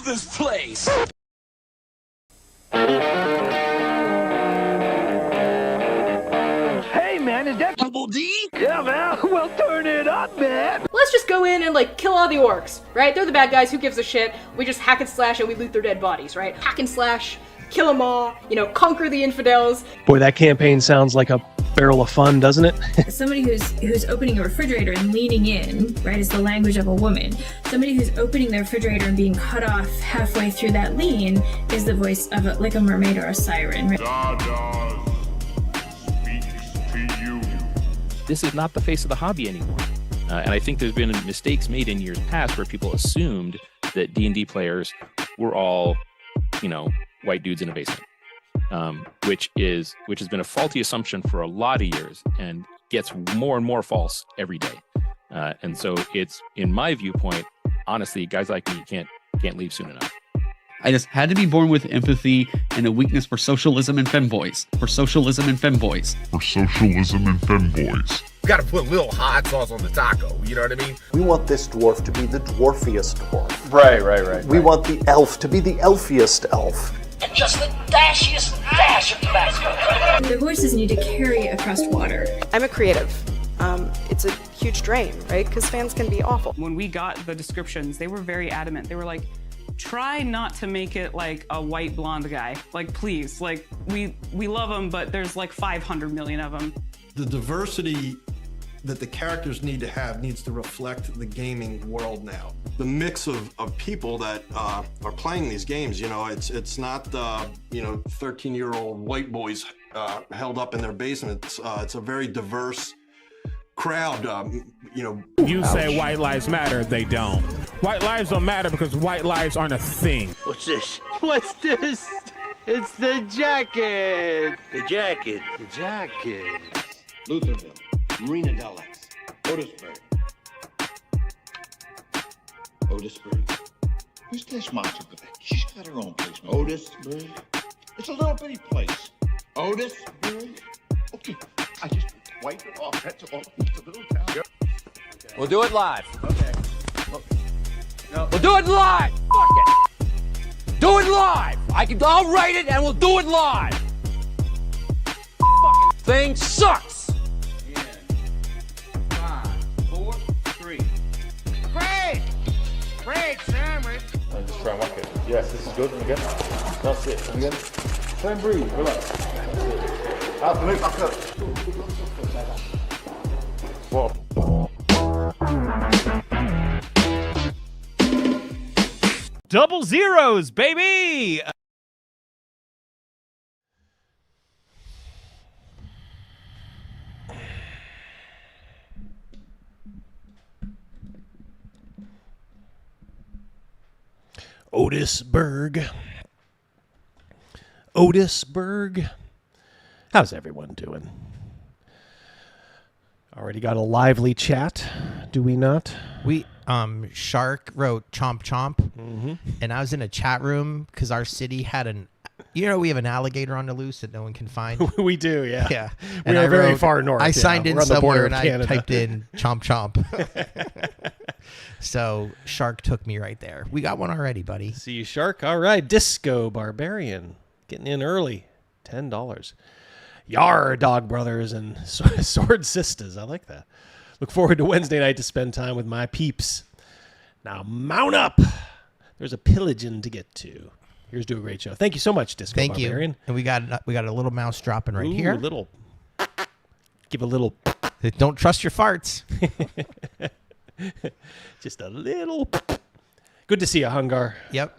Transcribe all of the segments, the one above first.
love this place! Hey, man, is that Double D? Yeah, man. Well, turn it up, man. Let's just go in and, like, kill all the orcs, right? They're the bad guys, who gives a shit? We just hack and slash and we loot their dead bodies, right? Hack and slash, kill them all, you know, conquer the infidels. Boy, that campaign sounds like a barrel of fun, doesn't it? Somebody who's opening a refrigerator and leaning in, right, is the language of a woman. Somebody who's opening their refrigerator and being cut off halfway through that lean is the voice of like a mermaid or a siren, right? This is not the face of the hobby anymore. And I think there's been mistakes made in years past where people assumed that D&D players were all, you know, white dudes in a basement. Which has been a faulty assumption for a lot of years and gets more and more false every day. And so it's, in my viewpoint, honestly, guys like me can't leave soon enough. I just had to be born with empathy and a weakness for socialism and femboys. For socialism and femboys. For socialism and femboys. You gotta put a little hot sauce on the taco, you know what I mean? We want this dwarf to be the dwarfiest dwarf. Right. We want the elf to be the elfiest elf. And just the dashiest dash of Tabasco. Their voices need to carry across water. I'm a creative. It's a huge drain, right? Because fans can be awful. When we got the descriptions, they were very adamant. They were like, try not to make it like a white blonde guy. Like, please, like, we love him, but there's like 500 million of them. The diversity that the characters need to have needs to reflect the gaming world now. The mix of people that are playing these games, you know, it's not, 13-year-old white boys held up in their basements. It's a very diverse crowd, You say white lives matter, they don't. White lives don't matter because white lives aren't a thing. What's this? What's this? It's the jacket. The jacket. The jacket. Lutherville, Marina Del X, Otisburg. Otisburg? Who's this monster? She's got her own place. Otisburg? It's a little bitty place. Otisburg? Okay, I just wipe it off. That's all. It's a little town. Yep. Okay. We'll do it live. Okay. No. We'll do it live! Fuck it! Do it live! I'll write it and we'll do it live! Fucking thing sucks! Yeah. 5, 4, 3. Great sandwich! Just try and whack it. Yes, this is good. And again. That's it. And again. Try and breathe. Relax. Out the loop, back up. Whoa. Double zeros, baby! Otisburg. How's everyone doing? Already got a lively chat, do we not? We Shark wrote chomp chomp, and I was in a chat room because our city had we have an alligator on the loose that no one can find. We do, yeah. Yeah, We are very far north. I signed in somewhere and Canada. I typed in chomp chomp. So Shark took me right there. We got one already, buddy. See you, Shark. All right, Disco Barbarian getting in early, $10. Yar, Dog Brothers and Sword Sisters. I like that. Look forward to Wednesday night to spend time with my peeps. Now mount up. There's a pillaging to get to. Here's to a great show. Thank you so much, Disco Barbarian. You. And we got a little mouse dropping right here. Give a little. Don't trust your farts. Just a little. Good to see you, Hungar. Yep.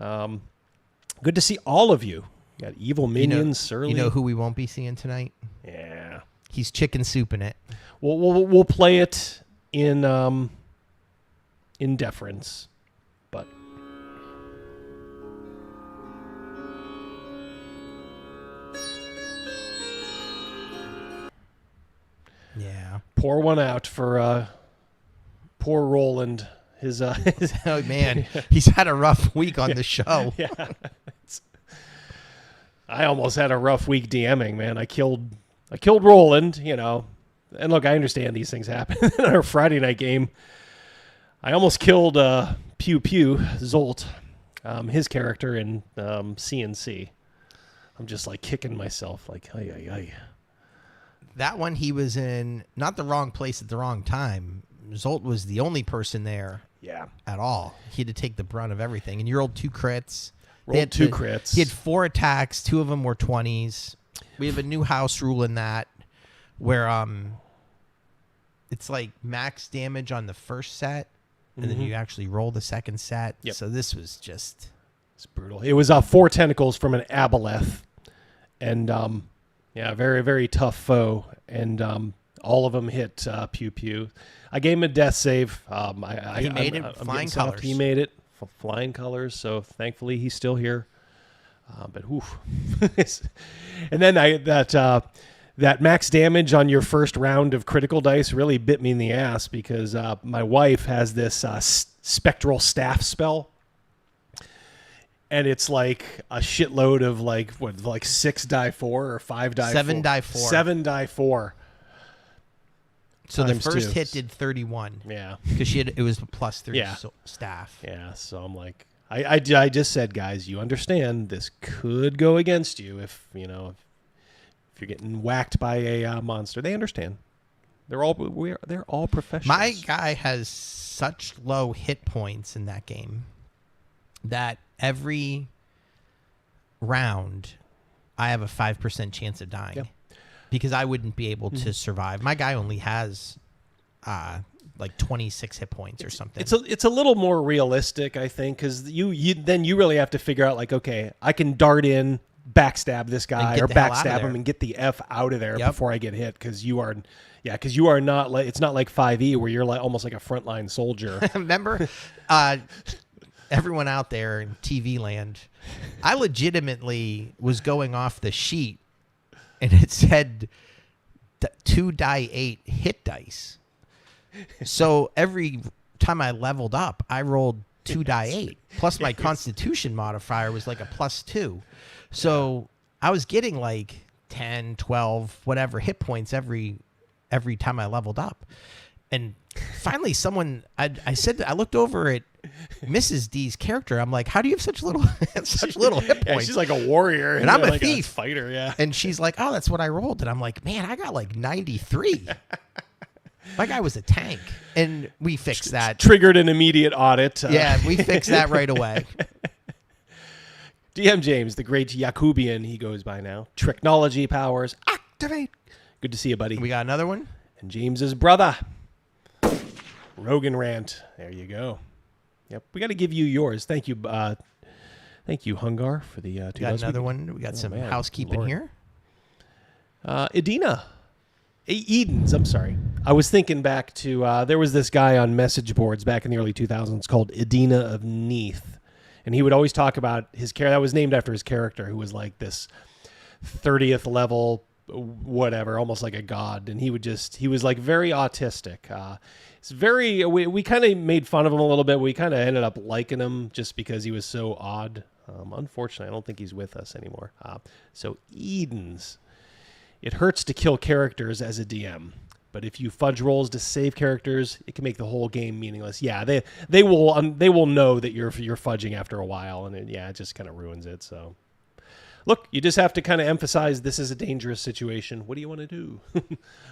Good to see all of you. You got Evil Minions, Surly. You know who we won't be seeing tonight? Yeah. He's chicken souping it. We'll play it in deference, but yeah. Pour one out for poor Roland. His oh man, he's had a rough week on the show. Yeah. I almost had a rough week DMing, man. I killed Roland, And look, I understand these things happen. In our Friday night game, I almost killed Pew Pew Zolt. his character in CNC. I'm just like kicking myself, like, ay, ay, ay. That one, he was in not the wrong place at the wrong time. Zolt was the only person there. Yeah. At all. He had to take the brunt of everything. And you rolled 2 crits. Rolled 2 crits. He had 4 attacks. 2 of them were 20s. We have a new house rule in that where it's like max damage on the first set, and then you actually roll the second set. Yep. So this was just... It's brutal. It was 4 tentacles from an aboleth. And, very, very tough foe. And all of them hit pew pew. I gave him a death save. He made it flying colors. He made it flying colors. So thankfully he's still here. But oof. And then that max damage on your first round of critical dice really bit me in the ass because my wife has this spectral staff spell. And it's like a shitload of like 6 die 4 or 5 die 7 4. die 4. 7 die 4. So the times first 2. hit did 31. Yeah. Because it was a plus 3 Yeah. staff. Yeah, so I'm like, I just said, guys, you understand this could go against you if you're getting whacked by a monster. They understand. They're all professionals. My guy has such low hit points in that game that every round I have a 5% chance of dying. Yep. Because I wouldn't be able to survive. My guy only has like 26 hit points or something. It's a little more realistic, I think, because you really have to figure out, like, okay, I can dart in, backstab this guy, or backstab him and get the F out of there before I get hit, because you are not like, it's not like 5e where you're like almost like a frontline soldier. Remember, everyone out there in TV land, I legitimately was going off the sheet and it said 2 die 8 hit dice. So every time I leveled up, I rolled 2 die 8. Plus my constitution modifier was like a plus 2. So I was getting like 10, 12, whatever hit points every time I leveled up. And finally I looked over at Mrs. D's character. I'm like, how do you have such little hit points? Yeah, she's like a warrior. And I'm a like thief. A fighter, yeah. And she's like, oh, that's what I rolled. And I'm like, man, I got like 93. My guy was a tank. And we fixed that. Triggered an immediate audit. Yeah, we fixed that right away. DM James, the great Yakubian, he goes by now. Technology powers activate. Good to see you, buddy. We got another one. And James's brother, Rogan Rant. There you go. Yep, we got to give you yours. Thank you, Hungar, for the. We got another one. We got some housekeeping here. Edens. I'm sorry. I was thinking back to there was this guy on message boards back in the early 2000s called Edina of Neath, and he would always talk about his character that was named after his character, who was like this 30th level, whatever, almost like a god, and he was like very autistic. It's very we kind of made fun of him a little bit. We kind of ended up liking him just because he was so odd. Unfortunately, I don't think he's with us anymore. So Edens. It hurts to kill characters as a DM, but if you fudge rolls to save characters, it can make the whole game meaningless. Yeah, they will know that you're fudging after a while, and it just kind of ruins it. So, look, you just have to kind of emphasize this is a dangerous situation. What do you want to do?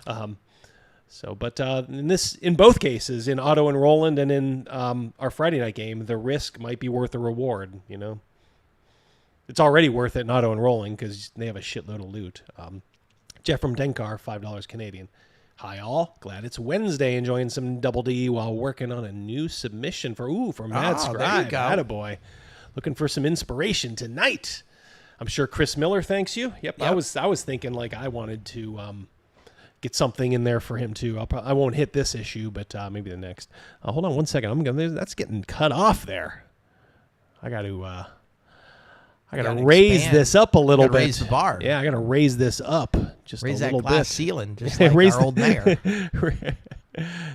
But in both cases, in Otto and Roland, and in our Friday night game, the risk might be worth the reward. You know, it's already worth it in Otto and Roland because they have a shitload of loot. Jeff from Denkar, $5 Canadian. Hi all, glad it's Wednesday, enjoying some Double D while working on a new submission from Mad Scribe. There you go. Attaboy. Looking for some inspiration tonight. I'm sure Chris Miller thanks you. Yep. I was thinking like I wanted to get something in there for him too. I won't hit this issue, but maybe the next. Hold on one second. That's getting cut off there. I got to raise this up a little bit. Raise the bar. Yeah, I got to raise this up just raise a little that glass bit. ceiling, just like our old mayor.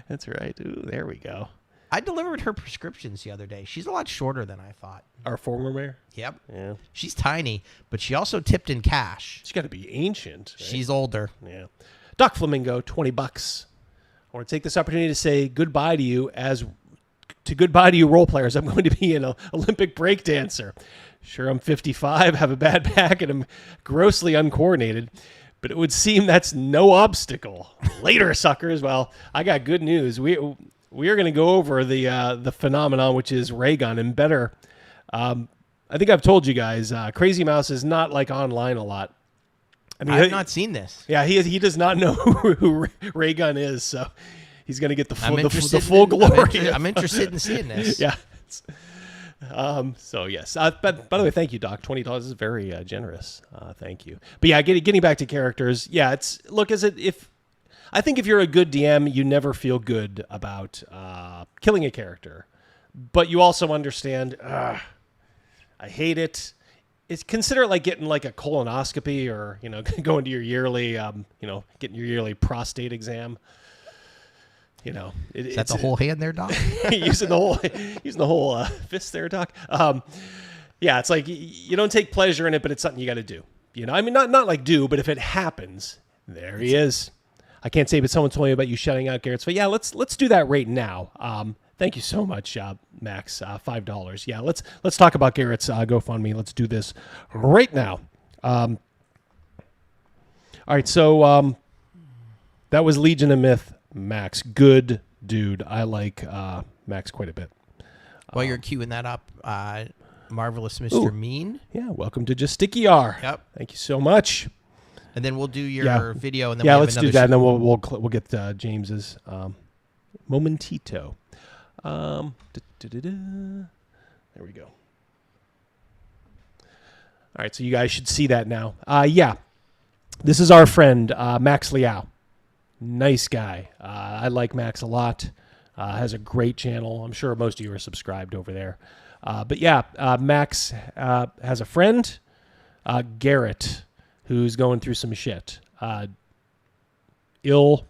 That's right. Ooh, there we go. I delivered her prescriptions the other day. She's a lot shorter than I thought. Our former mayor? Yep. Yeah. She's tiny, but she also tipped in cash. She's got to be ancient. Right? She's older. Yeah. Doc Flamingo, $20. I want to take this opportunity to say goodbye to you to goodbye to you role players. I'm going to be an Olympic breakdancer. Sure, I'm 55, have a bad back, and I'm grossly uncoordinated. But it would seem that's no obstacle. Later, suckers. Well, I got good news. We are going to go over the phenomenon, which is Raygun, and better. I think I've told you guys, Crazy Mouse is not like online a lot. I mean, I've not seen this. Yeah, he does not know who Raygun is, so he's going to get the full glory. I'm interested in seeing this. Yeah. So yes. But by the way, thank you, Doc. $20 is very generous. Thank you. But yeah, getting back to characters. Yeah, I think if you're a good DM, you never feel good about killing a character, but you also understand. I hate it. Consider it like getting like a colonoscopy, or going to your yearly, getting your yearly prostate exam. Is that the whole hand there, Doc? using the whole fist there, Doc. Yeah, it's like you don't take pleasure in it, but it's something you got to do. I mean, not like do, but if it happens, there he is. I can't say, but someone told me about you shouting out Garrett's. But yeah, let's do that right now. Thank you so much, Max. $5. Yeah, let's talk about Garrett's GoFundMe. Let's do this right now. All right, so that was Legion of Myth. Max, good dude. I like Max quite a bit. While you're queuing that up, Marvelous Mr. Mean. Yeah, welcome to Just Sticky R. Yep. Thank you so much. And then we'll do your video, and then let's do that, and then we'll get James's Momentito. There we go. All right, so you guys should see that now. Yeah, this is our friend Max Liao. Nice guy. I like Max a lot. Has a great channel. I'm sure most of you are subscribed over there. But yeah, Max has a friend, Garret, who's going through some shit. Ill,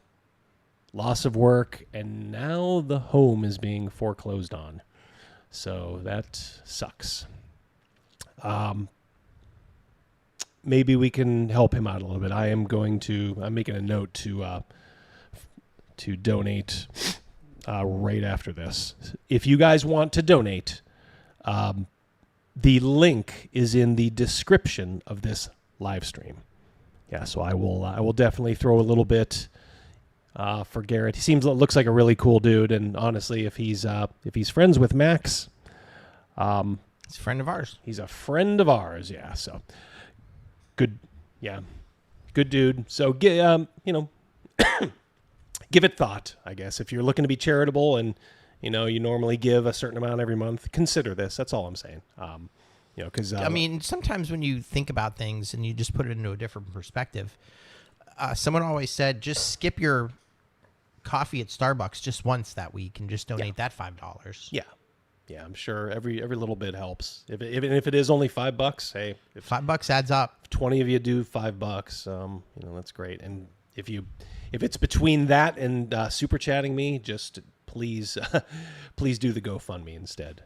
loss of work, and now the home is being foreclosed on. So that sucks. Maybe we can help him out a little bit. I'm making a note to donate right after this. If you guys want to donate, the link is in the description of this live stream. Yeah, so I will definitely throw a little bit for Garret. He looks like a really cool dude, and honestly, if he's friends with Max, he's a friend of ours. He's a friend of ours. Yeah, so good. Yeah, good dude. So give it thought, I guess. If you're looking to be charitable and you normally give a certain amount every month, consider this. That's all I'm saying. Because I mean, sometimes when you think about things and you just put it into a different perspective, someone always said, just skip your coffee at Starbucks just once that week and just donate that $5. Yeah. Yeah, I'm sure every little bit helps. If it is only $5, hey, if $5 adds up. If 20 of you do $5, that's great. And if it's between that and super chatting me, just please do the GoFundMe instead.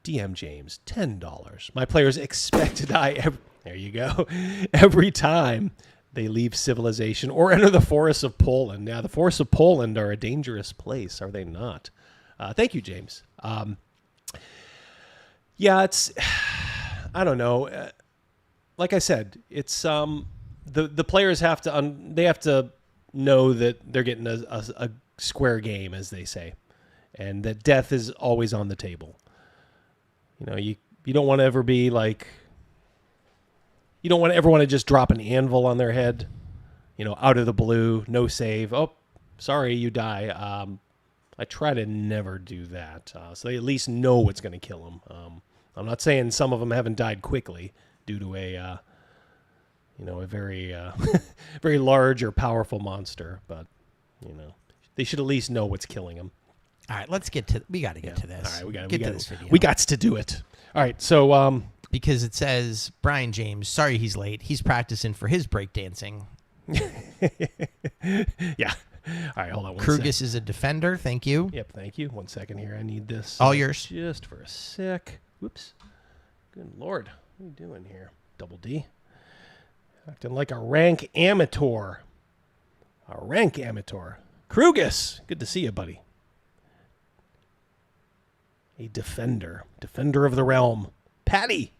DM James, $10. My players expect to die there you go. Every time they leave civilization or enter the forests of Poland. Now, the forests of Poland are a dangerous place, are they not? Thank you, James. Yeah, it's, I don't know. Like I said, it's the players have to they have to know that they're getting a square game, as they say, and that death is always on the table. You don't want to ever be like, you don't ever want to just drop an anvil on their head, out of the blue, no save. Oh, sorry, you die. I try to never do that, so they at least know what's going to kill them. I'm not saying some of them haven't died quickly due to a very very large or powerful monster, but they should at least know what's killing them. All right, we got to get to this. All right, we got to get to this video. We got to do it. All right, so because it says Brian James, sorry he's late. He's practicing for his breakdancing. Yeah. All right, hold on. Krugus is a defender. Thank you. Yep, thank you. 1 second here. I need this. All yours. Just for a sec. Whoops. Good Lord. What are you doing here? Double D. Acting like a rank amateur. A rank amateur. Krugus. Good to see you, buddy. a defender of the realm. Patty,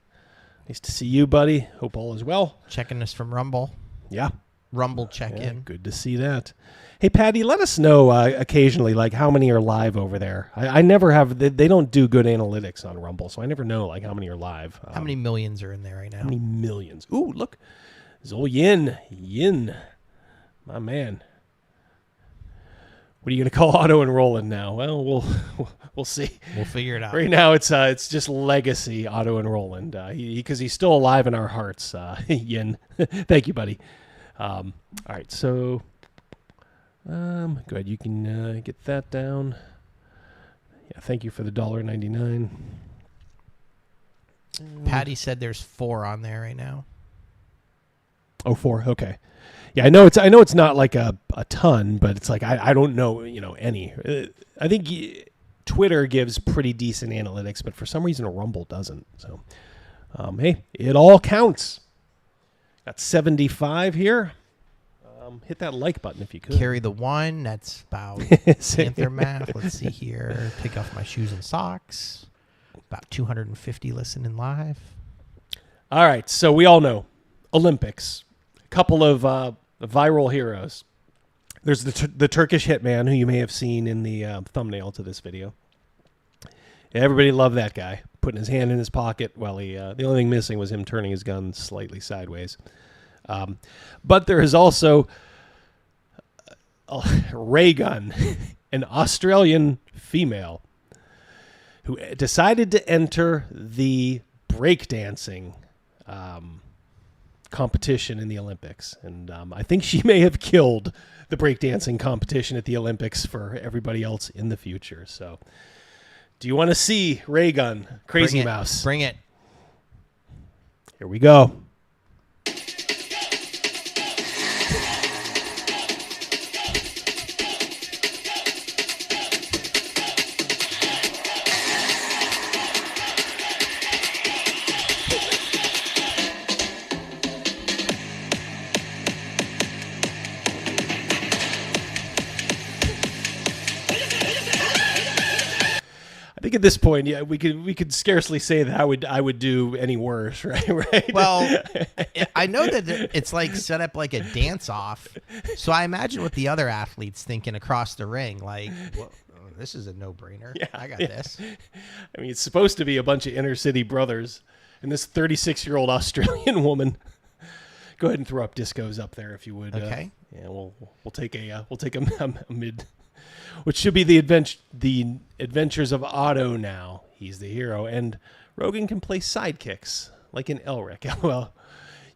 nice to see you, buddy. Hope all is well. Checking us from Rumble. Yeah. Rumble check-in. Good to see that. Hey, Patty, let us know occasionally, like, how many are live over there. I never have, they don't do good analytics on Rumble, so I never know, like, how many are live. How many millions are in there right now? How many millions? Ooh, look. Zol Yin. My man. What are you going to call auto-enrolling now? Well, we'll see. We'll figure it out. Right now, it's just legacy auto-enrolling, because he's still alive in our hearts, Yin. Thank you, buddy. All right, so... go ahead. You can get that down. Yeah, thank you for the $1.99. Patty said there's 4 on there right now. Oh, 4. Okay. Yeah, I know it's not like a ton, but it's like I don't know any. I think Twitter gives pretty decent analytics, but for some reason Rumble doesn't. So, hey, it all counts. Got 75 here. Hit that like button if you could. Carry the 1. That's about Panther math. Let's see here. Take off my shoes and socks. About 250 listening live. All right. So we all know Olympics. A couple of viral heroes. There's the Turkish hitman, who you may have seen in the thumbnail to this video. Everybody loved that guy, putting his hand in his pocket while the only thing missing was him turning his gun slightly sideways. But there is also Raygun, an Australian female who decided to enter the breakdancing competition in the Olympics. And I think she may have killed the breakdancing competition at the Olympics for everybody else in the future. So do you want to see Raygun, Crazy Mouse? Bring it. Here we go. I think at this point, yeah, we could scarcely say that I would do any worse, right? Well, I know that it's like set up like a dance off, so I imagine what the other athletes thinking across the ring, like, well, this is a no brainer. Yeah, I got this. I mean, it's supposed to be a bunch of inner city brothers, and this 36-year-old Australian woman. Go ahead and throw up discos up there if you would. Okay. Yeah, we'll take a mid. Which should be the adventures of Otto now. He's the hero. And Rogan can play sidekicks, like in Elric. Well,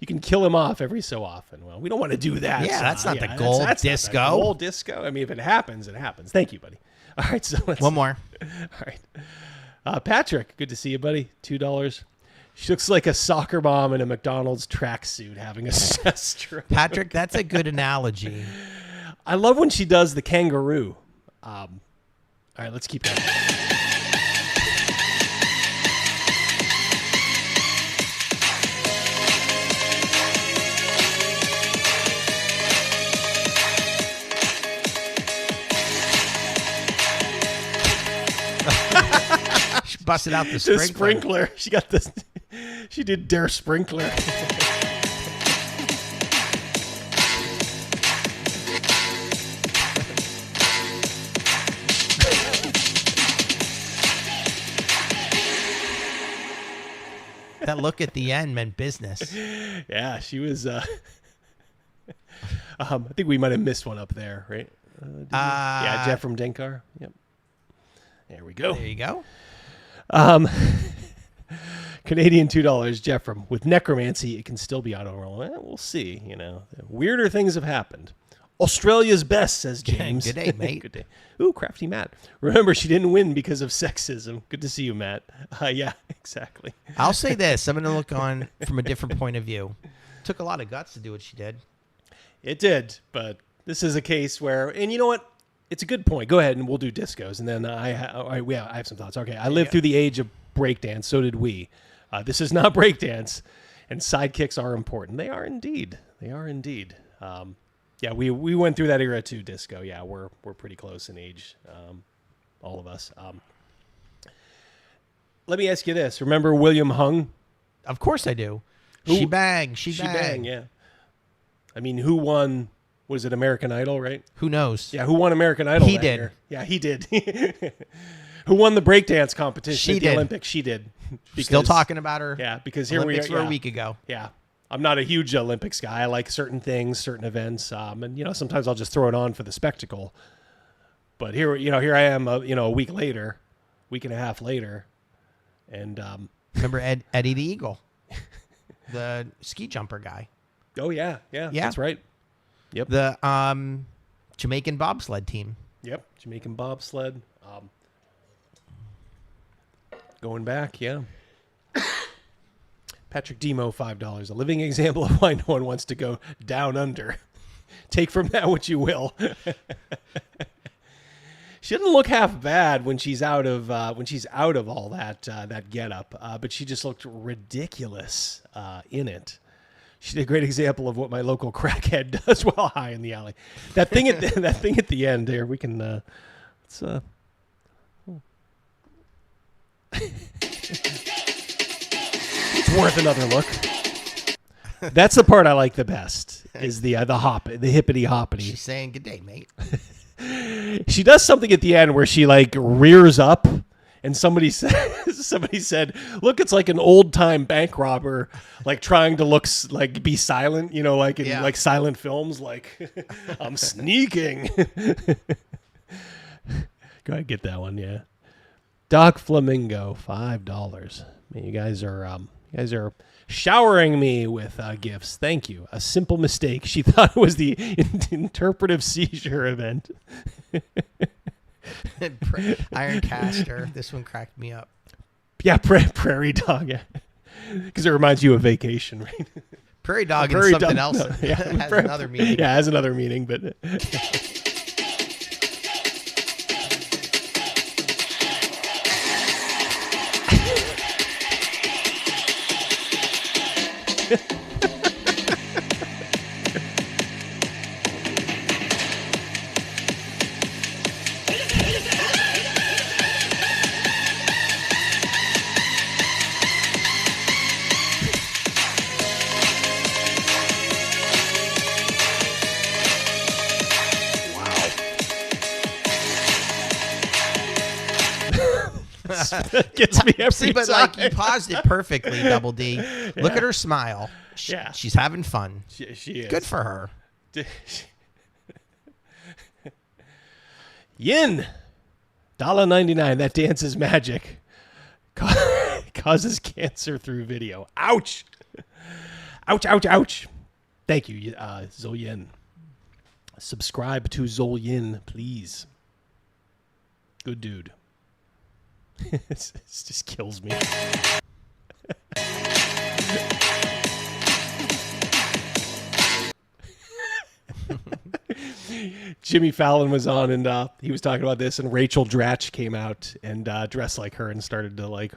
you can kill him off every so often. Well, we don't want to do that. Yeah, that's not the goal. That's disco. Not the goal, disco. I mean, if it happens, it happens. Thank you, buddy. All right, so let's... One more. All right. Patrick, good to see you, buddy. $2. She looks like a soccer mom in a McDonald's tracksuit having a stroke. Patrick, that's a good analogy. I love when she does the kangaroo. All right, let's keep going. She busted out the sprinkler. She got this. She did Dare Sprinkler. That look at the end meant business. Yeah, she was. I think we might have missed one up there, right? Yeah, Jeff from Denkar. Yep. There we go. There you go. Canadian $2, Jeff from. With necromancy, it can still be auto-rolling. We'll see. Weirder things have happened. Australia's best, says James. Good day, mate. Good day. Ooh, crafty Matt. Remember, she didn't win because of sexism. Good to see you, Matt. Yeah, exactly. I'll say this. I'm going to look on from a different point of view. Took a lot of guts to do what she did. It did, but this is a case where, and you know what? It's a good point. Go ahead and we'll do discos, and then I have some thoughts. Okay, I lived through the age of breakdance. So did we. This is not breakdance, and sidekicks are important. They are indeed. They are indeed. Yeah, we went through that era too, disco. Yeah, we're pretty close in age, all of us. Let me ask you this. Remember William Hung? Of course I do. Who- She bang. Yeah. I mean, who won? Was it American Idol, right? Who knows? Yeah, who won American Idol? He that did. year? Yeah, he did. Who won the breakdance competition She at the did. Olympics? She did. Still talking about her. Yeah, because here Olympics we are. were a week ago. Yeah. I'm not a huge Olympics guy. I like certain things, certain events, and sometimes I'll just throw it on for the spectacle. But here I am, a week and a half later, and remember Eddie the Eagle, the ski jumper guy. Oh yeah, that's right. Yep. The Jamaican bobsled team. Yep, Jamaican bobsled. Going back, yeah. Patrick Demo, $5. A living example of why no one wants to go down under. Take from that what you will. She doesn't look half bad when she's out of all that getup, but she just looked ridiculous in it. She's a great example of what my local crackhead does while high in the alley. That thing at the end there, we can. It's worth another look. That's the part I like the best. Is the hippity hoppity. She's saying good day, mate. She does something at the end where she like rears up, and somebody said, "Look, it's like an old time bank robber, like trying to look like be silent, like in like silent films, like I'm sneaking." Go ahead, get that one, yeah. Doc Flamingo, $5. Man, you guys are showering me with gifts. Thank you. A simple mistake. She thought it was the interpretive seizure event. Ironcaster. This one cracked me up. Yeah, prairie dog. Because it reminds you of vacation, right? Prairie dog and something else. No, yeah, has another meaning. Yeah, it has another meaning, but... That gets me every See, but time. like you paused it perfectly, Double D. Look at her smile. She's having fun. She is. Good for her. Yin, $1.99. That dance is magic. Causes cancer through video. Ouch. Ouch, ouch, ouch. Thank you, Zolyin. Subscribe to Zolyin, please. Good dude. It just kills me. Jimmy Fallon was on, and he was talking about this, and Rachel Dratch came out and dressed like her and started to like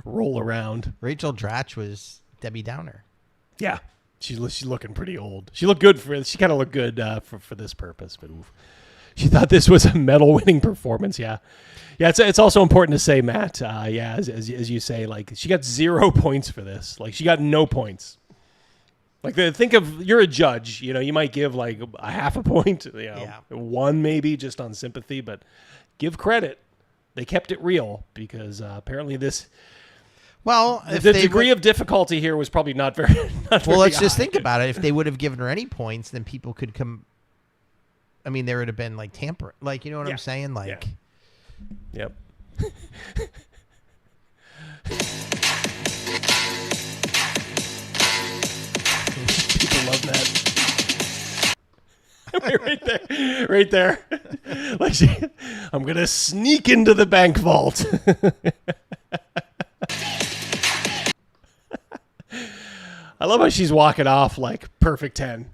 roll around. Rachel Dratch was Debbie Downer. Yeah, she's looking pretty old. She looked good she kind of looked good for this purpose, but oof. She thought this was a medal-winning performance. Yeah. It's also important to say, Matt. As you say, like she got 0 points for this. Like she got no points. Like think of you're a judge. You might give like a half a point. One maybe just on sympathy, but give credit. They kept it real because apparently this. Well, the degree of difficulty here was probably not very. Well, let's just think about it. If they would have given her any points, then people could come. I mean, there would have been like tampering. Like, you know what I'm saying? Like, yep. People love that. right there. Like, I'm gonna sneak into the bank vault. I love how she's walking off like perfect 10,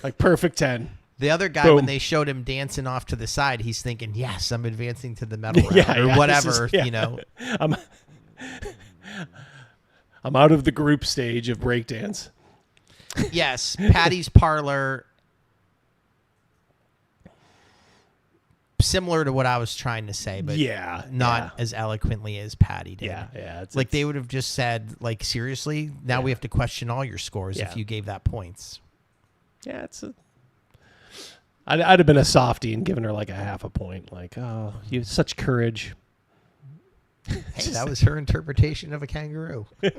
like perfect 10. The other guy, Boom. when they showed him dancing off to the side, he's thinking, yes, I'm advancing to the medal round or whatever, you know. I'm out of the group stage of breakdance. Yes, Patty's Parlor. similar to what I was trying to say, but not as eloquently as Patty did. Yeah. It's like they would have just said, like, seriously, now we have to question all your scores if you gave that points. Yeah, I'd have been a softie and given her like a half a point. Like, oh, you have such courage. Hey, that was her interpretation of a kangaroo. Oi,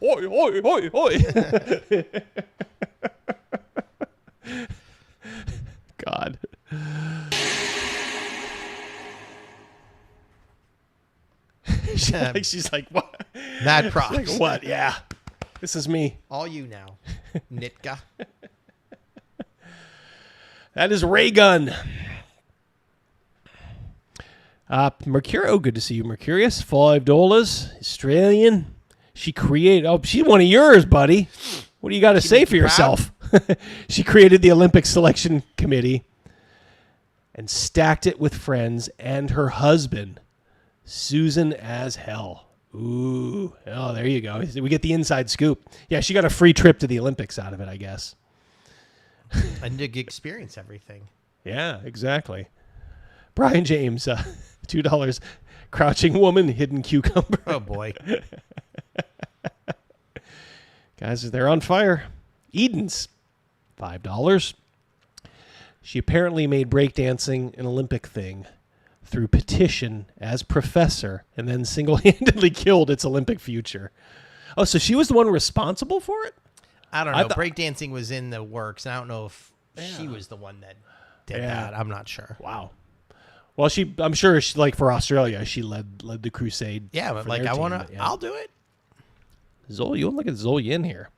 oi, oi, oi. God. She's like, what? Mad props. She's like, what? Yeah. This is me. All you now, Nitka. That is Raygun. Mercurio, good to see you, Mercurius. $5. Australian. She created... Oh, she's one of yours, buddy. What do you got to say for yourself? She created the Olympic Selection Committee and stacked it with friends and her husband, Susan as hell. Ooh. Oh, there you go. We get the inside scoop. Yeah, she got a free trip to the Olympics out of it, I guess. And to experience everything. Yeah, exactly. Brian James, $2. Crouching woman, hidden cucumber. Oh, boy. Guys, they're on fire. Eden's, $5. She apparently made breakdancing an Olympic thing through petition as professor and then single-handedly killed its Olympic future. Oh, so she was the one responsible for it? I don't know. Breakdancing was in the works. I don't know if she was the one that did that. I'm not sure. Wow. Well, I'm sure she, like for Australia, she led the crusade. Yeah, but like I'll do it. Zol, you look at Zolyin here.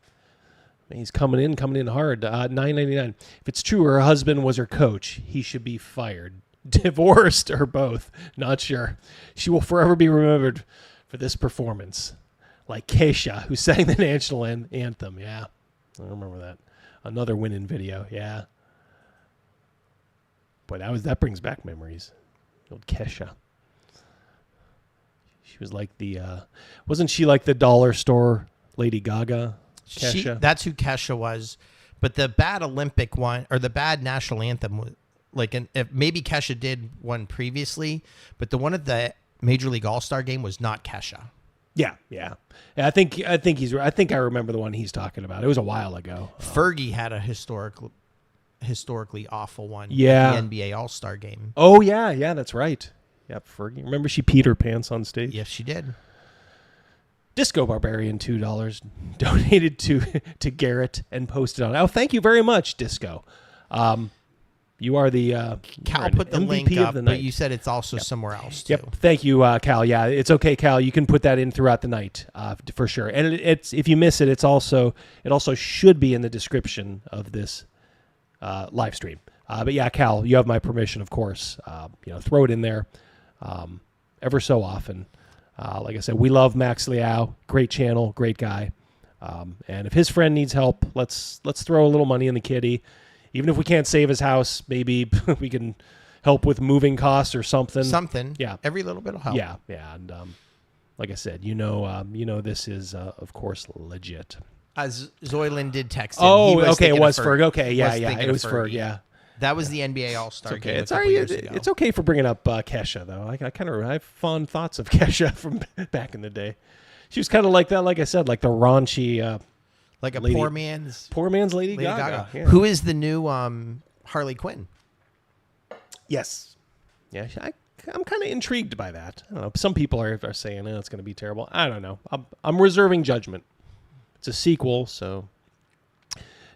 He's coming in hard. $9.99. If it's true, her husband was her coach. He should be fired, divorced, or both. Not sure. She will forever be remembered for this performance, like Keisha, who sang the national anthem. Yeah, I remember that. Another winning video. Yeah. Boy, that brings back memories. Old Kesha. She was like wasn't she like the dollar store Lady Gaga? Kesha? That's who Kesha was. But the bad Olympic one, or the bad national anthem, was like, maybe Kesha did one previously, but the one at the Major League All-Star game was not Kesha. Yeah. I think I remember the one he's talking about. It was a while ago. Fergie had a historically awful one. Yeah. In the NBA All-Star game. Oh yeah, that's right. Yep, Fergie. Remember she peed her pants on stage? Yes, she did. Disco Barbarian, $2, donated to Garret and posted on. Oh, thank you very much, Disco. You are the Cal put the MVP link up, the but night. You said it's also somewhere else too. Yep. Thank you, Cal. Yeah, it's okay, Cal. You can put that in throughout the night for sure. And it's if you miss it, it also should be in the description of this live stream. But yeah, Cal, you have my permission, of course. Throw it in there ever so often. Like I said, we love Max Liao. Great channel, great guy. And if his friend needs help, let's throw a little money in the kitty. Even if we can't save his house, maybe we can help with moving costs or something. Something. Yeah. Every little bit will help. Yeah. And like I said, this is of course legit. Zoylan did text him. Oh, okay, it was Ferg. Okay, yeah, it was Ferg. Yeah. That was the NBA All-Star game. It's okay for bringing up Kesha though. I have fond thoughts of Kesha from back in the day. She was kind of like that, like I said, like the raunchy, like a lady, poor man's Lady Gaga. Yeah. Who is the new Harley Quinn? Yes. Yeah, I'm kind of intrigued by that. I don't know. Some people are saying it's going to be terrible. I don't know. I'm reserving judgment. It's a sequel, so.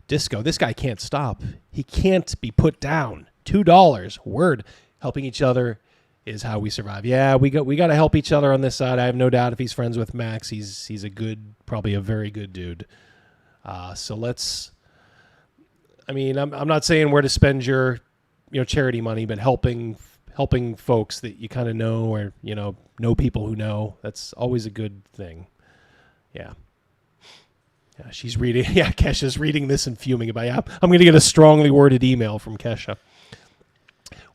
Disco, this guy can't stop. He can't be put down. $2. Word. Helping each other is how we survive. Yeah, we got to help each other on this side. I have no doubt if he's friends with Max, he's a good, probably a very good dude. So let's. I mean, I'm not saying where to spend your charity money, but helping folks that you kind of know or know people who know, that's always a good thing. Yeah. Yeah, she's reading. Yeah, Kesha's reading this and fuming about it. Yeah, I'm going to get a strongly worded email from Kesha.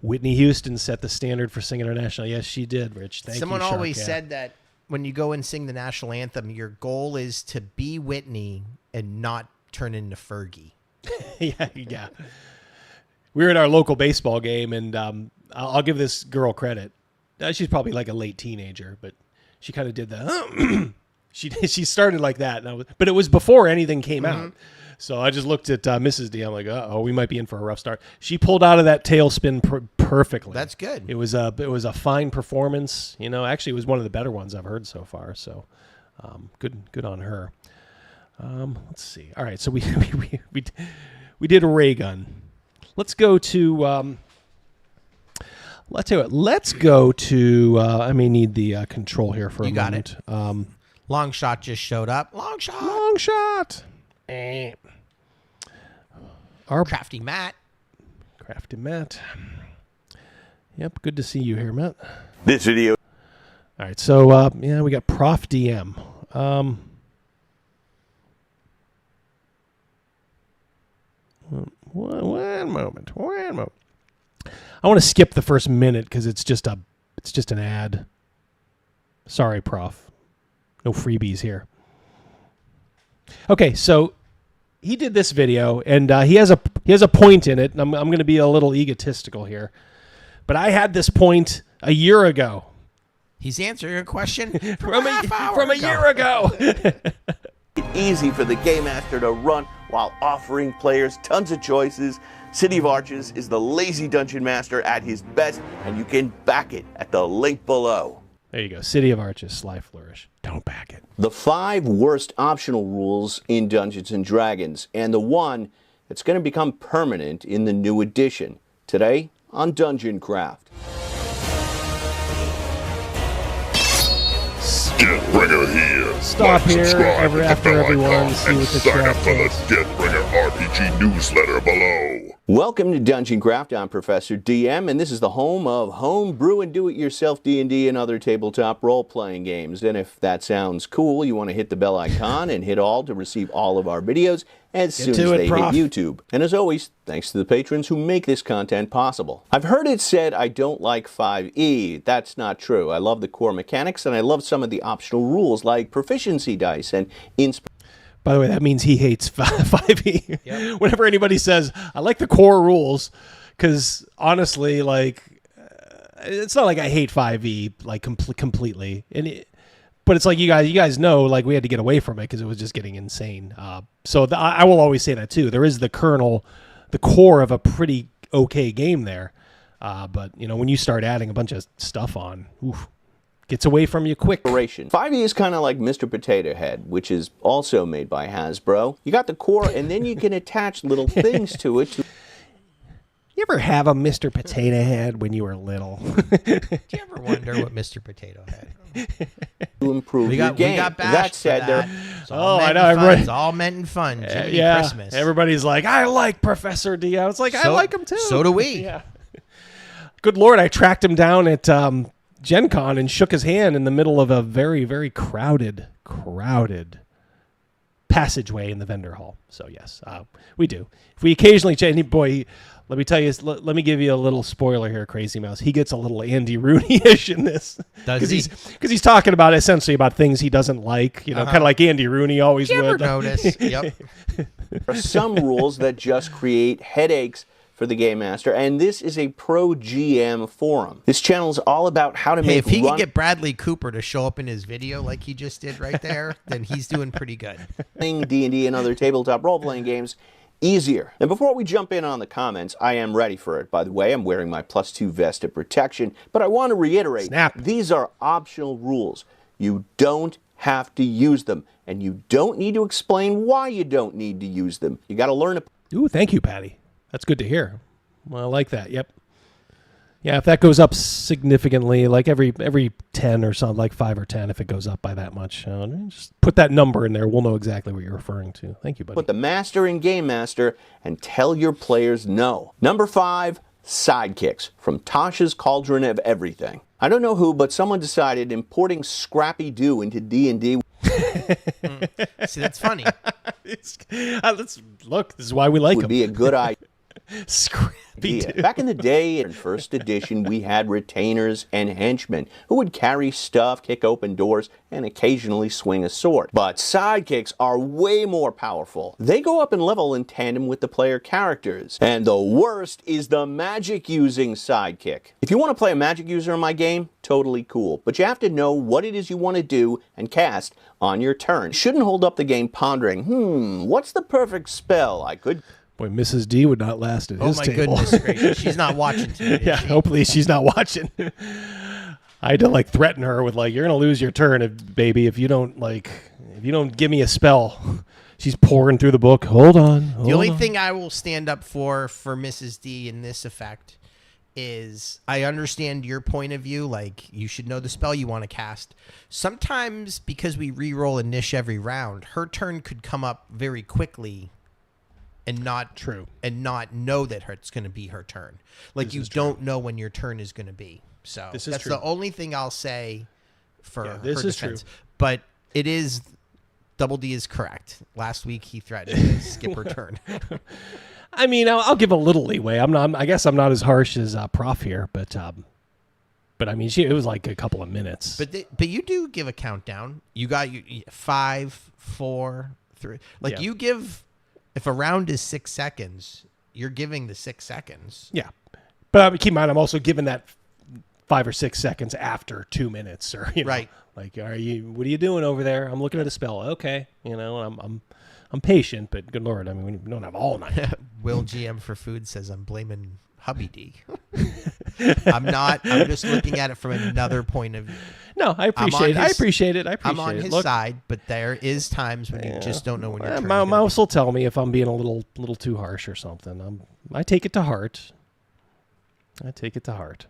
Whitney Houston set the standard for singing international. Yes, she did, Rich. Thank you, Someone Shark. always said that when you go and sing the national anthem, your goal is to be Whitney and not turn into Fergie. Yeah. We were at our local baseball game, and I'll give this girl credit. She's probably like a late teenager, but she kind of did the. She started like that, but it was before anything came out. So I just looked at Mrs. D. I'm like, oh, we might be in for a rough start. She pulled out of that tailspin perfectly. That's good. It was a fine performance. You know, actually, it was one of the better ones I've heard so far. So, good on her. Let's see. All right, so we did a Raygun. Let's go to. Let's tell you what. Let's go to. I may need the control here for a moment. You got it. Long shot just showed up. Long shot. Long shot. Our Crafty Matt. Crafty Matt. Yep, good to see you here, Matt. This video. All right, so yeah, we got Prof DM. One moment. I want to skip the first minute because it's just an ad. Sorry, Prof. No freebies here. Okay, so he did this video, and he has a point in it. And I'm going to be a little egotistical here, but I had this point a year ago. He's answering a question from a year ago. Easy for the Game Master to run while offering players tons of choices. City of Arches is the lazy dungeon master at his best, and you can back it at the link below. There you go. City of Arches, Sly Flourish. Don't back it. The 5 worst optional rules in Dungeons & Dragons, and the one that's going to become permanent in the new edition. Today on Dungeon Craft. Getbringer here. Stop like, here subscribe, hit after the everyone, icon, see and what the sign up chat for the says. Getbringer RPG newsletter below. Welcome to Dungeon Craft. I'm Professor DM, and this is the home of homebrew and do-it-yourself D&D and other tabletop role-playing games. And if that sounds cool, you want to hit the bell icon and hit all to receive all of our videos as soon as they hit YouTube. And as always, thanks to the patrons who make this content possible. I've heard it said I don't like 5e. That's not true. I love the core mechanics, and I love some of the optional rules like proficiency dice and By the way, that means he hates 5e. Yep. Whenever anybody says, I like the core rules, because honestly, like, it's not like I hate 5e like completely. But it's like you guys know, like, we had to get away from it because it was just getting insane. So I will always say that too. There is the kernel, the core of a pretty okay game there. But you know, when you start adding a bunch of stuff on, oof, gets away from you quick. 5e is kind of like Mr. Potato Head, which is also made by Hasbro. You got the core, and then you can attach little things to it. You ever have a Mr. Potato Head when you were little? Do you ever wonder what Mr. Potato Head? To improve your game. We got bashed That said, for that. there. I know. Everybody, it's all meant in fun. Jiminy yeah, Christmas. everybody's like, I like Professor D. I was like, I like him too. So do we. Yeah. Good Lord, I tracked him down at Gen Con and shook his hand in the middle of a very, very crowded passageway in the vendor hall. So yes, we do. If we occasionally change, boy, let me tell you, let me give you a little spoiler here, Crazy Mouse. He gets a little Andy Rooney-ish in this. Does he? Because he's talking about essentially about things he doesn't like, you know, kind of like Andy Rooney always Did you would. ever notice? Yep. There are some rules that just create headaches for the Game Master, and this is a pro GM forum. This channel is all about how to make. If he could get Bradley Cooper to show up in his video like he just did right there, then he's doing pretty good. D&D and other tabletop role-playing games easier. And before we jump in on the comments, I am ready for it. By the way, I'm wearing my +2 vest of protection, but I want to reiterate, these are optional rules. You don't have to use them, and you don't need to explain why you don't need to use them. You got to learn to. Ooh, thank you, Patty. That's good to hear. Well, I like that. Yep. Yeah, if that goes up significantly, like every 10 or something, like 5 or 10, if it goes up by that much, just put that number in there. We'll know exactly what you're referring to. Thank you, buddy. Put the Master in Game Master and tell your players no. Number 5, sidekicks from Tasha's Cauldron of Everything. I don't know who, but someone decided importing Scrappy Doo into D&D. See, that's funny. Let's look. This is why we like him. Would be a good idea. idea. Back in the day, in first edition, we had retainers and henchmen who would carry stuff, kick open doors, and occasionally swing a sword. But sidekicks are way more powerful. They go up in level in tandem with the player characters. And the worst is the magic-using sidekick. If you want to play a magic user in my game, totally cool. But you have to know what it is you want to do and cast on your turn. You shouldn't hold up the game pondering, what's the perfect spell I could... Boy, Mrs. D would not last at his table. Oh my goodness gracious. She's not watching today. Yeah, hopefully she's not watching. I had to like threaten her with like, you're going to lose your turn, baby, if you don't give me a spell. She's pouring through the book. Hold on. The only thing I will stand up for Mrs. D in this effect is I understand your point of view. Like, you should know the spell you want to cast. Sometimes because we re-roll a niche every round, her turn could come up very quickly and not know that it's going to be her turn. Like, you don't know when your turn is going to be. So that's the only thing I'll say for her defense. True. But it is, Double D is correct. Last week he threatened to skip her turn. I mean, I'll give a little leeway. I guess I'm not as harsh as Prof here, but I mean, it was like a couple of minutes. But you do give a countdown. You got 5, 4, 3. Like you give. If a round is 6 seconds, you're giving the 6 seconds. Yeah. But keep in mind, I'm also giving that 5 or 6 seconds after 2 minutes. Or, right. Like, what are you doing over there? I'm looking at a spell. Okay. I'm patient, but good Lord, I mean, we don't have all night. Will GM for Food says I'm blaming Hubby D. I'm not. I'm just looking at it from another point of view. No, I appreciate it. I'm on his side, but there is times when you just don't know when you're. My mouse will tell me if I'm being a little too harsh or something. I take it to heart.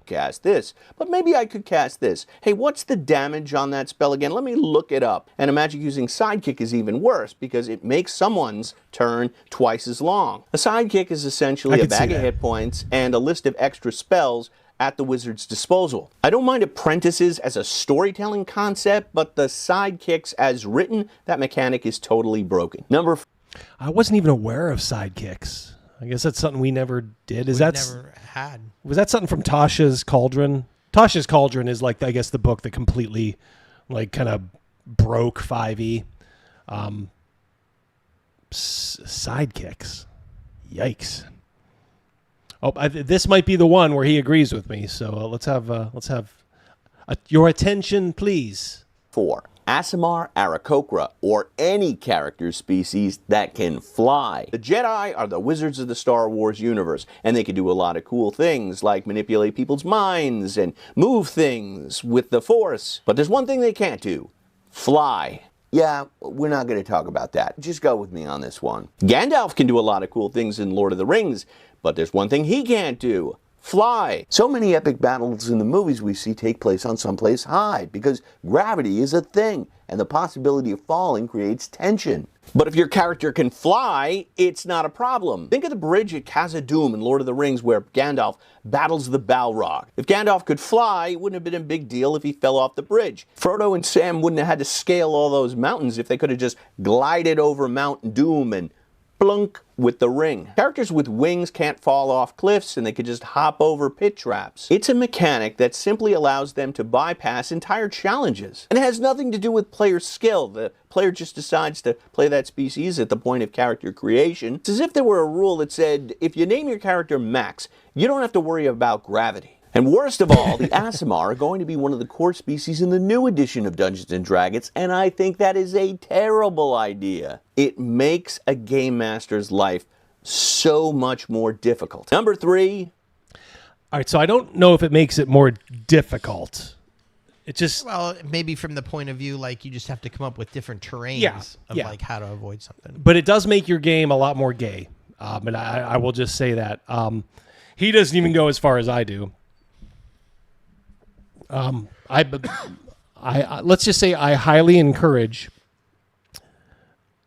Cast this, but maybe I could cast this. Hey, what's the damage on that spell again? Let me look it up. And a magic using sidekick is even worse because it makes someone's turn twice as long. A sidekick is essentially a bag of hit points and a list of extra spells at the wizard's disposal. I don't mind apprentices as a storytelling concept, but the sidekicks as written, that mechanic is totally broken. I wasn't even aware of sidekicks. I guess that's something we never did. Never had. Was that something from Tasha's Cauldron? Tasha's Cauldron is like, I guess, the book that completely, like, kind of broke 5e. Sidekicks. Yikes. Oh, this might be the one where he agrees with me. So let's have your attention, please. 4. Aasimar Aarakocra, or any character species that can fly. The Jedi are the wizards of the Star Wars universe, and they can do a lot of cool things, like manipulate people's minds and move things with the Force. But there's one thing they can't do: fly. Yeah, we're not going to talk about that. Just go with me on this one. Gandalf can do a lot of cool things in Lord of the Rings, but there's one thing he can't do: fly. So many epic battles in the movies we see take place on someplace high because gravity is a thing and the possibility of falling creates tension. But if your character can fly, it's not a problem. Think of the bridge at Khazad-dûm in Lord of the Rings where Gandalf battles the Balrog. If Gandalf could fly, it wouldn't have been a big deal if he fell off the bridge. Frodo and Sam wouldn't have had to scale all those mountains if they could have just glided over Mount Doom and plunk with the ring. Characters with wings can't fall off cliffs and they could just hop over pit traps. It's a mechanic that simply allows them to bypass entire challenges. And it has nothing to do with player skill. The player just decides to play that species at the point of character creation. It's as if there were a rule that said, if you name your character Max, you don't have to worry about gravity. And worst of all, the Aasimar are going to be one of the core species in the new edition of Dungeons & Dragons, and I think that is a terrible idea. It makes a game master's life so much more difficult. Number 3. All right, so I don't know if it makes it more difficult. It just... Well, maybe from the point of view, like, you just have to come up with different terrains like, how to avoid something. But it does make your game a lot more gay, and I will just say that. He doesn't even go as far as I do. Let's just say I highly encourage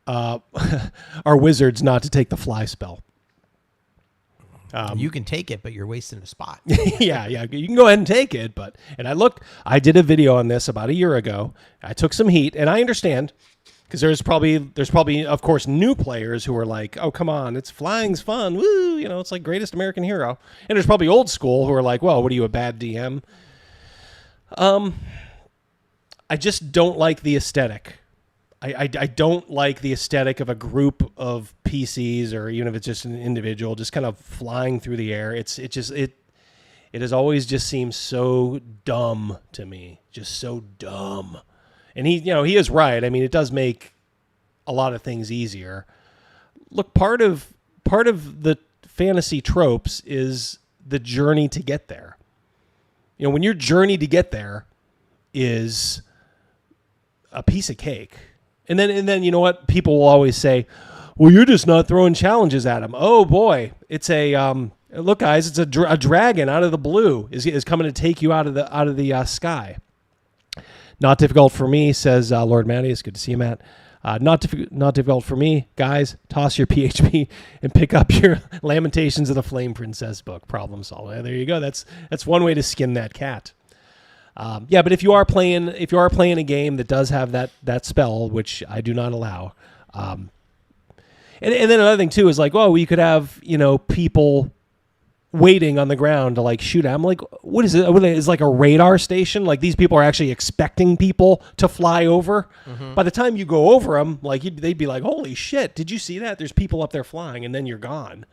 our wizards not to take the fly spell. You can take it, but you're wasting a spot. yeah, you can go ahead and take it, I did a video on this about a year ago. I took some heat, and I understand, Because there's probably of course new players who are like, oh come on, it's flying's fun, woo, you know, it's like greatest American hero. And there's probably old school who are like, well, what are you, a bad DM? I just don't like the aesthetic. I don't like the aesthetic of a group of PCs, or even if it's just an individual, just kind of flying through the air. It has always just seemed so dumb to me, just so dumb. And he is right. I mean, it does make a lot of things easier. Look, part of the fantasy tropes is the journey to get there. You know, when your journey to get there is a piece of cake. And then you know what? People will always say, well, you're just not throwing challenges at him. Oh boy, it's a look, guys, it's a dragon out of the blue is coming to take you out of the sky. Not difficult for me, says Lord Matty. It's good to see you, Matt. Not difficult for me, guys. Toss your PHP and pick up your Lamentations of the Flame Princess book. Problem solved. There you go. That's one way to skin that cat. Yeah, but if you are playing a game that does have that spell, which I do not allow, and then another thing too is like, well, we could have, you know, people waiting on the ground to like shoot at. I'm like, what is it? Is like a radar station? Like these people are actually expecting people to fly over. Mm-hmm. By the time you go over them, like they'd be like, holy shit, did you see that? There's people up there flying, and then you're gone.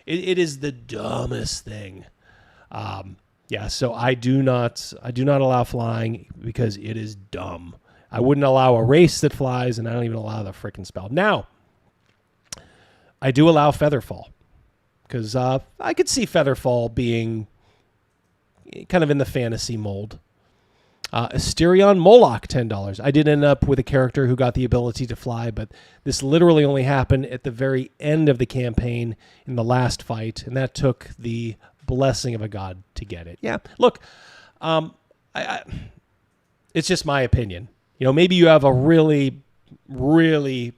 It is the dumbest thing. Yeah, so I do not allow flying because it is dumb. I wouldn't allow a race that flies, and I don't even allow the freaking spell. Now, I do allow Featherfall because I could see Featherfall being kind of in the fantasy mold. Asterion Moloch, $10. I did end up with a character who got the ability to fly, but this literally only happened at the very end of the campaign in the last fight, and that took the blessing of a god to get it. Yeah, look, it's just my opinion. You know, maybe you have a really, really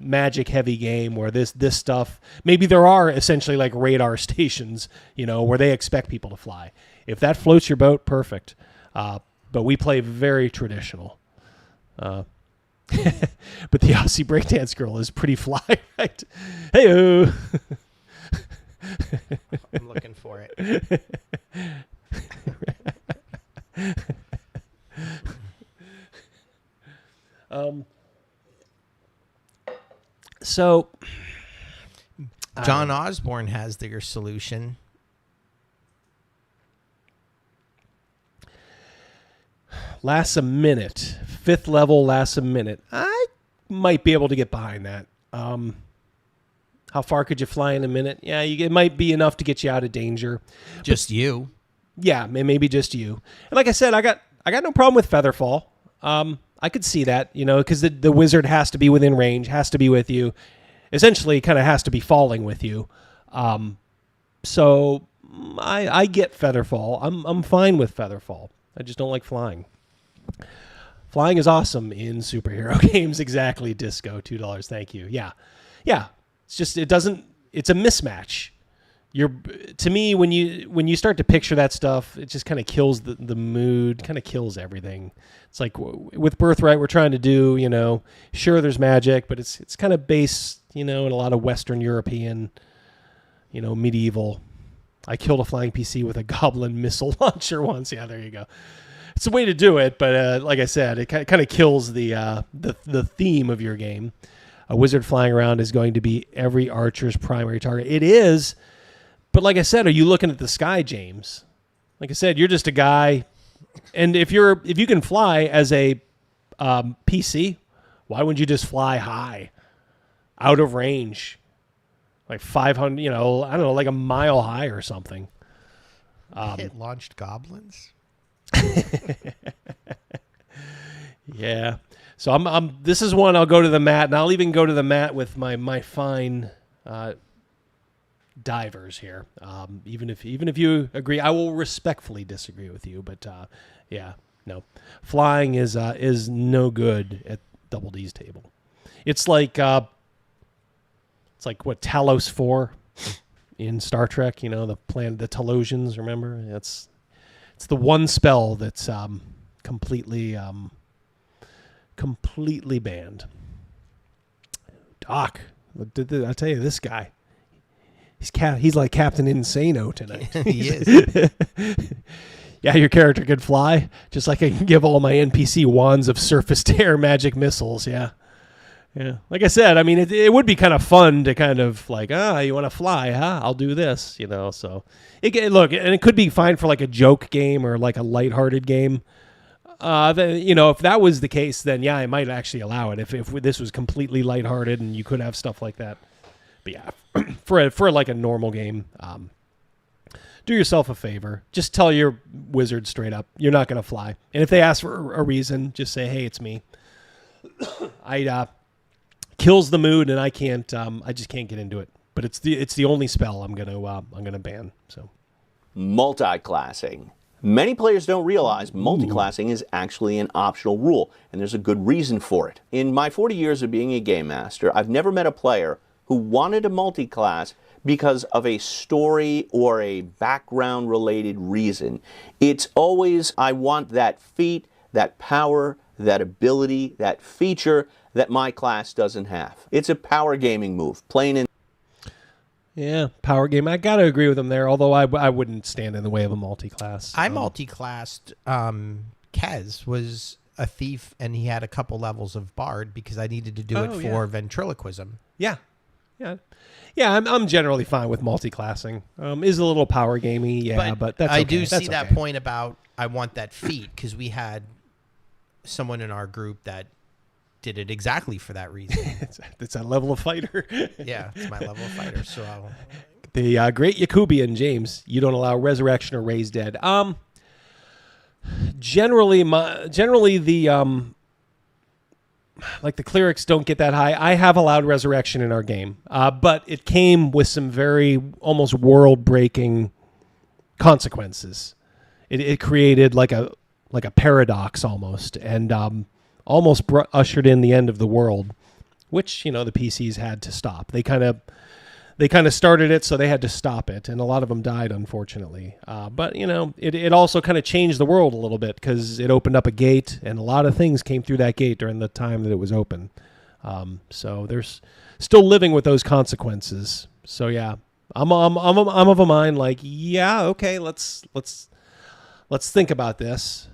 magic heavy game where this stuff, maybe there are essentially like radar stations, you know, where they expect people to fly. If that floats your boat, perfect. But we play very traditional. But the Aussie breakdance girl is pretty fly, right? Hey-o! I'm looking for it. So John Osborne has their solution. Lasts a minute. 5th level lasts a minute. I might be able to get behind that. How far could you fly in a minute? Yeah, it might be enough to get you out of danger. Just you. Yeah, maybe just you. And like I said, I got no problem with Featherfall. I could see that, you know, because the wizard has to be within range, has to be with you. Essentially, kind of has to be falling with you. So I get Featherfall. I'm fine with Featherfall. I just don't like flying. Flying is awesome in superhero games. Exactly, Disco. $2. Thank you. Yeah. It's just it's a mismatch. To me, when you start to picture that stuff, it just kind of kills the mood, kind of kills everything. It's like with Birthright, we're trying to do, you know, sure there's magic, but it's kind of based, you know, in a lot of Western European, you know, medieval. I killed a flying PC with a goblin missile launcher once. Yeah, there you go. It's a way to do it, but like I said, it kind of kills the theme of your game. A wizard flying around is going to be every archer's primary target. It is, but like I said, are you looking at the sky, James? Like I said, you're just a guy, and if you can fly as a PC, why wouldn't you just fly high, out of range, like 500? You know, I don't know, like a mile high or something. It launched goblins. Yeah. So this is one I'll go to the mat, and I'll even go to the mat with my fine divers here. Even if you agree, I will respectfully disagree with you. But yeah, no, flying is no good at Double D's table. It's like what Talos 4 in Star Trek. You know, the Talosians. Remember, it's the one spell that's completely banned. Doc, I tell you, this guy, he's like Captain Insano tonight. He is. Yeah, your character can fly, just like I can give all my NPC wands of surface to air magic missiles. Yeah. Yeah. Like I said, I mean, it would be kind of fun to kind of like, you want to fly, huh? I'll do this, So look, and it could be fine for like a joke game or like a lighthearted game. Then, if that was the case, then yeah, I might actually allow it if this was completely lighthearted and you could have stuff like that. But yeah, for like a normal game, do yourself a favor. Just tell your wizard straight up, you're not going to fly. And if they ask for a reason, just say, hey, it's me. Kills the mood, and I just can't get into it. But it's the only spell I'm gonna ban. So, multi-classing. Many players don't realize multi-classing is actually an optional rule, and there's a good reason for it. In my 40 years of being a game master, I've never met a player who wanted a multi-class because of a story or a background-related reason. It's always, I want that feat, that power, that ability, that feature that my class doesn't have. It's a power gaming move, plain and... Yeah, power game. I gotta agree with him there, although I wouldn't stand in the way of a multi-class. I multi-classed. Kez was a thief, and he had a couple levels of bard because I needed to do it for ventriloquism. Yeah. I'm generally fine with multi-classing. Is a little power gamey, but that's okay. I do see that point about I want that feat because we had someone in our group that did it exactly for that reason. It's that level of fighter. Yeah, it's my level of fighter. So the great Yakubian, James, you don't allow resurrection or raise dead. Generally the like the clerics don't get that high. I have allowed resurrection in our game, but it came with some very almost world-breaking consequences. It created like a paradox almost, and almost ushered in the end of the world, which the PCs had to stop. They kind of started it, so they had to stop it, and a lot of them died, unfortunately. But it also kind of changed the world a little bit because it opened up a gate, and a lot of things came through that gate during the time that it was open. So there's still living with those consequences. So yeah, I'm of a mind like, yeah, okay, let's think about this.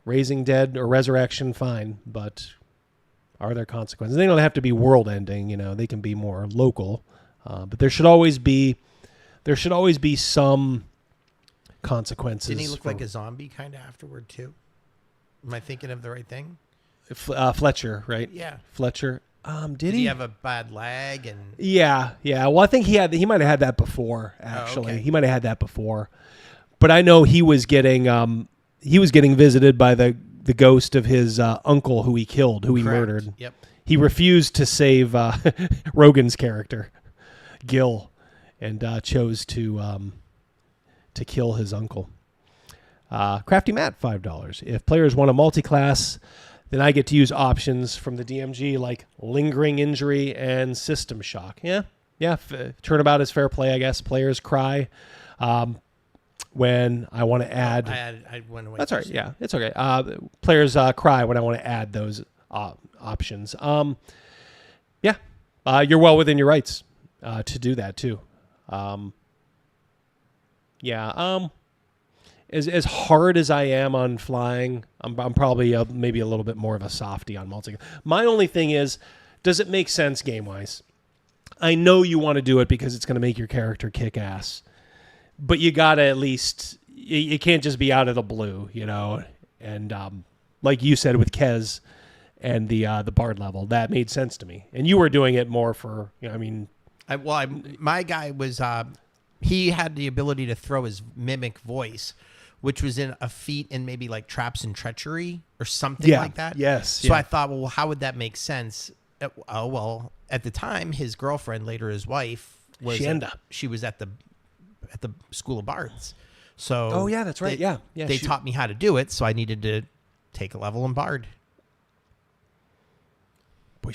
Raising dead or resurrection, fine, but are there consequences? They don't have to be world-ending, they can be more local, but there should always be some consequences. Didn't he look like a zombie kind of afterward too? Am I thinking of the right thing? Fletcher, right? Yeah, Fletcher. Did he have a bad leg? And yeah. Well, I think he might have had that before. Actually, okay. He might have had that before, but I know he was getting visited by the ghost of his uncle who he killed, who he murdered. Yep. He refused to save Rogan's character, Gil, and chose to kill his uncle. Crafty Matt, $5. If players want a multi-class, then I get to use options from the DMG like lingering injury and system shock. Yeah. Turnabout is fair play, I guess. Players cry. When I want to add... I went away. That's all right. Yeah, it's okay. Players cry when I want to add those options. You're well within your rights to do that too. As hard as I am on flying, I'm probably maybe a little bit more of a softie on multi. My only thing is, does it make sense game-wise? I know you want to do it because it's going to make your character kick ass. But you gotta at least, you can't just be out of the blue, And like you said with Kez and the bard level, that made sense to me. And you were doing it more for, my guy was he had the ability to throw his mimic voice, which was in a feat in maybe like traps and treachery or something like that. Yes. So I thought, well, how would that make sense? At the time, his girlfriend, later his wife, was she was at the School of Bards. So that's right. They taught me how to do it, so I needed to take a level in Bard. Boy,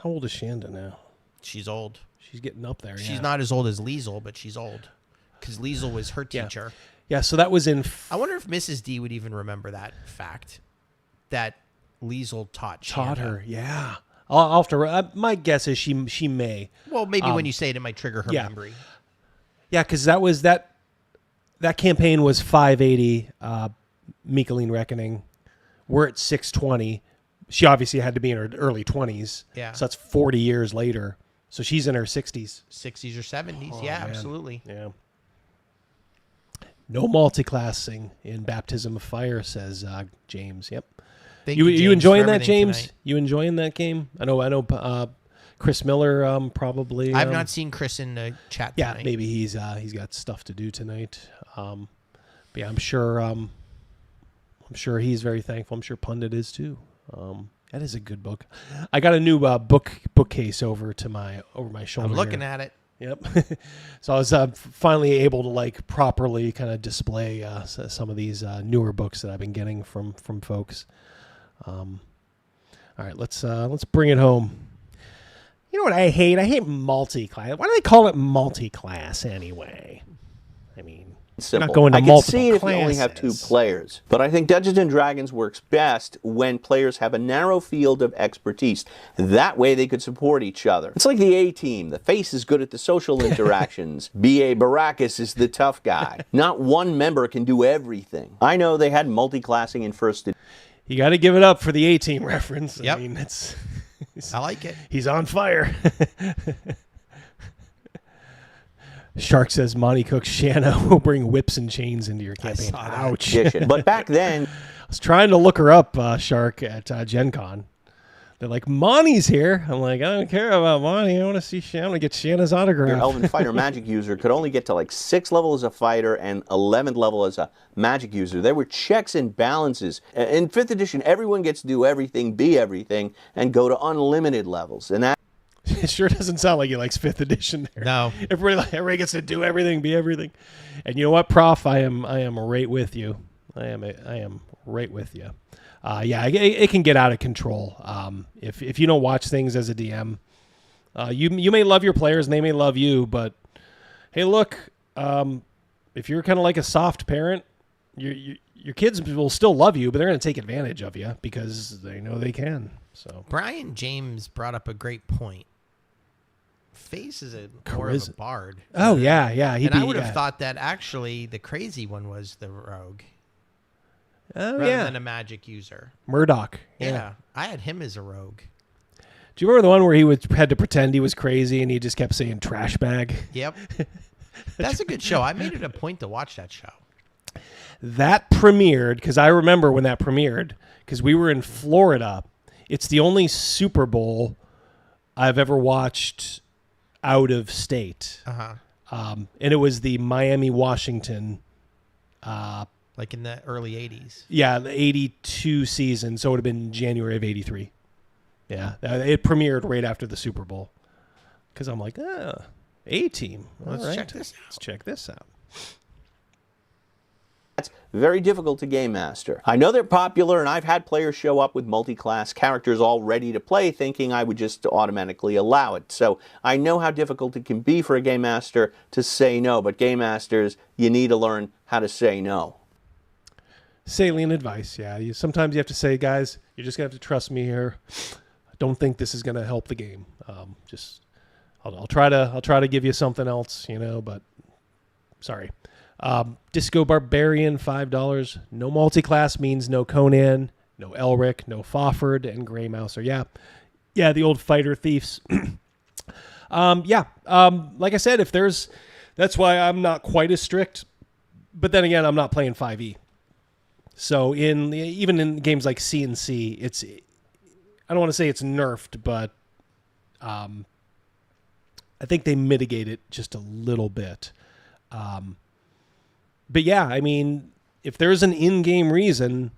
how old is Shanda now? She's old. She's getting up there. She's not as old as Liesel, but she's old. Because Liesel was her teacher. Yeah, so that was in... I wonder if Mrs. D would even remember that fact. That Liesel taught Shanda. her, yeah. I'll have to. My guess is she may. Well, maybe when you say it, it might trigger her memory. Yeah, because that campaign was 580. Mikaline Reckoning. We're at 620. She obviously had to be in her early 20s. Yeah. So that's 40 years later. So she's in her 60s. 60s or 70s. Oh, yeah, man. absolutely. Yeah. No multiclassing in Baptism of Fire, says James. Yep. Thank you James, enjoying for that, James? tonight. You enjoying that game? I know. Chris Miller probably. I've not seen Chris in the chat Yeah, tonight. maybe he's got stuff to do tonight. But yeah, I'm sure he's very thankful. I'm sure Pundit is too. That is a good book. I got a new bookcase over my shoulder. I'm looking here. at it. Yep. So I was finally able to properly kind of display some of these newer books that I've been getting from folks. All right, let's bring it home. You know what I hate? I hate multi-class. Why do they call it multi-class anyway? I mean, Simple. not going to I can multiple see it if you only have 2 players, but I think Dungeons & Dragons works best when players have a narrow field of expertise. That way they could support each other. It's like the A-team. The face is good at the social interactions. B.A. Baracus is the tough guy. Not one member can do everything. I know they had multi-classing in first edition. You got to give it up for the A-team reference. Yep. I mean, I like it. He's on fire. Shark says Monty Cook Shanna will bring whips and chains into your campaign. Ouch. But back then, I was trying to look her up, Shark, at Gen Con. They're like, Monty's here. I'm like, I don't care about Monty. I want to see Shanna. I want to get Shanna's autograph. Your Elven Fighter magic user could only get to 6th level as a fighter and 11th level as a magic user. There were checks and balances. In 5th edition, everyone gets to do everything, be everything, and go to unlimited levels. And that It sure doesn't sound like he likes 5th edition there. No. Everybody gets to do everything, be everything. And you know what, Prof? I am right with you. I am right with you. Yeah, it can get out of control. If you don't watch things as a DM, you may love your players and they may love you, but hey, look, if you're kind of like a soft parent, your kids will still love you, but they're going to take advantage of you because they know they can. So Brian James brought up a great point. Face is more of a bard. Oh yeah. And I would have thought that actually the crazy one was the rogue. Oh rather yeah. than a magic user. Murdoch. Yeah. I had him as a rogue. Do you remember the one where he had to pretend he was crazy and he just kept saying trash bag? Yep. That's a good show. I made it a point to watch that show. That premiered, because I remember when that premiered, because we were in Florida. It's the only Super Bowl I've ever watched out of state. Uh-huh. And it was the Miami-Washington. Like in the early 80s. Yeah, the 82 season, so it would have been January of 83. Yeah, it premiered right after the Super Bowl. Because I'm like, A-team. Let's check this out. Let's check this out. That's very difficult to game master. I know they're popular, and I've had players show up with multi-class characters all ready to play, thinking I would just automatically allow it. So I know how difficult it can be for a game master to say no, but game masters, you need to learn how to say no. Salient advice, yeah. Sometimes you have to say, guys, you're just going to have to trust me here. I don't think this is going to help the game. I'll try to give you something else, but sorry. Disco Barbarian, $5. No multi-class means no Conan, no Elric, no Fawford, and Grey Mouser. Yeah, the old fighter thieves. Like I said, that's why I'm not quite as strict. But then again, I'm not playing 5e. So even in games like C&C, I don't want to say it's nerfed, but I think they mitigate it just a little bit. But yeah, I mean, if there's an in-game reason,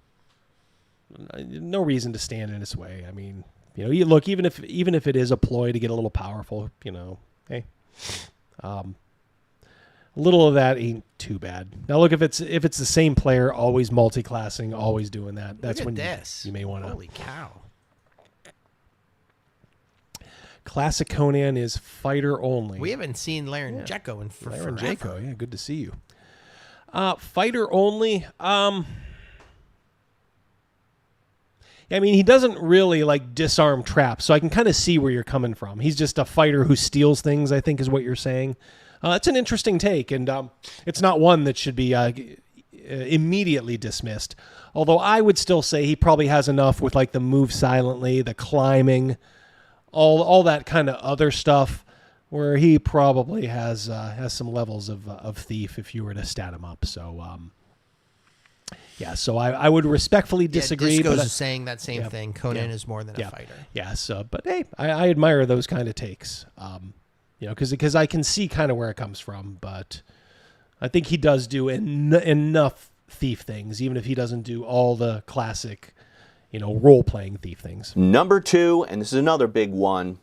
no reason to stand in its way. I mean, you look, even if it is a ploy to get a little powerful, hey, a little of that ain't too bad. Now look, if it's the same player, always multi-classing, always doing that, that's when you may want to. Holy cow. Classic Conan is fighter only. We haven't seen Laren Jekko in forever. Jekko, yeah, good to see you. Fighter only. I mean, he doesn't really like disarm traps, so I can kind of see where you're coming from. He's just a fighter who steals things, I think is what you're saying. That's an interesting take, and it's not one that should be immediately dismissed. Although I would still say he probably has enough with like the move silently, the climbing, all that kind of other stuff, where he probably has some levels of thief if you were to stat him up. So yeah, so I would respectfully disagree. Disco's but is saying that same thing. Conan is more than a fighter. Yeah, so but hey, I admire those kind of takes. Because I can see kind of where it comes from, but I think he does do enough thief things, even if he doesn't do all the classic, role-playing thief things. Number 2, and this is another big one,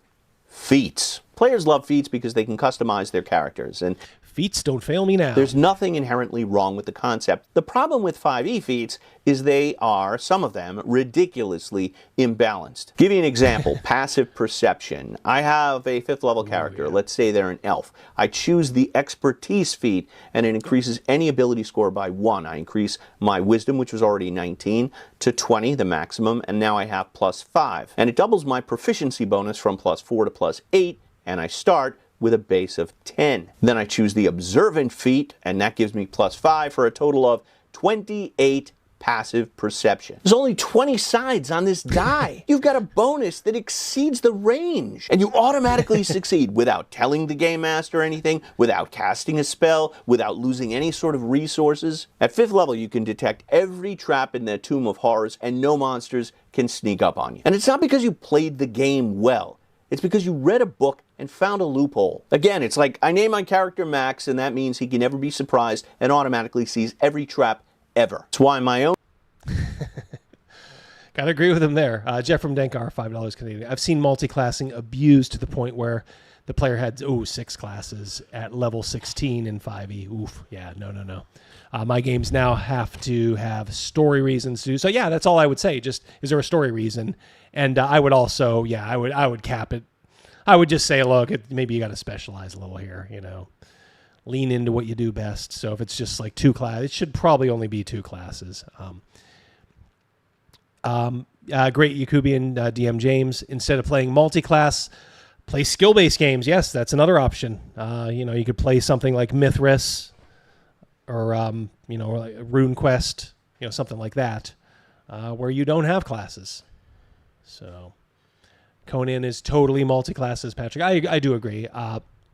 feats. Players love feats because they can customize their characters, and feats don't fail me now. There's nothing inherently wrong with the concept. The problem with 5e feats is they are, some of them, ridiculously imbalanced. Give you an example, passive perception. I have a 5th level character. Let's say they're an elf. I choose the expertise feat, and it increases any ability score by 1. I increase my wisdom, which was already 19, to 20, the maximum, and now I have plus 5. And it doubles my proficiency bonus from plus 4 to plus 8, and I start with a base of 10. Then I choose the observant feat, and that gives me plus 5 for a total of 28 passive perception. There's only 20 sides on this die. You've got a bonus that exceeds the range, and you automatically succeed without telling the game master anything, without casting a spell, without losing any sort of resources. At 5th level, you can detect every trap in the Tomb of Horrors, and no monsters can sneak up on you. And it's not because you played the game well. It's because you read a book and found a loophole. Again, it's like I name my character Max, and that means he can never be surprised and automatically sees every trap ever. It's why my own... Gotta agree with him there. Jeff from Denkar, $5 Canadian. I've seen multi-classing abused to the point where the player had 6 classes at level 16 in 5e. Oof, yeah, no. My games now have to have story reasons to do. So yeah, that's all I would say. Just, is there a story reason? And I would also, I would cap it. I would just say, look, maybe you got to specialize a little here, lean into what you do best. So if it's just like 2 classes, it should probably only be 2 classes. Great Yakubian DM James, instead of playing multi-class, play skill-based games. Yes, that's another option. You could play something like Mithras or, or like Rune Quest, something like that, where you don't have classes. So Conan is totally multi-classes, Patrick. I do agree.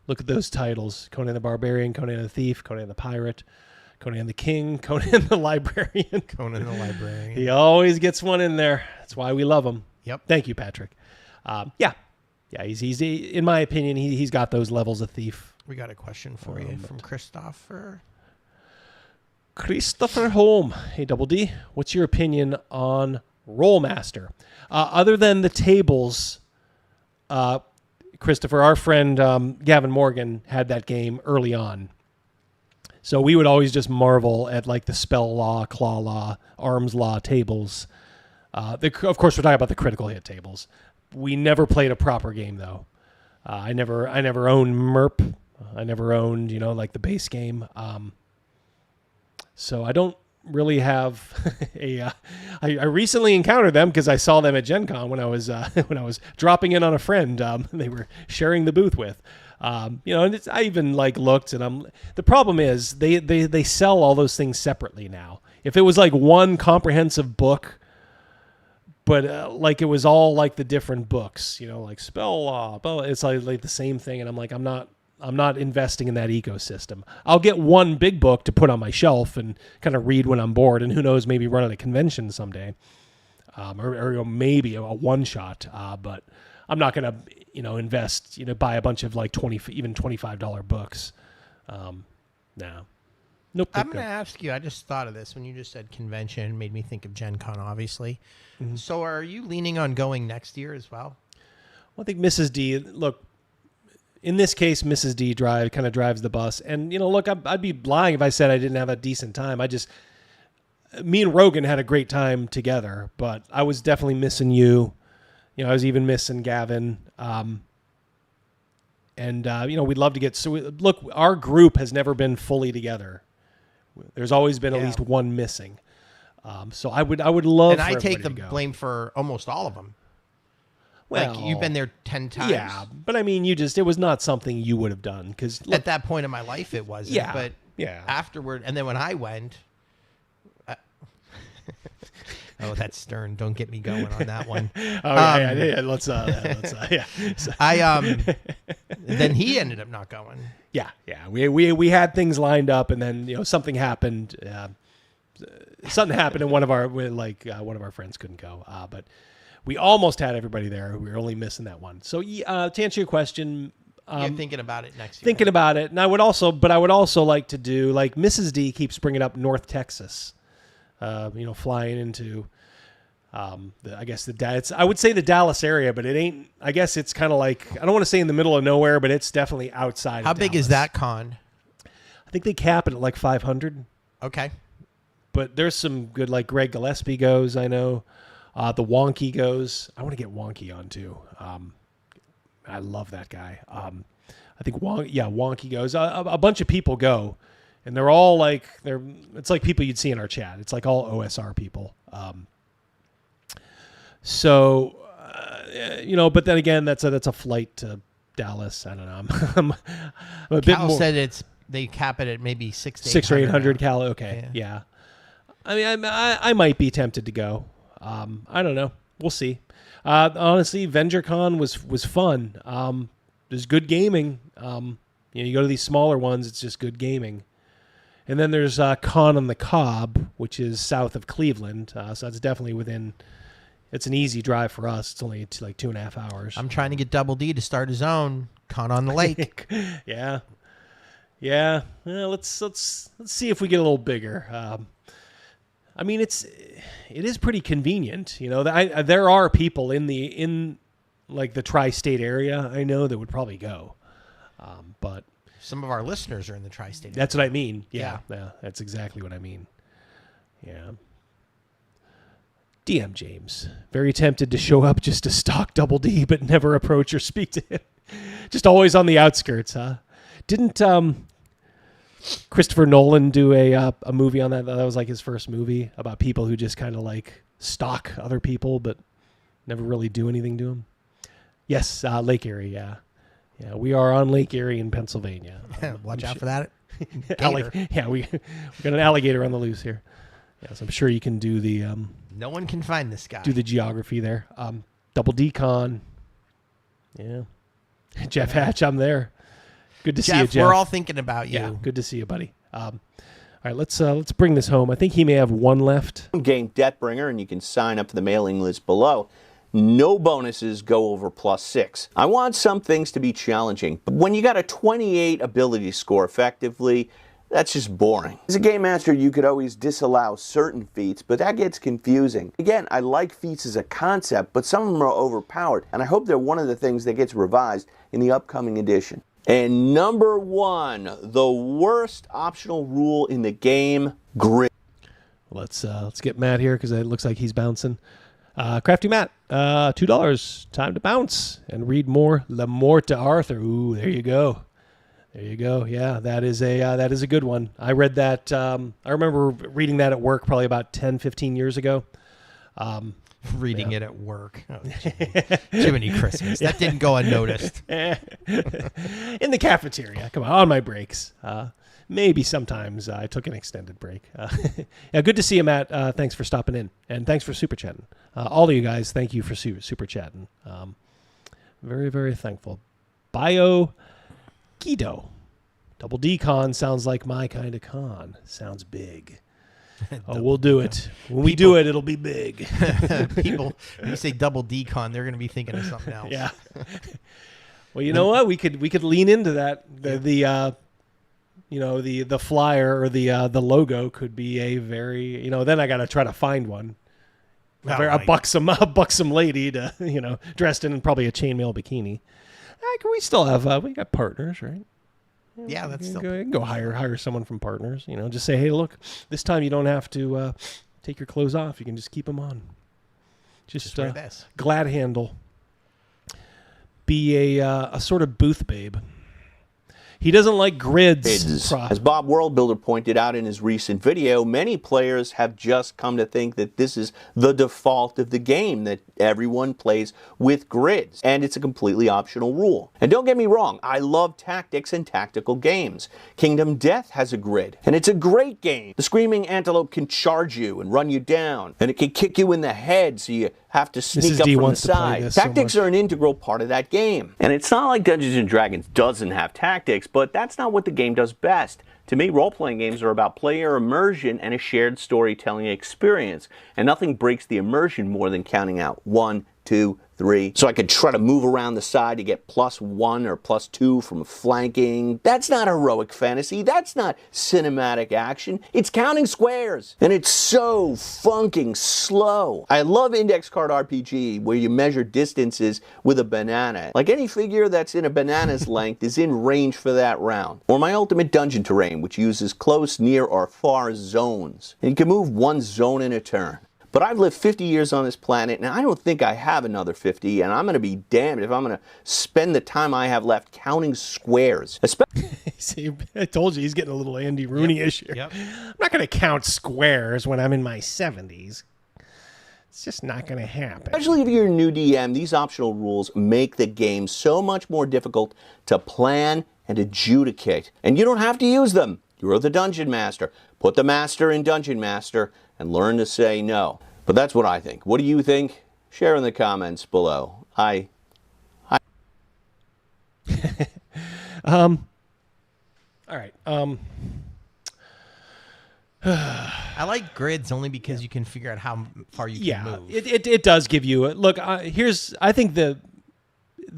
Look at those titles: Conan the Barbarian, Conan the Thief, Conan the Pirate, Conan the King, Conan the Librarian. Conan the Librarian. He always gets one in there. That's why we love him. Yep. Thank you, Patrick. He's in my opinion, he's got those levels of thief. We got a question for you from Christopher. Christopher Holm. Hey, Double D, what's your opinion on Rollmaster? Other than the tables, Christopher, our friend Gavin Morgan had that game early on. So we would always just marvel at like the spell law, claw law, arms law tables. Of course, we're talking about the critical hit tables. We never played a proper game though. I never owned MERP. I never owned, like the base game. So I don't really have I recently encountered them because I saw them at Gen Con when I was dropping in on a friend they were sharing the booth with. And I even looked, and the problem is they sell all those things separately now. If it was like one comprehensive book, but it was all like the different books, like spell law, it's like the same thing, and I'm not investing in that ecosystem. I'll get one big book to put on my shelf and kind of read when I'm bored, and who knows, maybe run at a convention someday, or maybe a one shot. But I'm not going to, invest, buy a bunch of even $25 books. No. Nope. I'm going to ask you, I just thought of this when you just said convention, made me think of Gen Con, obviously. Mm-hmm. So are you leaning on going next year as well? Well, I think Mrs. D, look, in this case, Mrs. D kind of drives the bus. And, look, I'd be lying if I said I didn't have a decent time. Me and Rogan had a great time together, but I was definitely missing you. I was even missing Gavin. We'd love to get... look, our group has never been fully together. There's always been at least one missing. So I would love. And for I take everybody the to go. blame for almost all of them. Well, like you've been there 10 times. Yeah, but I mean, it was not something you would have done because at that point in my life it wasn't. Yeah, but yeah. Afterward, and then when I went, oh, that's stern. Don't get me going on that one. Yeah. Let's yeah. Then he ended up not going. Yeah. We had things lined up, and then something happened. Something happened, and one of our friends couldn't go. But we almost had everybody there. We were only missing that one. So to answer your question, You're thinking about it next year. Thinking about it, and I would also like to do, like Mrs. D keeps bringing up North Texas. Flying into, I guess I would say the Dallas area, but it ain't. I guess it's kind of like, I don't want to say in the middle of nowhere, but it's definitely outside. How of big Dallas. is that con? I think they cap it at like 500. Okay. But there's some good, like Greg Gillespie goes, I know. The Wonky goes. I want to get Wonky on too. I love that guy. I think Wonky goes. A bunch of people go, and they're all like it's like people you'd see in our chat. It's like all OSR people. But then again, that's a flight to Dallas. I don't know. I'm a bit more. Said they cap it at maybe 600 or 800 Cal. Okay, yeah. I mean, I might be tempted to go. I don't know. We'll see. Honestly, VengerCon was fun. There's good gaming. You go to these smaller ones, it's just good gaming. And then there's Con on the Cobb, which is south of Cleveland. So that's definitely within. It's an easy drive for us. It's only like 2.5 hours. I'm trying to get Double D to start his own Con on the Lake. Yeah. Well, let's see if we get a little bigger. I mean, it is pretty convenient. There are people in like the tri-state area, I know, that would probably go. But some of our listeners are in the tri-state area. That's what I mean. Yeah, that's exactly what I mean. Yeah. DM James, very tempted to show up just to stalk Double D, but never approach or speak to him. Just always on the outskirts, huh? Didn't Christopher Nolan do a movie on that? That was like his first movie about people who just kind of like stalk other people, but never really do anything to them. Yes, Lake Erie. Yeah, we are on Lake Erie in Pennsylvania. Watch out for that. We got an alligator on the loose here. Yes, I'm sure you can do the. No one can find this guy. Do the geography there. Double D Con. Yeah. Jeff Hatch, I'm there. Good to see you, Jeff. We're all thinking about you. Yeah, good to see you, buddy. All right, let's bring this home. I think he may have one left. Game Debtbringer, and you can sign up for the mailing list below. No bonuses go over +6. I want some things to be challenging, but when you got a 28 ability score effectively, that's just boring. As a game master, you could always disallow certain feats, but that gets confusing. Again, I like feats as a concept, but some of them are overpowered, and I hope they're one of the things that gets revised in the upcoming edition. And number 1, the worst optional rule in the game, grid. Let's get Matt here because it looks like he's bouncing. Crafty Matt, $2. Time to bounce and read more Le Mort to Arthur. Ooh, there you go. There you go. Yeah, that is a good one. I read that. I remember reading that at work probably about 10, 15 years ago. Reading it at work. Oh, Jiminy Christmas. That didn't go unnoticed. In the cafeteria. Come on my breaks. Maybe sometimes I took an extended break. Yeah, good to see you, Matt. Thanks for stopping in. And thanks for super chatting. All of you guys, thank you for super chatting. Very, very thankful. Bio Guido. Double D Con sounds like my kind of con. Sounds big. Oh, we'll do it. When we do it, it'll be big. People, when you say Double D Con, they're going to be thinking of something else. Yeah. Well, you know what? We could lean into that. The flyer or the logo could be a very, then I got to try to find one. A buxom lady to, dressed in probably a chainmail bikini. We still have, we got partners, right? Yeah, that's still. You can go hire someone from Partners. Just say, hey, look, this time you don't have to take your clothes off. You can just keep them on. Just wear this. Glad handle. Be a sort of booth babe. He doesn't like grids. As Bob Worldbuilder pointed out in his recent video, many players have just come to think that this is the default of the game, that everyone plays with grids, and it's a completely optional rule. And don't get me wrong, I love tactics and tactical games. Kingdom Death has a grid, and it's a great game. The Screaming Antelope can charge you and run you down, and it can kick you in the head so you have to sneak up from the side. Tactics are an integral part of that game. And it's not like Dungeons & Dragons doesn't have tactics, but that's not what the game does best. To me, role-playing games are about player immersion and a shared storytelling experience. And nothing breaks the immersion more than counting out 1, 2, 3, so I could try to move around the side to get +1 or +2 from flanking. That's not heroic fantasy. That's not cinematic action. It's counting squares. And it's so funking slow. I love index card RPG where you measure distances with a banana. Like any figure that's in a banana's length is in range for that round. Or my ultimate dungeon terrain, which uses close, near, or far zones. And you can move one zone in a turn. But I've lived 50 years on this planet, and I don't think I have another 50, and I'm going to be damned if I'm going to spend the time I have left counting squares. See, I told you he's getting a little Andy Rooney-ish here. I'm not going to count squares when I'm in my 70s. It's just not going to happen. Especially if you're a new DM, these optional rules make the game so much more difficult to plan and adjudicate. And you don't have to use them. You're the Dungeon Master. Put the Master in Dungeon Master and learn to say no. But that's what I think. What do you think? Share in the comments below. All right. I like grids only because you can figure out how far you can move. It does give you look. I think the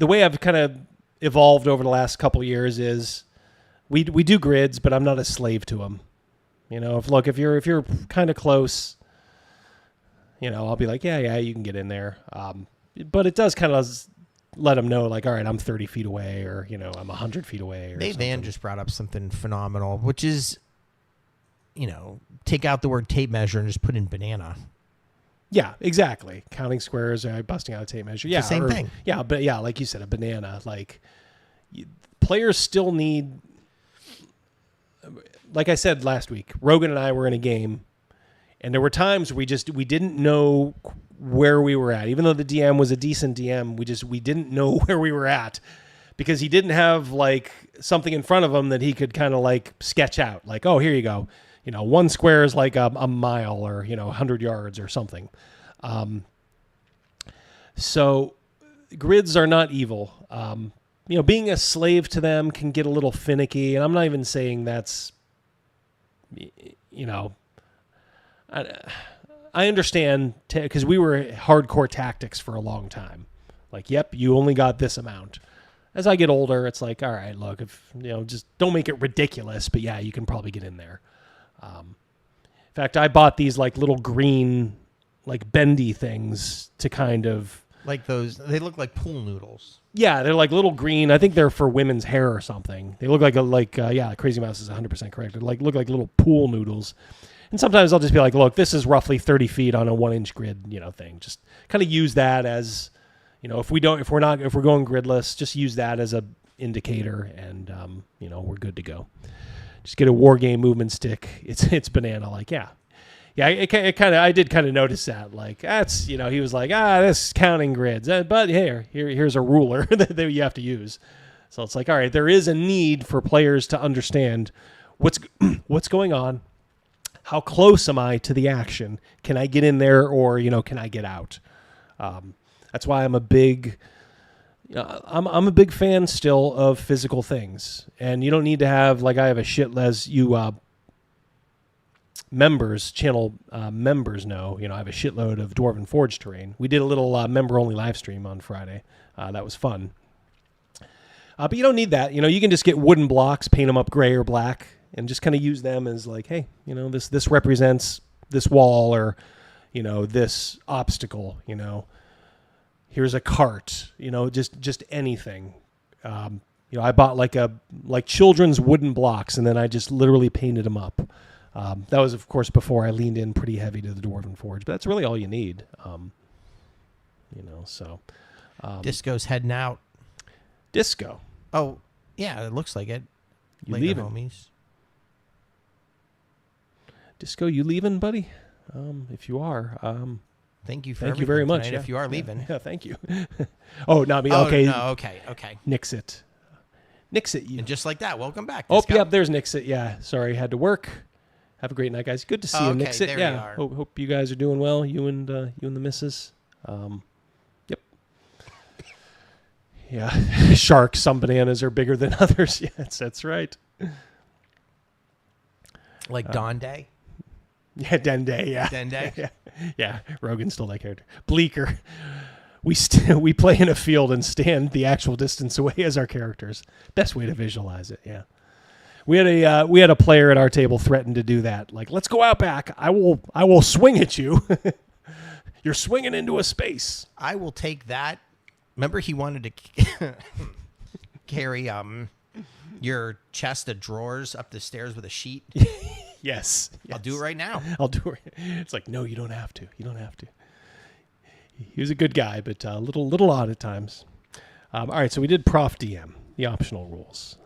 way I've kind of evolved over the last couple years is we do grids, but I'm not a slave to them. You know, if you're kind of close, you know, I'll be like, yeah, you can get in there. But it does kind of let them know, like, all right, I'm 30 feet away, or you know, I'm 100 feet away. Or Dave Van just brought up something phenomenal, which is, you know, take out the word tape measure and just put in banana. Yeah, exactly. Counting squares, busting out a tape measure. Yeah, it's the same thing. Yeah, but yeah, like you said, a banana. Like players still need. Like I said last week, Rogan and I were in a game, and there were times we didn't know where we were at. Even though the DM was a decent DM, we didn't know where we were at because he didn't have like something in front of him that he could kind of like sketch out. Like, oh, here you go. You know, one square is like a mile, or, you know, 100 yards or something. So grids are not evil. You know, being a slave to them can get a little finicky, and I'm not even saying that's, you know, I understand because we were hardcore tactics for a long time. Like, yep, you only got this amount. As I get older, it's like, all right, look, if you know, just don't make it ridiculous, but yeah, you can probably get in there. In fact, I bought these like little green, like bendy things to kind of like those. They look like pool noodles. Yeah, they're like little green. I think they're for women's hair or something. They look like Crazy Mouse is 100% correct. They look like little pool noodles. And sometimes I'll just be like, look, this is roughly 30 feet on a 1-inch grid, you know, thing. Just kind of use that as, you know, if we're going gridless, just use that as a indicator, and you know, we're good to go. Just get a war game movement stick. It's banana. Like, yeah. I did kind of notice that. Like, that's, you know, he was like, this is counting grids, but here's a ruler that you have to use. So it's like, all right, there is a need for players to understand what's going on. How close am I to the action? Can I get in there, or, you know, can I get out? That's why I'm a big fan still of physical things, and you don't need to have, like, I have a shit as you channel members know, you know, I have a shitload of Dwarven Forge terrain. We did a little member only live stream on Friday. That was fun. But you don't need that. You know, you can just get wooden blocks, paint them up gray or black, and just kind of use them as like, hey, you know, this represents this wall, or, you know, this obstacle, you know, here's a cart, you know, just anything. You know, I bought like children's wooden blocks, and then I just literally painted them up. That was, of course, before I leaned in pretty heavy to the Dwarven Forge, but that's really all you need. You know, so. Disco's heading out. Disco. Oh, yeah, it looks like it. You Later, leaving? homies. Disco, you leaving, buddy? If you are, thank you for thank you very everything much. tonight, if you are leaving. yeah, thank you. Oh, not me. Oh, Okay. no, okay. Nix it. You. And just like that, welcome back. Oh, Disco. yep. There's Nix it. Yeah. Sorry, had to work. Have a great night, guys. Good to see you, Okay, Nix it. there Yeah. you are. Hope you guys are doing well. You and the missus. Yep. Yeah. Sharks. Some bananas are bigger than others. Yes, that's right. Like Dawn Day. Yeah, Dende. Yeah. Dende. Yeah. Rogan stole that character. Bleaker. We play in a field and stand the actual distance away as our characters. Best way to visualize it. Yeah. We had a player at our table threaten to do that. Like, let's go out back. I will swing at you. You're swinging into a space. I will take that. Remember, he wanted to carry your chest of drawers up the stairs with a sheet. Yes. I'll do it right now. I'll do it. It's like, no, you don't have to. You don't have to. He was a good guy, but a little odd at times. All right, so we did Prof DM, the optional rules.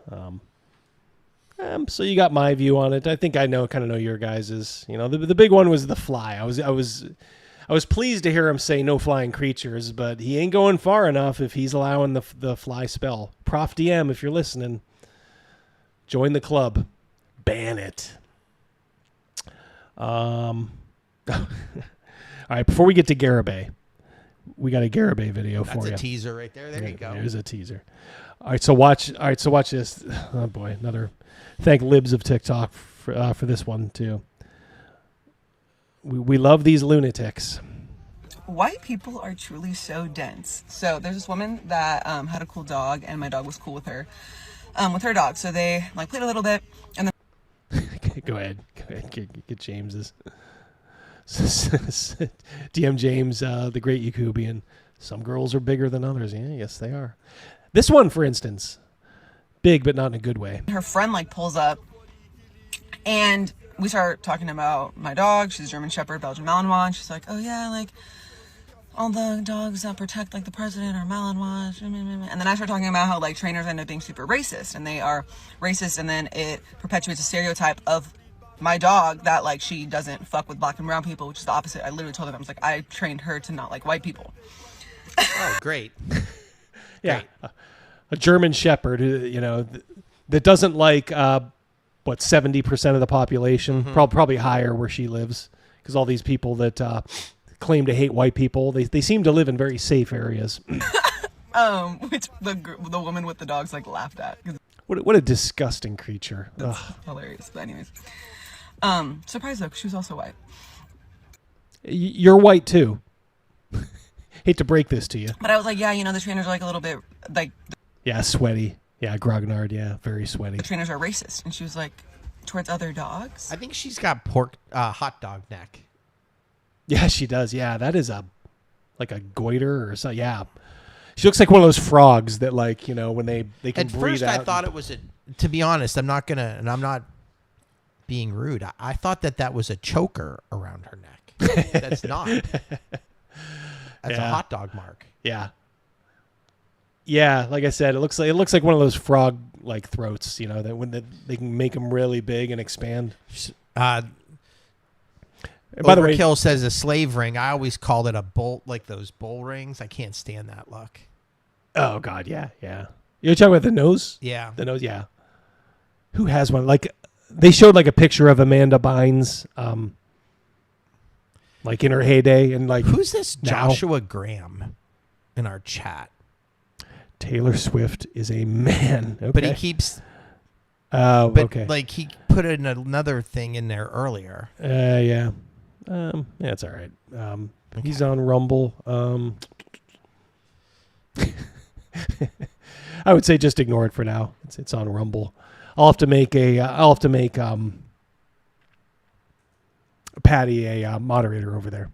So you got my view on it. I think I kind of know your guys's. You know, the big one was the fly. I was pleased to hear him say no flying creatures, but he ain't going far enough if he's allowing the fly spell. Prof DM, if you're listening, join the club. Ban it. All right, before we get to Garibay, we got a Garibay video for you. That's a teaser right there. There you go. There's a teaser. All right, so watch this. Oh boy, another. Thank Libs of TikTok for this one too. We love these lunatics. White people are truly so dense. So there's this woman that had a cool dog, and my dog was cool with her dog. So they played a little bit, and then Go ahead. Get James's. DM James, the great Yakubian. Some girls are bigger than others. Yeah, yes, they are. This one, for instance, big but not in a good way. her friend pulls up, and we start talking about my dog. She's a German Shepherd, Belgian Malinois. And she's like, oh yeah, all the dogs that protect the president are Malinois. And then I start talking about how trainers end up being super racist, and they are racist, and then it perpetuates a stereotype of my dog that she doesn't fuck with black and brown people, which is the opposite. I literally told them, I was like, I trained her to not like white people. Oh, great. Yeah. A German Shepherd, that doesn't like 70% of the population, probably higher where she lives, because all these people that claim to hate white people, they seem to live in very safe areas. Which the woman with the dogs laughed at. What a disgusting creature. That's hilarious. But anyways, surprised though, because she was also white. You're white too. Hate to break this to you. But I was like, yeah, the trainers are a little bit Yeah, sweaty. Yeah, grognard. Yeah, very sweaty. The trainers are racist, and she was like, towards other dogs. I think she's got hot dog neck. Yeah, she does. Yeah, that is a goiter or something. Yeah, she looks like one of those frogs that when they can breathe out. At first, I thought it was to be honest, I'm not being rude. I thought that was a choker around her neck. That's not. That's a hot dog mark. Yeah. Yeah, like I said, it looks like one of those frog throats, that when they can make them really big and expand. By the way, Overkill says a slave ring. I always called it a bolt, those bull rings. I can't stand that look. Oh God, yeah. You're talking about the nose? Yeah. The nose, yeah. Who has one? They showed a picture of Amanda Bynes, in her heyday, and who's this now? Joshua Graham in our chat? Taylor Swift is a man. Okay. But he keeps. Okay. He put in another thing in there earlier. Yeah. Yeah, it's all right. He's on Rumble. I would say just ignore it for now. It's on Rumble. I'll have to make Patty a moderator over there.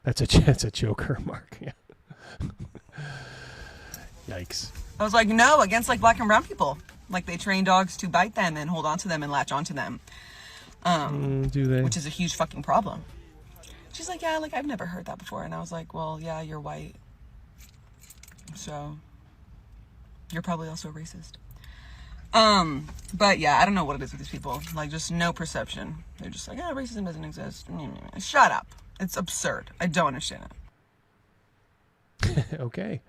That's a choker, Mark. Yeah. Yikes. I was like, no, against black and brown people. They train dogs to bite them and hold on to them and latch onto them. Do they? Which is a huge fucking problem. She's like, yeah, I've never heard that before. And I was like, well, yeah, you're white. So you're probably also racist. But yeah, I don't know what it is with these people. Like, just no perception. They're just like, oh, racism doesn't exist. Shut up. It's absurd. I don't understand it. Okay.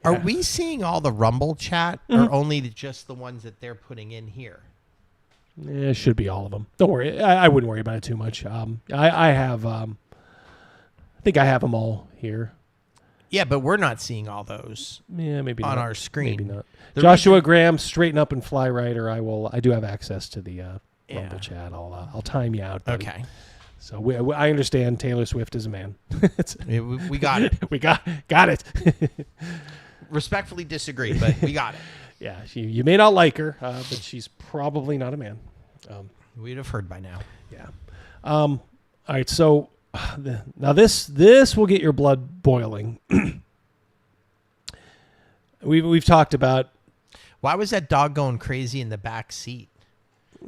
Are we seeing all the Rumble chat, or only just the ones that they're putting in here? Yeah, it should be all of them. Don't worry. I wouldn't worry about it too much. I have, I think I have them all here. Yeah, but we're not seeing all those. Yeah, maybe on not. our screen. Maybe not. Joshua Graham, straighten up and fly right, or I do have access to the Rumble chat. I'll time you out, buddy. Okay. So I understand Taylor Swift is a man. We got it. We got it. Respectfully disagree, but we got it. Yeah, you may not like her, but she's probably not a man. We'd have heard by now. Yeah. All right. So now this will get your blood boiling. We've talked about. Why was that dog going crazy in the back seat?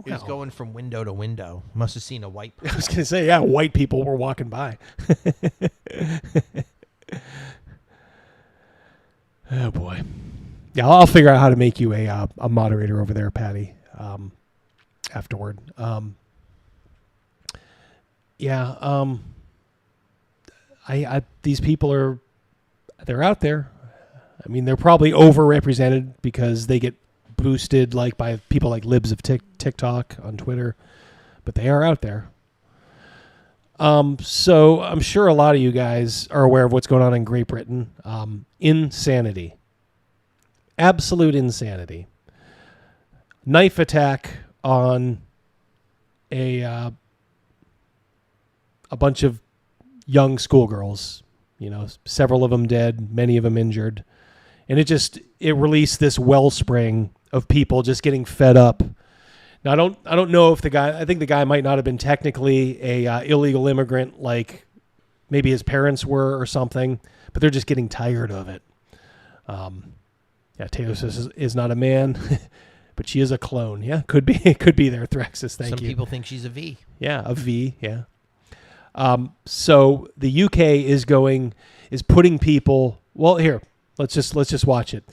It was going from window to window. Must have seen a white person. I was going to say, yeah, white people were walking by. Oh, boy. Yeah, I'll figure out how to make you a moderator over there, Patty, afterward. These people they're out there. I mean, they're probably overrepresented because they get boosted like by people like libs of TikTok on Twitter, but they are out there. So I'm sure a lot of you guys are aware of what's going on in Great Britain. Insanity. Absolute insanity. Knife attack on a bunch of young schoolgirls. You know, several of them dead, many of them injured. And it released this wellspring of people just getting fed up. Now, I don't know if I think the guy might not have been technically a illegal immigrant, like maybe his parents were or something, but they're just getting tired of it. Taylor Swift is not a man, but she is a clone. Yeah, could be there, Threxus. Thank you. Some people think she's a V. Yeah, a V. Yeah. So the UK is putting people. Well, here, let's just watch it.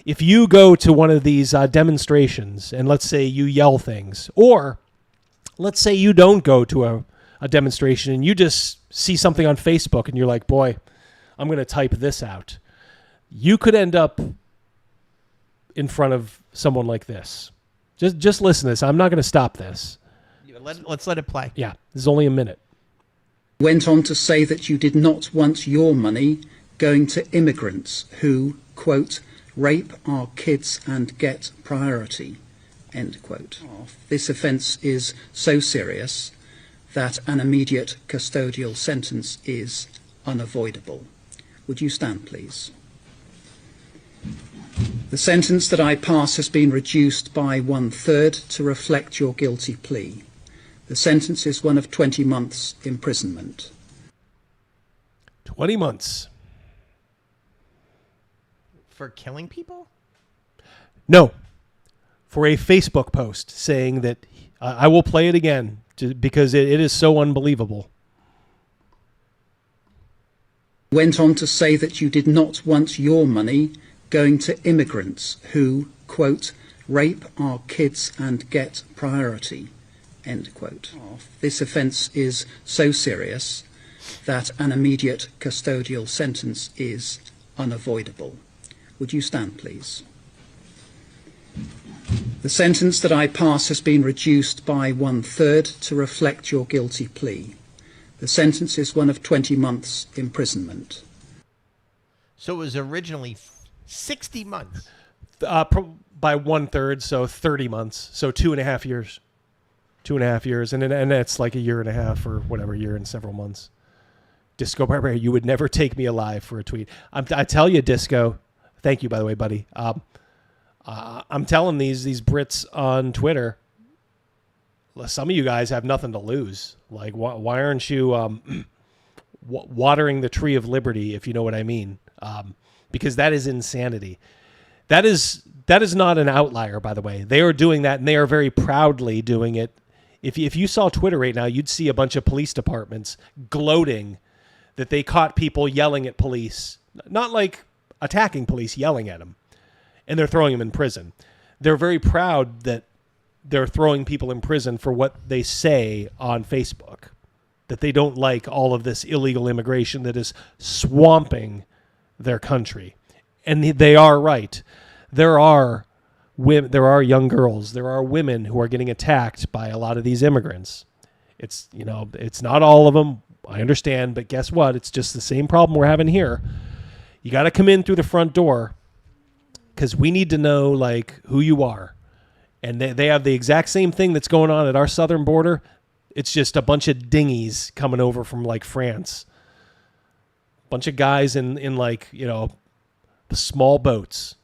If you go to one of these demonstrations and let's say you yell things, or let's say you don't go to a demonstration and you just see something on Facebook and you're like, boy, I'm going to type this out. You could end up in front of someone like this. Just listen to this. I'm not going to stop this. Let's let it play. Yeah, this is only a minute. Went on to say that you did not want your money going to immigrants who, quote, rape our kids and get priority, end quote. This offence is so serious that an immediate custodial sentence is unavoidable. Would you stand, please? The sentence that I pass has been reduced by 1/3 to reflect your guilty plea. The sentence is one of 20 months imprisonment. 20 months. For killing people? No. For a Facebook post saying that I will play it again because it is so unbelievable. Went on to say that you did not want your money going to immigrants who, quote, rape our kids and get priority, end quote. This offence is so serious that an immediate custodial sentence is unavoidable. Would you stand, please? The sentence that I pass has been reduced by 1/3 to reflect your guilty plea. The sentence is one of 20 months imprisonment. So it was originally 60 months. By 1/3, so 30 months. So 2.5 years. 2.5 years. And that's like a year and a half or whatever, year and several months. Disco Barbarian, you would never take me alive for a tweet. I tell you, Disco. Thank you, by the way, buddy. I'm telling these Brits on Twitter, some of you guys have nothing to lose. Like, why aren't you watering the tree of liberty, if you know what I mean? Because that is insanity. That is not an outlier, by the way. They are doing that, and they are very proudly doing it. If you saw Twitter right now, you'd see a bunch of police departments gloating that they caught people yelling at police. Not like attacking police, yelling at them. and they're throwing them in prison. They're very proud that they're throwing people in prison for what they say on Facebook, that they don't like all of this illegal immigration that is swamping their country. And they are right. There are women, there are young girls, there are women who are getting attacked by a lot of these immigrants. It's, you know, it's not all of them. I understand, but guess what? It's just the same problem we're having here. You got to come in through the front door because we need to know like who you are. And they have the exact same thing that's going on at our southern border. It's just a bunch of dinghies coming over from like France. Bunch of guys in like, you know, the small boats.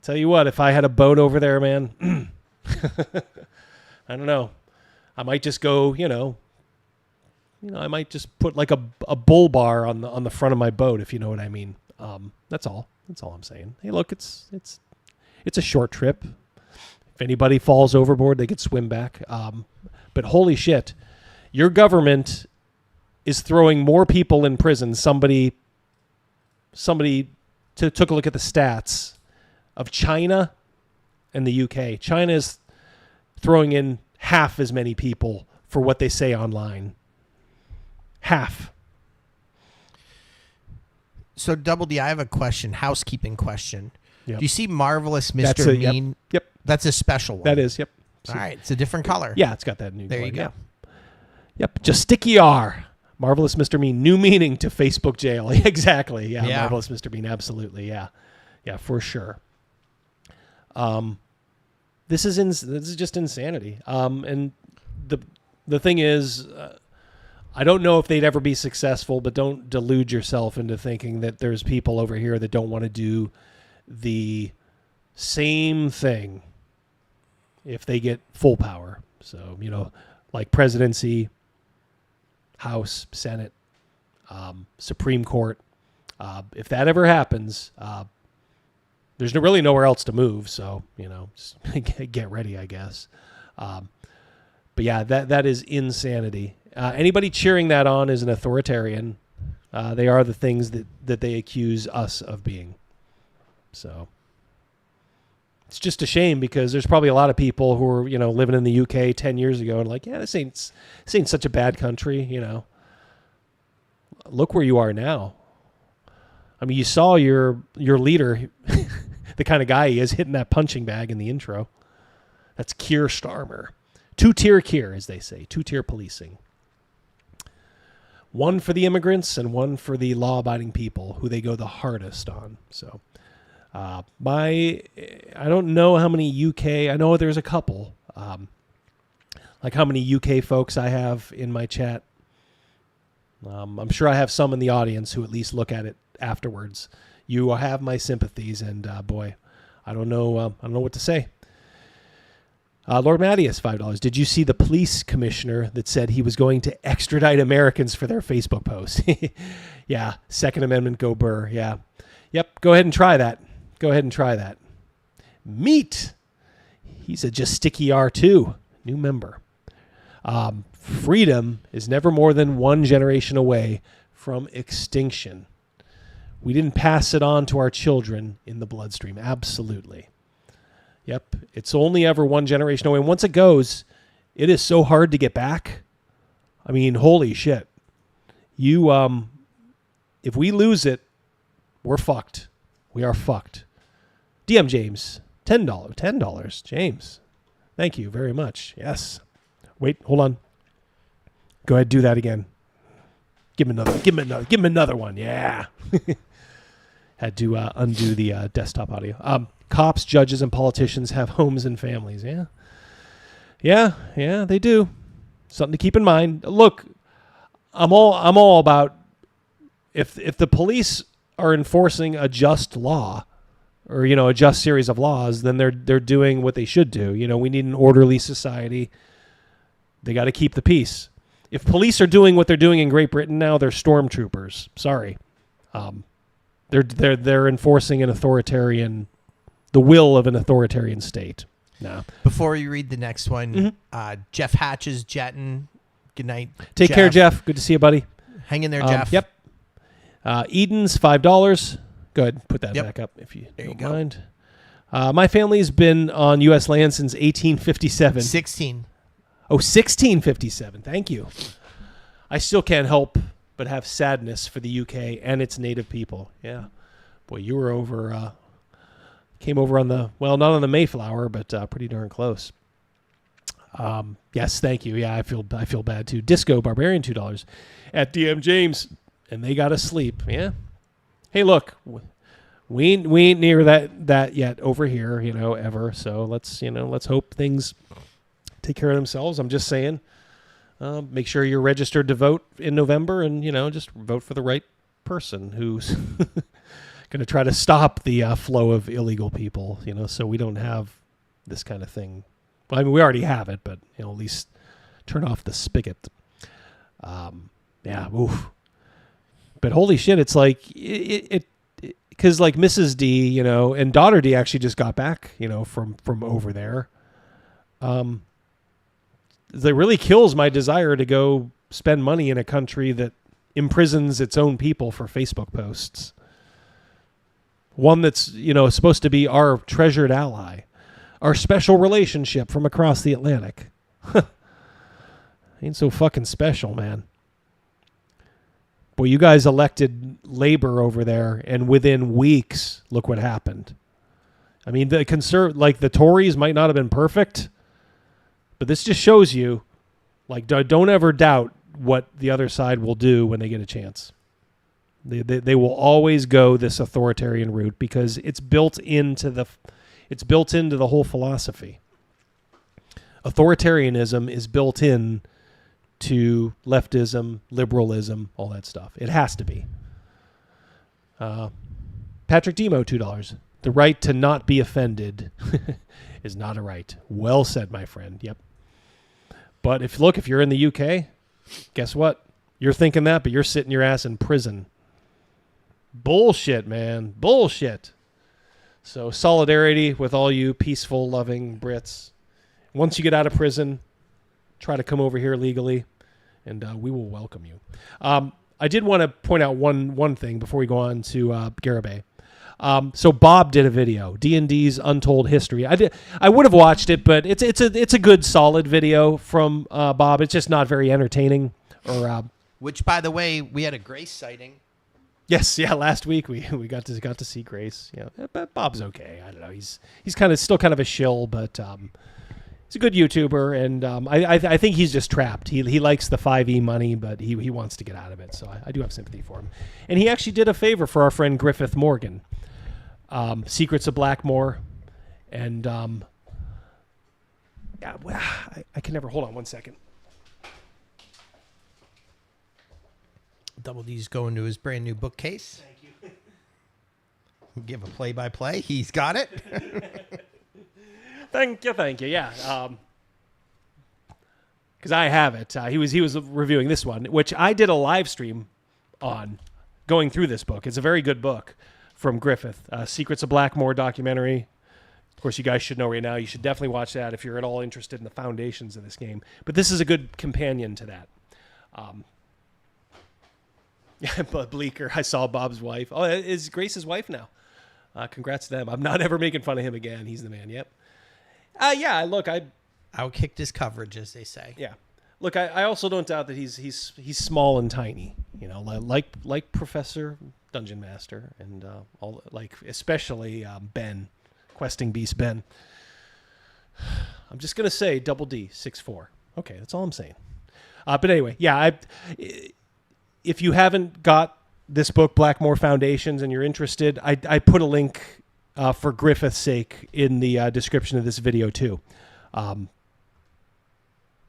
Tell you what, if I had a boat over there, man, I don't know. I might just go, you know, I might just put like a bull bar on the front of my boat, if you know what I mean. That's all. That's all I'm saying. Hey, look, it's a short trip. If anybody falls overboard, they could swim back. But holy shit, your government is throwing more people in prison. Somebody took a look at the stats of China and the UK. China is throwing in half as many people for what they say online. Half. So, Double D, I have a question, housekeeping question. Yep. Do you see Marvelous Mr. Mean? Yep. That's a special one. That is, yep. All right, it's a different color. Yeah, it's got that new There color, you go. yeah. Yep, just sticky R. Marvelous Mr. Mean, new meaning to Facebook jail. Exactly, yeah. Marvelous Mr. Mean, absolutely, yeah. Yeah, for sure. This is just insanity. And the thing is, I don't know if they'd ever be successful, but don't delude yourself into thinking that there's people over here that don't want to do the same thing if they get full power. So, you know, like presidency, House, Senate, Supreme Court. If that ever happens, there's really nowhere else to move. So, you know, just get ready, I guess. But yeah, that is insanity. Anybody cheering that on is an authoritarian. They are the things that they accuse us of being. So it's just a shame because there's probably a lot of people who were, you know, living in the UK 10 years ago and like, yeah, this ain't such a bad country, you know. Look where you are now. I mean, you saw your leader, the kind of guy he is, hitting that punching bag in the intro. That's Keir Starmer. Two-tier Keir, as they say. Two-tier policing. One for the immigrants and one for the law-abiding people who they go the hardest on. So, I don't know how many UK, I know there's a couple, like how many UK folks I have in my chat. I'm sure I have some in the audience who at least look at it afterwards. You have my sympathies, and boy, I don't know what to say. Lord Mattias, $5. Did you see the police commissioner that said he was going to extradite Americans for their Facebook post? Yeah, Second Amendment, go Burr. Yeah, yep. Go ahead and try that. Meat. He's a just sticky R2. New member. Freedom is never more than one generation away from extinction. We didn't pass it on to our children in the bloodstream. Absolutely. Yep. It's only ever one generation away. And once it goes, it is so hard to get back. I mean, holy shit. If we lose it, we're fucked. We are fucked. DM James, $10. James, thank you very much. Yes. Wait, hold on. Go ahead, do that again. Give him another one. Yeah. Had to undo the desktop audio. Cops, judges, and politicians have homes and families. Yeah, they do. Something to keep in mind. Look, I'm all about if the police are enforcing a just law, or a just series of laws, then they're doing what they should do. We need an orderly society. They got to keep the peace. If police are doing what they're doing in Great Britain now, they're stormtroopers. Sorry, they're enforcing the will of an authoritarian state. No. Before you read the next one, Jeff Hatch is jetting. Good night. Take care, Jeff. Good to see you, buddy. Hang in there, Jeff. Yep. Eden's $5. Go ahead and put that back up if you don't mind. My family's been on U.S. land since 1857. 16. Oh, 1657. Thank you. I still can't help but have sadness for the UK and its native people. Yeah. Boy, you were over, came over on the, well, not on the Mayflower, but pretty darn close. Yes, thank you. Yeah, I feel bad too. Disco Barbarian, $2 at DM James, and they got to sleep. Yeah. Hey, look, we ain't near that yet over here, ever. So let's hope things take care of themselves. I'm just saying, make sure you're registered to vote in November, and just vote for the right person who's going to try to stop the flow of illegal people. So we don't have this kind of thing. Well, I mean, we already have it, but at least turn off the spigot. Yeah, oof. But holy shit, it's like it because like Mrs. D, and daughter D actually just got back, from over there. That really kills my desire to go spend money in a country that imprisons its own people for Facebook posts. One that's, supposed to be our treasured ally, our special relationship from across the Atlantic. Ain't so fucking special, man. Boy, you guys elected Labor over there, and within weeks, look what happened. I mean, the Tories might not have been perfect, but this just shows you, don't ever doubt what the other side will do when they get a chance. They will always go this authoritarian route because it's built into the whole philosophy. Authoritarianism is built in to leftism, liberalism, all that stuff. It has to be. Patrick Demo, $2. The right to not be offended is not a right. Well said, my friend. Yep. But if you're in the UK, guess what? You're thinking that, but you're sitting your ass in prison. Bullshit, man. Bullshit. So solidarity with all you peaceful, loving Brits. Once you get out of prison, try to come over here legally, and we will welcome you. I did want to point out one thing before we go on to Garibay. So Bob did a video, D&D's Untold History. I would have watched it, but it's a good, solid video from Bob. It's just not very entertaining. Which, by the way, we had a Grace sighting. Yes, yeah. Last week we got to see Grace. Yeah, but Bob's okay. I don't know. He's still kind of a shill, but he's a good YouTuber, and I think he's just trapped. He likes the 5e money, but he wants to get out of it. So I do have sympathy for him. And he actually did a favor for our friend Griffith Morgan. Secrets of Blackmoor, and I can never hold on 1 second. Double D's going to his brand new bookcase. Thank you. Give a play-by-play. He's got it. Thank you. Yeah, because I have it. He was reviewing this one, which I did a live stream on, going through this book. It's a very good book from Griffith. Secrets of Blackmoor documentary. Of course, you guys should know right now. You should definitely watch that if you're at all interested in the foundations of this game. But this is a good companion to that. Yeah, but Bleeker, I saw Bob's wife. Oh, is Grace's wife now? Congrats to them. I'm not ever making fun of him again. He's the man. Yep. Yeah. Look, I outkicked his coverage, as they say. Yeah. Look, I also don't doubt that he's small and tiny. Like Professor Dungeon Master and especially Ben, Questing Beast Ben. I'm just gonna say Double D 6'4". Okay, that's all I'm saying. But anyway, yeah. If you haven't got this book, Blackmoor Foundations, and you're interested, I put a link for Griffith's sake in the description of this video too.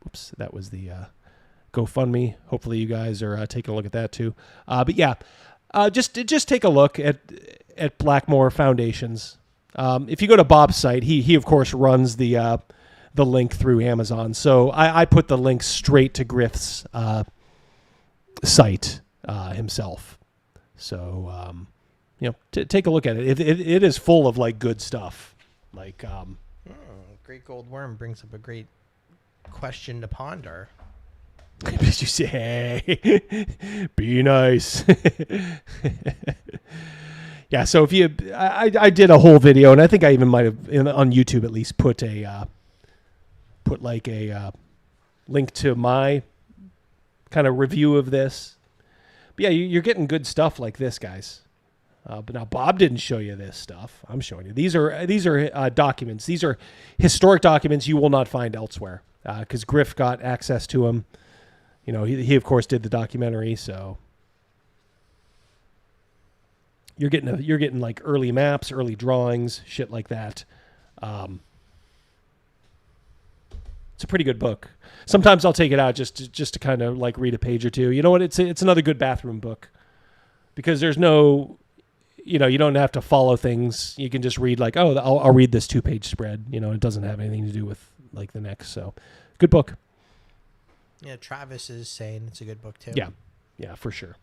Oops, that was the GoFundMe. Hopefully you guys are taking a look at that too. But yeah, just take a look at Blackmoor Foundations. If you go to Bob's site, he of course runs the link through Amazon. So I put the link straight to Griff's site himself. So take a look at it. It is full of good stuff. Great Gold Worm brings up a great question to ponder. Did you say, hey, be nice? Yeah, so if you, I did a whole video, and I think I even might have on YouTube at least put a link to my kind of review of this. But yeah, you're getting good stuff like this, guys. But now Bob didn't show you this stuff. I'm showing you. These are documents. These are historic documents you will not find elsewhere because Griff got access to them. You know, he of course did the documentary, so. You're getting like early maps, early drawings, shit like that. It's a pretty good book. Sometimes I'll take it out just to kind of like read a page or two. You know what? It's another good bathroom book because there's no, you know, you don't have to follow things. You can just read like, oh, I'll read this 2-page spread. You know, it doesn't have anything to do with like the next. So, good book. Yeah, Travis is saying it's a good book too. Yeah, for sure.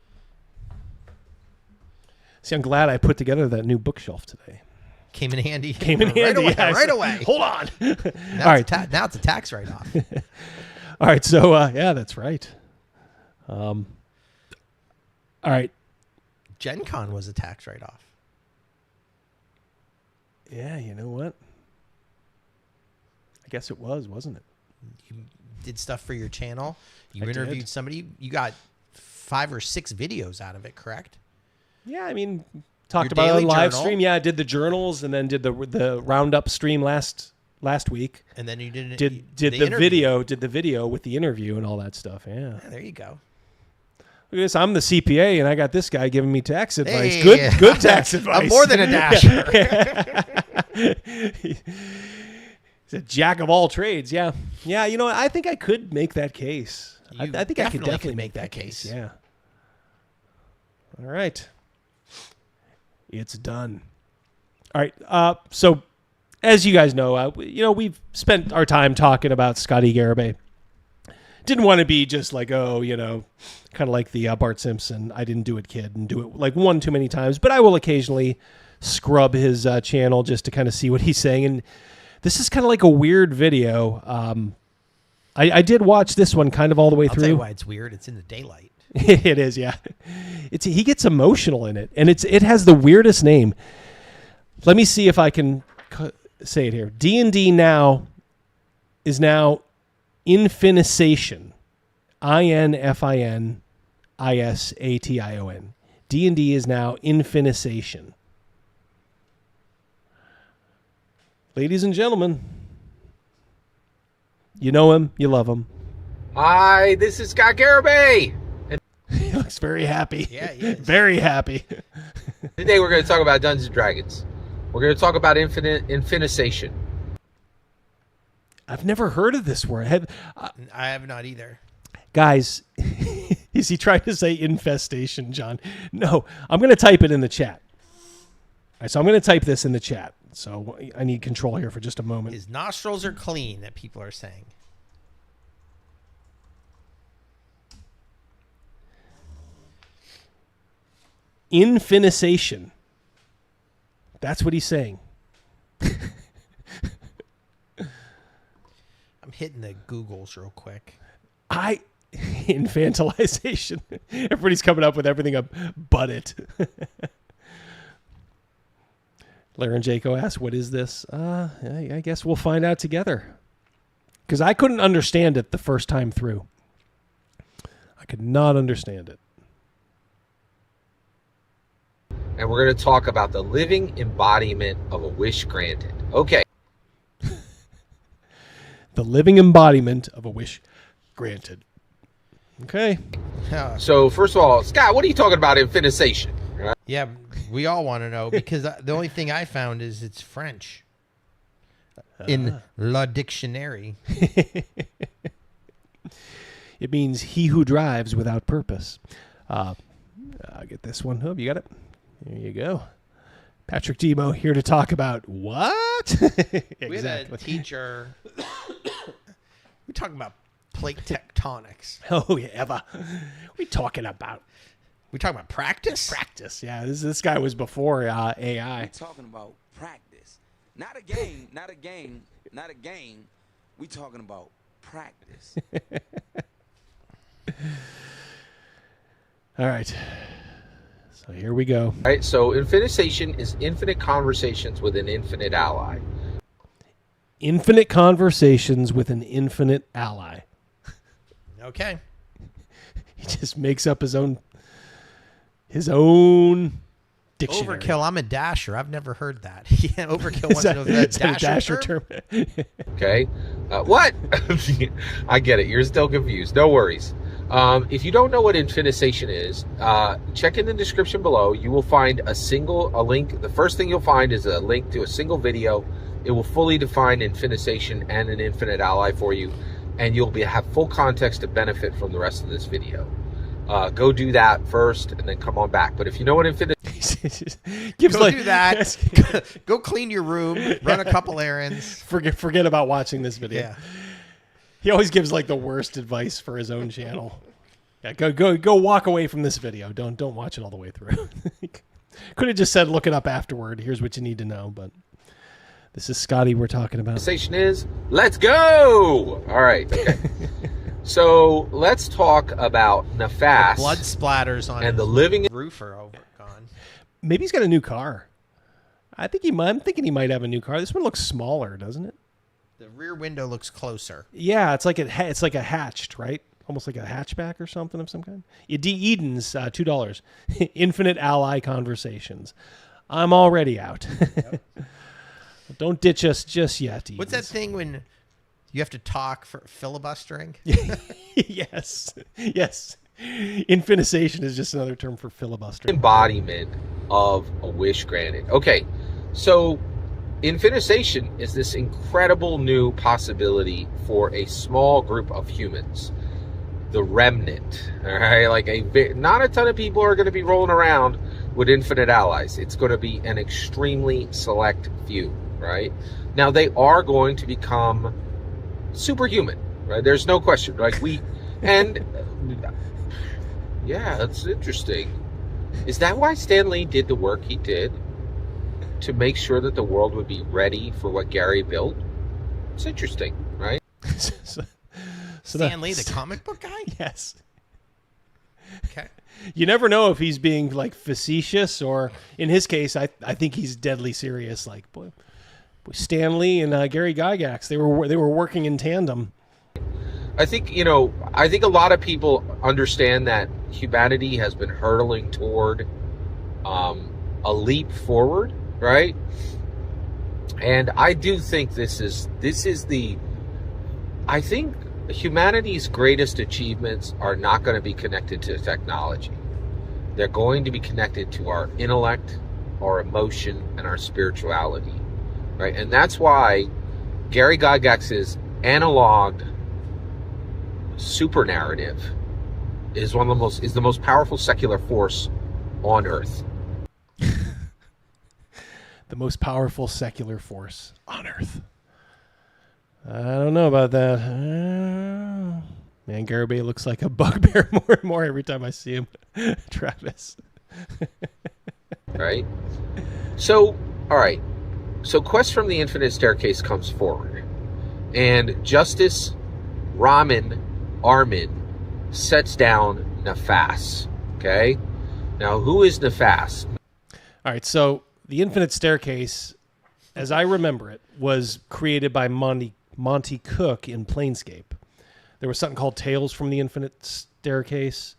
See, I'm glad I put together that new bookshelf today. Came in handy. Right away. Yeah, right away. Hold on. All right. Now it's a tax write-off. All right. So, yeah, that's right. All right. Gen Con was a tax write-off. Yeah, you know what? I guess it was, wasn't it? You did stuff for your channel. You I interviewed did. somebody. You got 5 or 6 videos out of it, correct? Yeah, I mean, talked Your about it on daily live journal. stream. Yeah, I did the journals and then did the roundup stream last week. And then you did the video with the interview and all that stuff. Yeah. There you go. Look at this. I'm the CPA and I got this guy giving me tax advice. Hey. Good tax advice. I'm more than a dasher. He's a jack of all trades. Yeah. Yeah, you know what? I think I could make that case. I think I could definitely make that case. Yeah. All right. It's done. All right. So, as you guys know, we've spent our time talking about Scotty Garibay. Didn't want to be just like, kind of like the Bart Simpson, I didn't do it, kid, and do it like one too many times. But I will occasionally scrub his channel just to kind of see what he's saying. And this is kind of like a weird video. I did watch this one kind of all the way through. I'll tell you why it's weird. It's in the daylight. It is, yeah. He gets emotional in it, and it has the weirdest name. Let me see if I can say it here. D&D now is now Infinisation. Infinisation. D&D is now Infinisation. Ladies and gentlemen, you know him, you love him. Hi, this is Scott Garibay. He looks very happy. Yeah, he is. Very happy. Today we're going to talk about Dungeons & Dragons. We're going to talk about Infinisation. I've never heard of this word. I have not either. Guys, is he trying to say infestation, John? No, I'm going to type it in the chat. All right, so I'm going to type this in the chat. So I need control here for just a moment. His nostrils are clean, that people are saying. Infinisation. That's what he's saying. I'm hitting the Googles real quick. Infantilization. Everybody's coming up with everything but it. Larynjaco asks, what is this? I guess we'll find out together. Because I couldn't understand it the first time through. I could not understand it. And we're going to talk about the living embodiment of a wish granted. Okay. The living embodiment of a wish granted. Okay. So, first of all, Scott, what are you talking about Infinisation? Right? Yeah, we all want to know because the only thing I found is it's French. In La Dictionary. It means he who drives without purpose. I'll get this one. Oh, you got it? There you go. Patrick Demo here to talk about what? We had a teacher. We're talking about plate tectonics. Oh, yeah, Eva. We talking about practice? Practice, yeah. This guy was before AI. We're talking about practice. Not a game, not a game, not a game. We talking about practice. All right. So So here we go. All right, so infinitization is infinite conversations with an infinite ally. Infinite conversations with an infinite ally. Okay. He just makes up his own dictionary. Overkill. I'm a dasher. I've never heard that. Yeah, overkill wants to know if that's a dasher term. Okay. What? I get it. You're still confused. No worries. If you don't know what infinitization is, check in the description below. You will find a link. The first thing you'll find is a link to a single video. It will fully define infinitization and an infinite ally for you, and you'll have full context to benefit from the rest of this video. Go do that first, and then come on back. But if you know what infinite... Go do that. Go clean your room. Run a couple errands. Forget about watching this video. Yeah. He always gives like the worst advice for his own channel. Yeah, go walk away from this video. Don't watch it all the way through. Could have just said look it up afterward. Here's what you need to know, but this is Scotty we're talking about. Conversation is let's go. All right. Okay. So let's talk about Nefas. The blood splatters on and the living roof are gone. Maybe he's got a new car. I'm thinking he might have a new car. This one looks smaller, doesn't it? The rear window looks closer. Yeah, it's like a hatched, right? Almost like a hatchback or something of some kind. Eden's $2. Infinite ally conversations. I'm already out. Yep. Don't ditch us just yet. Edens. What's that thing when you have to talk for filibustering? Yes. Infinitization is just another term for filibustering. Embodiment of a wish granted. Okay, so infinitization is this incredible new possibility for a small group of humans, the remnant. All right, like not a ton of people are going to be rolling around with infinite allies. It's going to be an extremely select few. Right now, they are going to become superhuman. Right, there's no question. Like yeah, that's interesting. Is that why Stan Lee did the work he did? To make sure that the world would be ready for what Gary built? It's interesting, right? Stan Lee, the comic book guy? Yes. Okay. You never know if he's being like facetious or, in his case, I think he's deadly serious. Like, boy, Stan Lee and Gary Gygax, they were working in tandem. I think a lot of people understand that humanity has been hurtling toward a leap forward. Right, and I do think this is I think humanity's greatest achievements are not going to be connected to technology. They're going to be connected to our intellect, our emotion, and our spirituality, right? And that's why Gary Gygax's analog super narrative is the most powerful secular force on Earth. The most powerful secular force on Earth. I don't know about that. Man, Garibay looks like a bugbear more and more every time I see him. Travis. Right? So, all right. So Quest from the Infinite Staircase comes forward. And Justice Armin sets down Nefas. Okay? Now, who is Nefas? All right, so the Infinite Staircase, as I remember it, was created by Monty Cook in Planescape. There was something called Tales from the Infinite Staircase.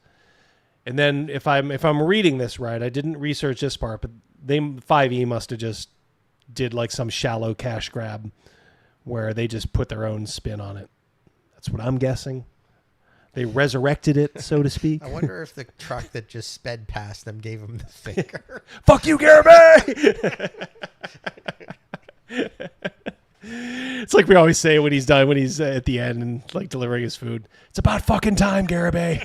And then if I'm reading this right, I didn't research this part, but 5e must have just did like some shallow cash grab where they just put their own spin on it. That's what I'm guessing. They resurrected it, so to speak. I wonder if the truck that just sped past them gave him the finger. Fuck you, Garibay! It's like we always say when he's at the end and like delivering his food. It's about fucking time, Garibay.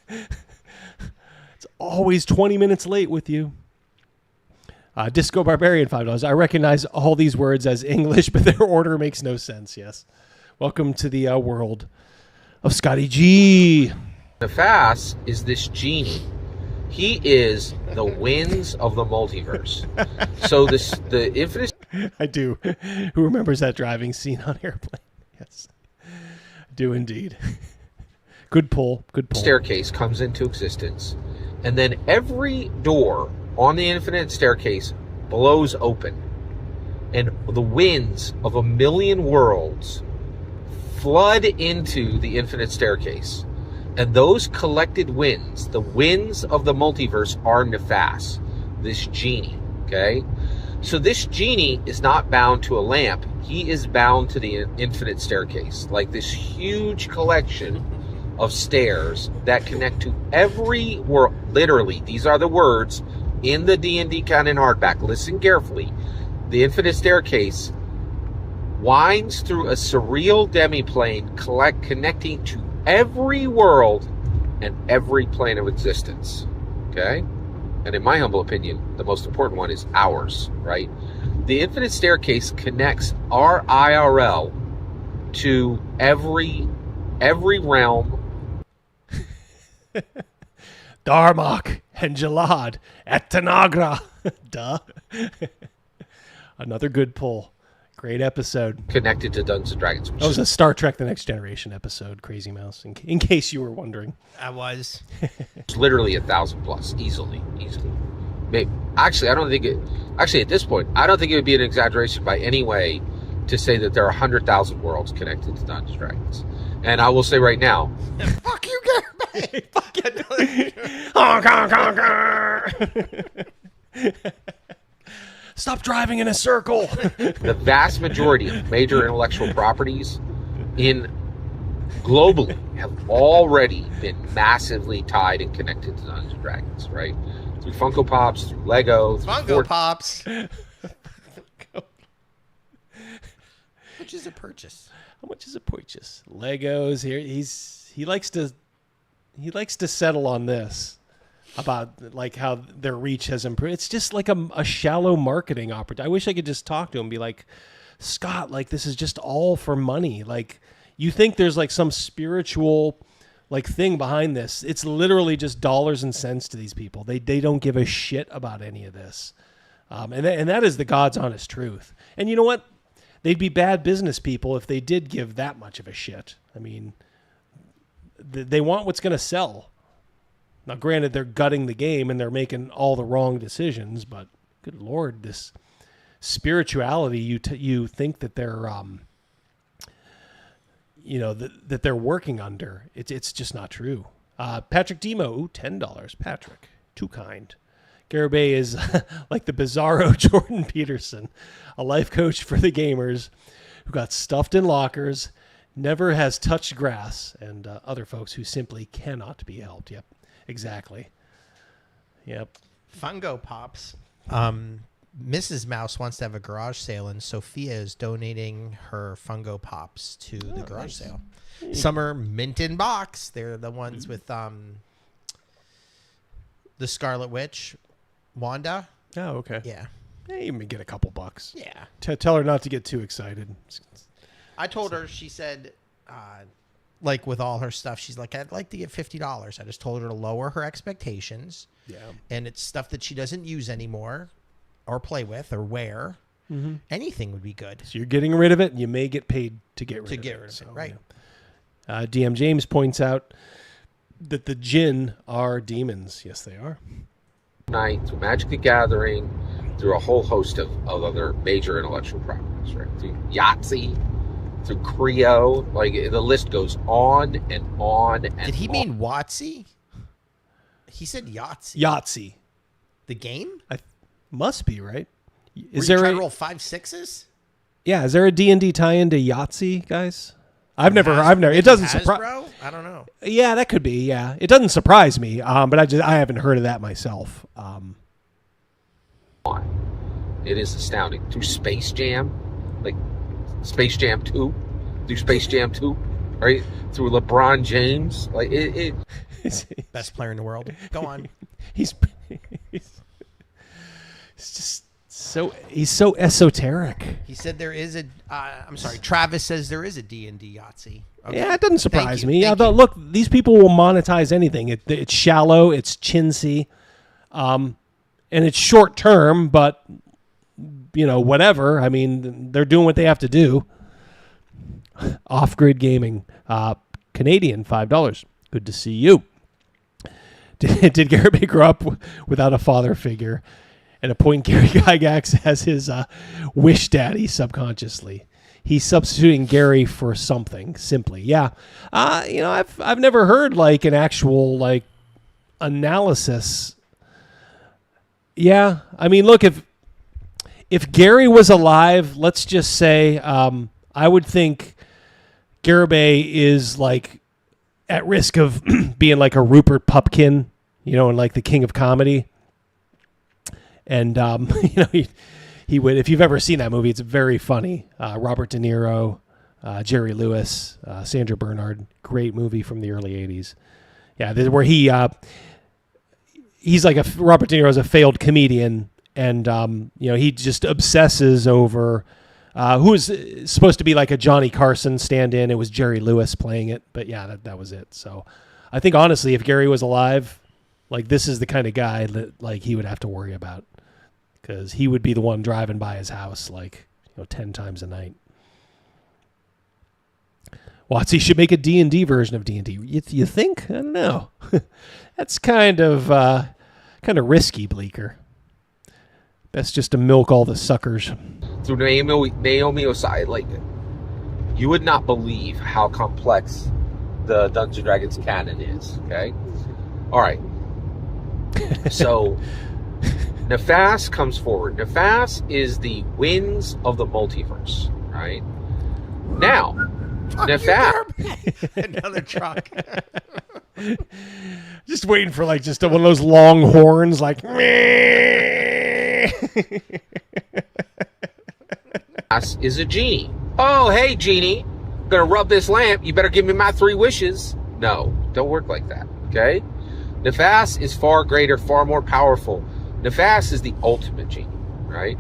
It's always 20 minutes late with you. Disco Barbarian, $5. I recognize all these words as English, but their order makes no sense. Yes. Welcome to the world of Scotty G. Nefas is this genie. He is the winds of the multiverse. So the infinite... I do. Who remembers that driving scene on Airplane? Yes. I do indeed. Good pull. Staircase comes into existence. And then every door on the infinite staircase blows open. And the winds of 1,000,000 worlds flood into the infinite staircase. And those collected winds, the winds of the multiverse, are Nefas, this genie, okay? So this genie is not bound to a lamp. He is bound to the infinite staircase, like this huge collection of stairs that connect to every world. Literally, these are the words in the D&D canon hardback. Listen carefully. The infinite staircase winds through a surreal demiplane connecting to every world and every plane of existence. Okay? And in my humble opinion, the most important one is ours, right? The infinite staircase connects our IRL to every realm. Darmok and Jalad at Tanagra. Duh. Another good pull. Great episode. Connected to Dungeons & Dragons. That was a Star Trek The Next Generation episode, Crazy Mouse, in case you were wondering. I was. It's literally 1,000 plus, easily. Maybe. Actually, I don't think it... Actually, at this point, I don't think it would be an exaggeration by any way to say that there are 100,000 worlds connected to Dungeons & Dragons. And I will say right now... Fuck you, Garibay! Fuck you. Stop driving in a circle. The vast majority of major intellectual properties globally have already been massively tied and connected to Dungeons & Dragons, right? Through Funko Pops, through Lego. Funko Pops. Which is a purchase. How much is a purchase? Legos here. He likes to settle on this about like how their reach has improved. It's just like a shallow marketing opportunity. I wish I could just talk to him and be like, Scott, like this is just all for money. Like you think there's like some spiritual like thing behind this. It's literally just dollars and cents to these people. They don't give a shit about any of this. And that is the God's honest truth. And you know what? They'd be bad business people if they did give that much of a shit. I mean, they want what's going to sell. Now, granted, they're gutting the game and they're making all the wrong decisions, but good Lord, this spirituality, you think that they're, that they're working under. It's just not true. Patrick Demo, $10. Patrick, too kind. Garibay is like the bizarro Jordan Peterson, a life coach for the gamers who got stuffed in lockers, never has touched grass, and other folks who simply cannot be helped. Yep, exactly. Yep. Fungo Pops. Mrs. Mouse wants to have a garage sale, and Sophia is donating her Fungo Pops to the garage sale. Some are mint in box. They're the ones with the Scarlet Witch, Wanda. Oh, okay. Yeah. Hey, you may get a couple bucks. Yeah. Tell her not to get too excited. I told her, she said, like with all her stuff, she's like, I'd like to get $50. I just told her to lower her expectations. Yeah. And it's stuff that she doesn't use anymore or play with or wear. Mm-hmm. Anything would be good. So you're getting rid of it, and you may get paid to get rid of it. So, right. Yeah. DM James points out that the Jinn are demons. Yes, they are. Night, through Magic the Gathering, through a whole host of other major intellectual properties, right? Through Yahtzee, through Creo, like the list goes on and on and on. Did he mean Watsy? He said Yahtzee. Yahtzee. The game? Must be, right? Is there a roll 5 6s? Yeah, is there a D&D tie-in to Yahtzee, guys? I've never. It doesn't surprise. I don't know. Yeah, that could be. Yeah, it doesn't surprise me. But I haven't heard of that myself. It is astounding. Through Space Jam, like Space Jam 2, through Space Jam 2, right? Through LeBron James, like it best player in the world. Go on. He's just he's so esoteric. He said there is a. I'm sorry. Travis says there is a D&D Yahtzee. Okay. Yeah, it doesn't surprise me. Yeah, look, these people will monetize anything. It's shallow, it's chintzy, and it's short term. But whatever. I mean, they're doing what they have to do. Off Grid Gaming, Canadian, $5. Good to see you. Did Garibay grow up without a father figure and appoint Gary Gygax as his wish daddy subconsciously? He's substituting Gary for something simply. Yeah. I've never heard like an actual like analysis. Yeah. I mean, look, if Gary was alive, let's just say, I would think Garibay is like at risk of being like a Rupert Pupkin, and like the king of comedy. And, he would, if you've ever seen that movie, it's very funny. Robert De Niro, Jerry Lewis, Sandra Bernhard, great movie from the early 80s. Yeah, where he's like Robert De Niro is a failed comedian, and he just obsesses over who is supposed to be like a Johnny Carson stand-in. It was Jerry Lewis playing it, but yeah, that was it. So I think honestly, if Gary was alive, like this is the kind of guy that like he would have to worry about. Because he would be the one driving by his house 10 times a night. Watsy should make a D&D version of D&D. You think? I don't know. That's kind of risky, Bleecker. Best just to milk all the suckers. Through Naomi Osai, like, you would not believe how complex the Dungeons & Dragons canon is, okay? All right. So... Nefas comes forward. Nefas is the winds of the multiverse, right? Now, Nefas... Another truck. Just waiting for like just one of those long horns, like... Nefas is a genie. Oh, hey, genie. I'm going to rub this lamp. You better give me my 3 wishes. No, don't work like that, okay? Nefas is far greater, far more powerful. Nefas is the ultimate genie, right?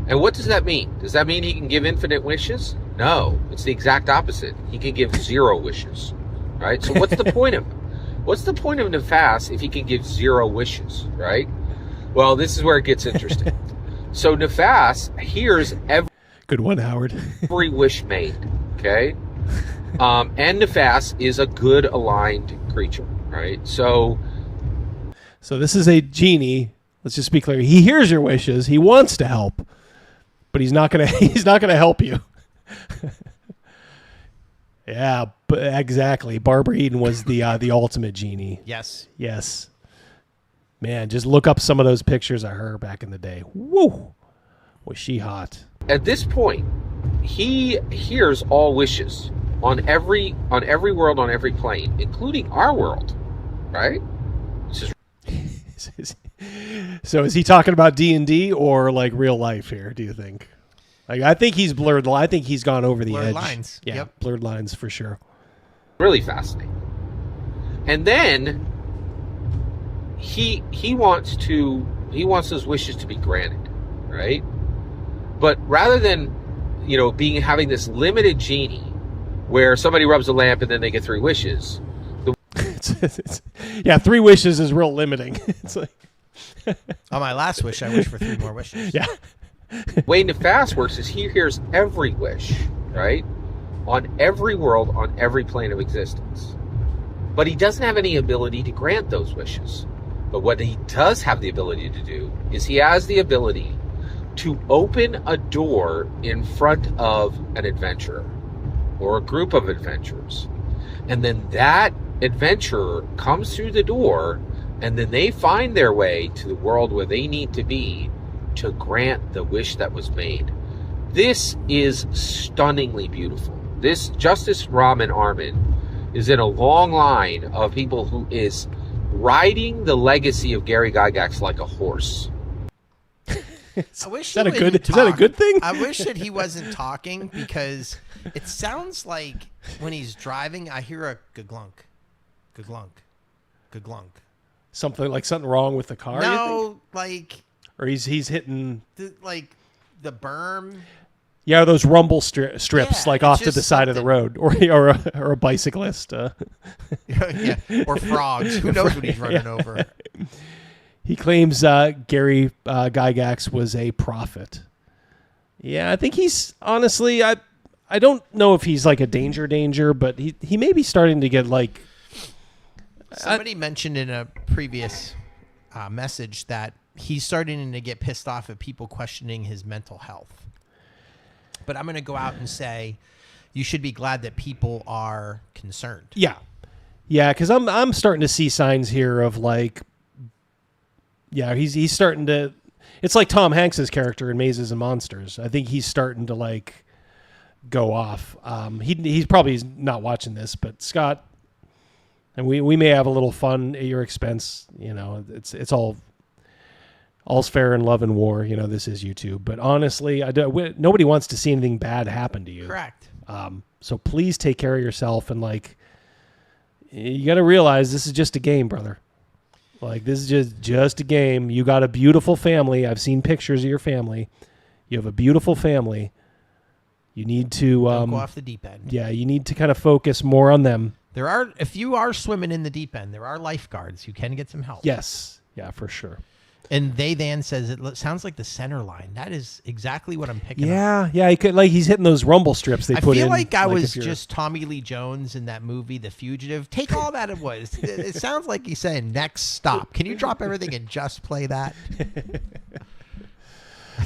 And what does that mean? Does that mean he can give infinite wishes? No, it's the exact opposite. He can give 0 wishes, right? So what's the point of him? What's the point of Nefas if he can give 0 wishes, right? Well, this is where it gets interesting. So Nefas hears good one, Howard. every wish made, okay? And Nefas is a good aligned creature, right? So this is a genie. Let's just be clear. He hears your wishes. He wants to help, but he's not gonna help you. Yeah, but exactly. Barbara Eden was the ultimate genie. Yes. Yes. Man, just look up some of those pictures of her back in the day. Woo! Was she hot? At this point, he hears all wishes on every world, on every plane, including our world, right? So is he talking about D&D or like real life here, do you think? Like, I think he's blurred. I think he's gone over the blurred edge. Lines. Yeah, yep. Blurred lines for sure. Really fascinating. And then he wants those wishes to be granted, right? But rather than having this limited genie where somebody rubs a lamp and then they get 3 wishes. Yeah, 3 wishes is real limiting. It's like on my last wish, I wish for 3 more wishes. Yeah. The way Nefas works is he hears every wish, right? On every world, on every plane of existence. But he doesn't have any ability to grant those wishes. But what he does have the ability to do is he has the ability to open a door in front of an adventurer or a group of adventurers. And then that adventurer comes through the door, and then they find their way to the world where they need to be to grant the wish that was made. This is stunningly beautiful. This Justice Ramen Armin is in a long line of people who is riding the legacy of Gary Gygax like a horse. I wish is that a good thing? I wish that he wasn't talking, because it sounds like when he's driving, I hear a gaglunk, gaglunk, gaglunk. Something wrong with the car? No, like, or he's hitting the berm. Yeah, those rumble strips, Yeah, like it's off to just the side of the road, or a bicyclist. Yeah, or frogs. Who knows what he's running over? He claims Gary Gygax was a prophet. Yeah, I think he's honestly. I don't know if he's like a danger, but he may be starting to get like. Somebody mentioned in a previous message that he's starting to get pissed off at people questioning his mental health. But I'm going to go out and say you should be glad that people are concerned. Yeah. Yeah, because I'm starting to see signs here of like, yeah, he's starting to. It's like Tom Hanks's character in Mazes and Monsters. I think he's starting to like go off. He's probably not watching this, but Scott, and we may have a little fun at your expense. You know, it's all's fair in love and war. You know, this is YouTube, but honestly, nobody wants to see anything bad happen to you. Correct. So please take care of yourself, and like, you got to realize this is just a game, brother. Like, this is just a game. You got a beautiful family. I've seen pictures of your family. You have a beautiful family. You need to Don't go off the deep end. Yeah, you need to kind of focus more on them. If you are swimming in the deep end, there are lifeguards. You can get some help. Yes. Yeah, for sure. And they then says it sounds like the center line. That is exactly what I'm picking up. Yeah, he could, like, he's hitting those rumble strips they put in. I feel like I was just Tommy Lee Jones in that movie, The Fugitive. Take all that it was. It sounds like he's saying, next stop. Can you drop everything and just play that?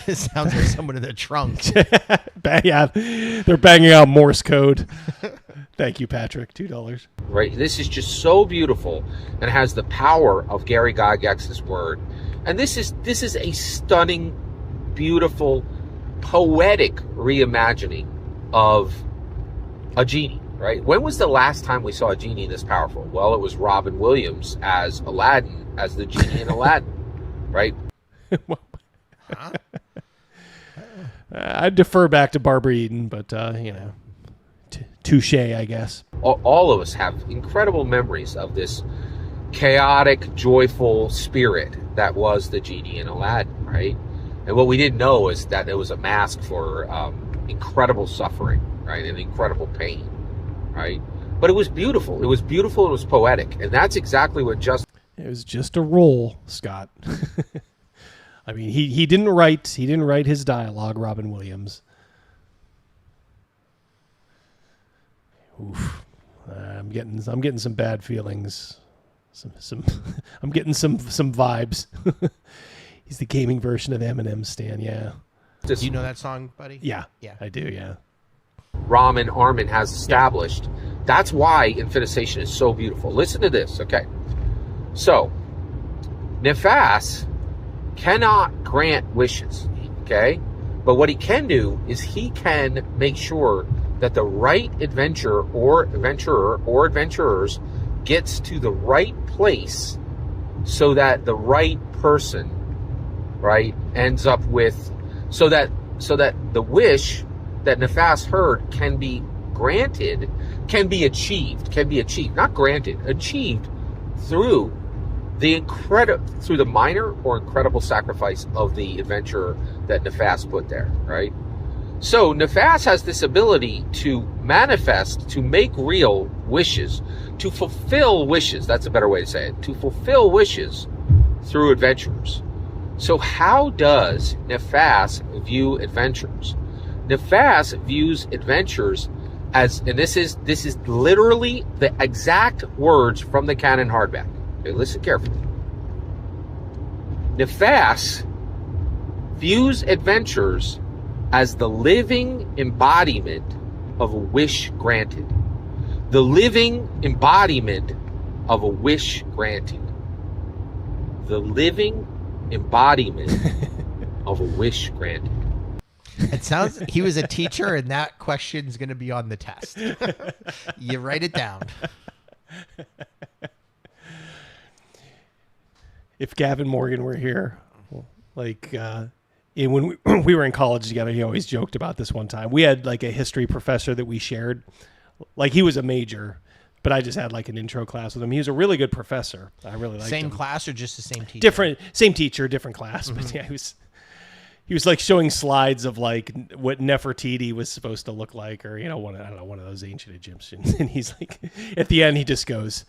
It sounds like someone in the trunk. Yeah, they're banging out Morse code. Thank you, Patrick. $2. Right. This is just so beautiful and has the power of Gary Gygax's word. And this is a stunning, beautiful, poetic reimagining of a genie, right? When was the last time we saw a genie this powerful? Well, it was Robin Williams as Aladdin, as the genie in Aladdin, right? Huh? I'd defer back to Barbara Eden, but, you know, touche, I guess. All of us have incredible memories of this chaotic, joyful spirit that was the genie in Aladdin, right? And what we didn't know is that it was a mask for incredible suffering, right, and incredible pain, right? But it was beautiful. It was beautiful. It was poetic, and that's exactly what It was just a role, Scott. I mean, he didn't write his dialogue, Robin Williams. Oof. I'm getting some bad feelings. I'm getting some vibes. He's the gaming version of Eminem, Stan. Yeah. Do you know that song, buddy? Yeah. Yeah. I do. Yeah. Ramin Armin has established. That's why Infinization is so beautiful. Listen to this, okay? So, Nefas cannot grant wishes, okay? But what he can do is he can make sure that the right adventurer or adventurers gets to the right place so that the right person, right, ends up with, so that the wish that Nefas heard can be granted, can be achieved, not granted, achieved through the minor or incredible sacrifice of the adventurer that Nefas put there, right? So Nefas has this ability to manifest, to make real wishes, to fulfill wishes. That's a better way to say it. To fulfill wishes through adventurers. So how does Nefas view adventurers? Nefas views adventurers as, and this is literally the exact words from the canon hardback. Okay, listen carefully. Nefas views adventurers as the living embodiment of a wish granted. The living embodiment of a wish granted. The living embodiment of a wish granted. It sounds he was a teacher, and that question's going to be on the test. You write it down. If Gavin Morgan were here, like when we were in college together, he always joked about this one time. We had like a history professor that we shared. Like, he was a major, but I just had like an intro class with him. He was a really good professor. I really liked him. Same class or just the same teacher? Same teacher, different class. Mm-hmm. But yeah, he was like showing slides of like what Nefertiti was supposed to look like, or, you know, one of those ancient Egyptians. And he's like, at the end, he just goes,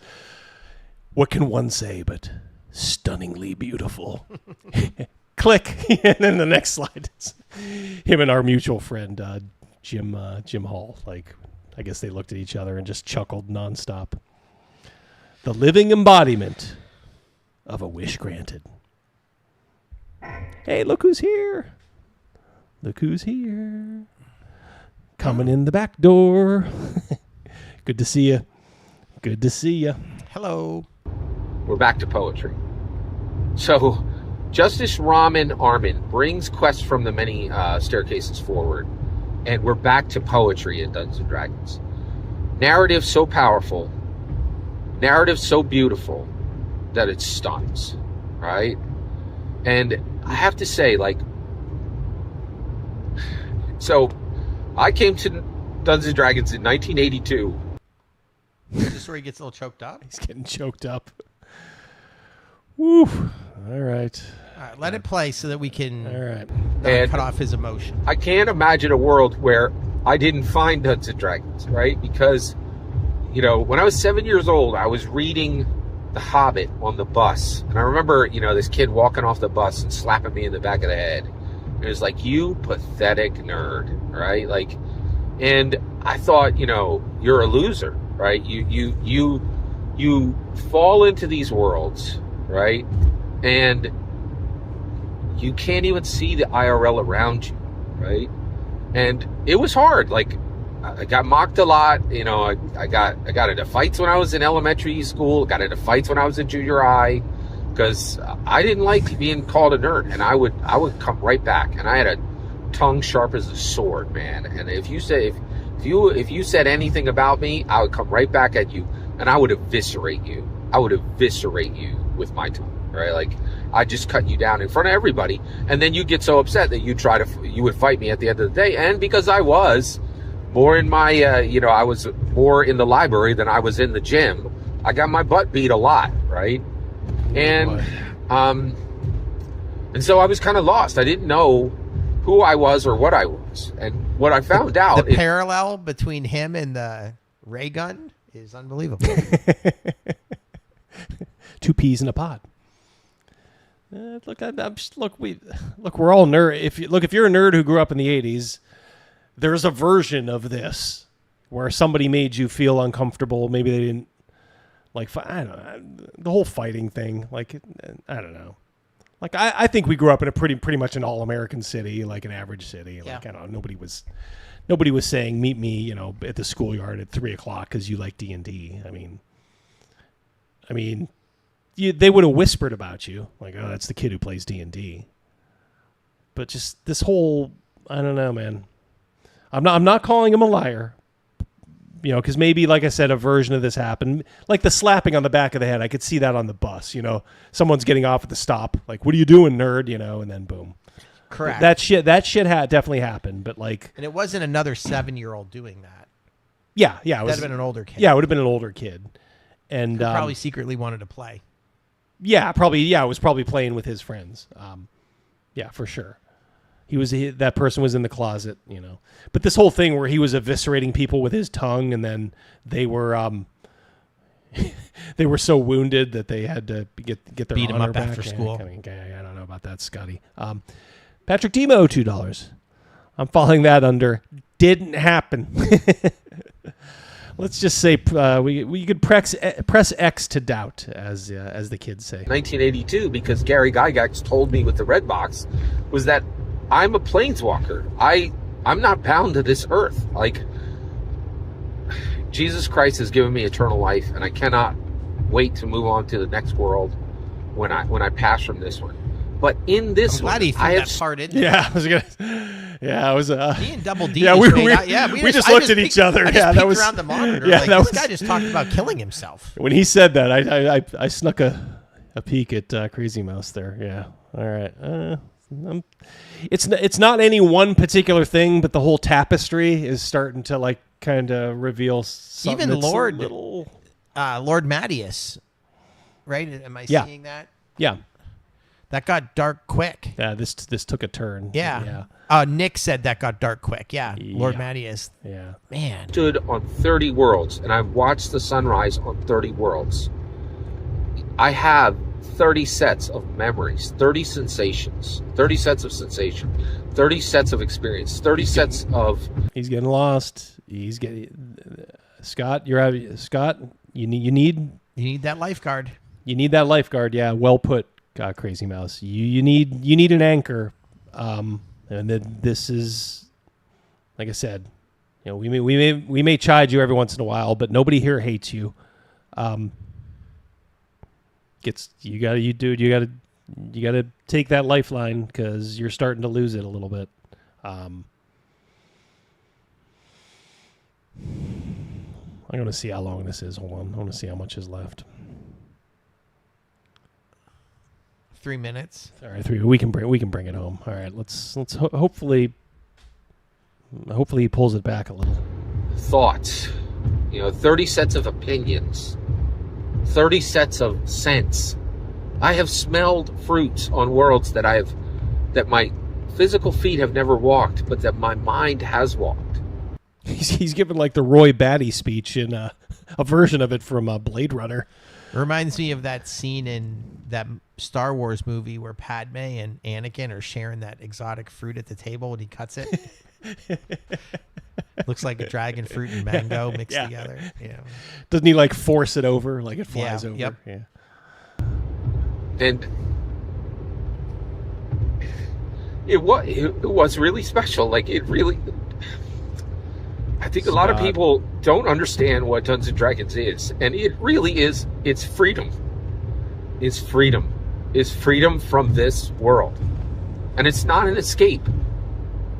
"What can one say but stunningly beautiful?" Click. And then the next slide is him and our mutual friend Jim Hall. Like, I guess they looked at each other and just chuckled nonstop. The living embodiment of a wish granted. Hey, look who's here. Look who's here. Coming in the back door. Good to see you. Good to see you. Hello. We're back to poetry. So, Justice Raman Armin brings Quest from the Many Staircases forward, and we're back to poetry in Dungeons & Dragons. Narrative so powerful, narrative so beautiful that it stuns, right? And I have to say, like, so I came to Dungeons & Dragons in 1982. Is this where he gets a little choked up? He's getting choked up. Woo. All right. Let it play so that we can cut off his emotion. I can't imagine a world where I didn't find Dungeons & Dragons, right? Because, you know, when I was 7 years old, I was reading The Hobbit on the bus. And I remember, you know, this kid walking off the bus and slapping me in the back of the head. It was like, you pathetic nerd, right? Like, and I thought, you know, you're a loser, right? You fall into these worlds, right? And you can't even see the IRL around you, right? And it was hard. Like, I got mocked a lot. You know, I got into fights when I was in elementary school. Got into fights when I was in junior high, because I didn't like being called a nerd. And I would come right back. And I had a tongue sharp as a sword, man. And if you said anything about me, I would come right back at you, and I would eviscerate you. I would eviscerate you with my tongue, right? Like, I just cut you down in front of everybody, and then you get so upset that you would fight me at the end of the day. And because I was more in my, I was more in the library than I was in the gym, I got my butt beat a lot, right? And so I was kind of lost. I didn't know who I was or what I was. And what I found out, the parallel between him and the Raygun is unbelievable. Two peas in a pod. We're all nerd. If you're a nerd who grew up in the 80s, there's a version of this where somebody made you feel uncomfortable. Maybe they didn't like. I don't know, the whole fighting thing. Like, I don't know. Like, I think we grew up in a pretty much an all-American city, like an average city. Like, I don't know, nobody was saying meet me, you know, at the schoolyard at 3:00 because you like D&D. I mean. They would have whispered about you, like, oh, that's the kid who plays D&D. But just this whole, I don't know, man. I'm not calling him a liar, you know, because maybe, like I said, a version of this happened. Like the slapping on the back of the head, I could see that on the bus, you know. Someone's getting off at the stop, like, what are you doing, nerd, you know, and then boom. Correct. That shit definitely happened, but like... And it wasn't another 7-year-old doing that. Yeah. It would have been an older kid. Yeah, it would have been an older kid. And who probably secretly wanted to play. Yeah, probably. Yeah, was probably playing with his friends. Yeah, for sure. That person was in the closet, you know. But this whole thing where he was eviscerating people with his tongue, and then they were so wounded that they had to get their beat him up back after school. I don't know about that, Scotty. Patrick Demo, $2. I'm following that under didn't happen. Let's just say we could press X to doubt, as the kids say. 1982, because Gary Gygax told me with the red box, was that I'm a planeswalker. I'm not bound to this earth. Like, Jesus Christ has given me eternal life, and I cannot wait to move on to the next world when I pass from this one. But in this I'm glad one, he threw that part in there. Yeah, I was gonna. Yeah, I was. Me and Double D. Yeah, we just looked at each other. I that was around the monitor. Yeah, like, this guy just talked about killing himself. When he said that, I snuck a peek at Crazy Mouse there. Yeah. All right. It's not any one particular thing, but the whole tapestry is starting to like kind of reveal something. Even Lord Mattias, right? Am I seeing that? Yeah. That got dark quick. Yeah, this took a turn. Yeah. Nick said that got dark quick. Yeah. Lord Mattias. Yeah. Man. Stood on 30 worlds, and I've watched the sunrise on 30 worlds. I have 30 sets of memories, 30 sensations, 30 sets of sensation, 30 sets of experience, 30 sets of... He's getting lost. He's getting... Scott, Scott, you need You need that lifeguard. You need that lifeguard. Yeah, well put, Crazy Mouse. You need an anchor. And then this is, like I said, we may chide you every once in a while, but nobody here hates you. You gotta take that lifeline because you're starting to lose it a little bit. I'm gonna see how long this is. Hold on, I want to see how much is left. 3 minutes. All right, 3. We can bring it home. All right, let's hopefully he pulls it back a little. Thoughts, 30 sets of opinions, 30 sets of scents. I have smelled fruits on worlds that my physical feet have never walked, but that my mind has walked. He's given like the Roy Batty speech in a version of it from Blade Runner. Reminds me of that scene in that Star Wars movie where Padme and Anakin are sharing that exotic fruit at the table and he cuts it. Looks like a dragon fruit and mango mixed together. Yeah. Doesn't he like force it over like it flies over? Yep. Yeah. And it was really special. Like it really. I think a lot of people don't understand what Dungeons and Dragons is, and it really is. It's freedom. It's freedom. It's freedom from this world, and it's not an escape.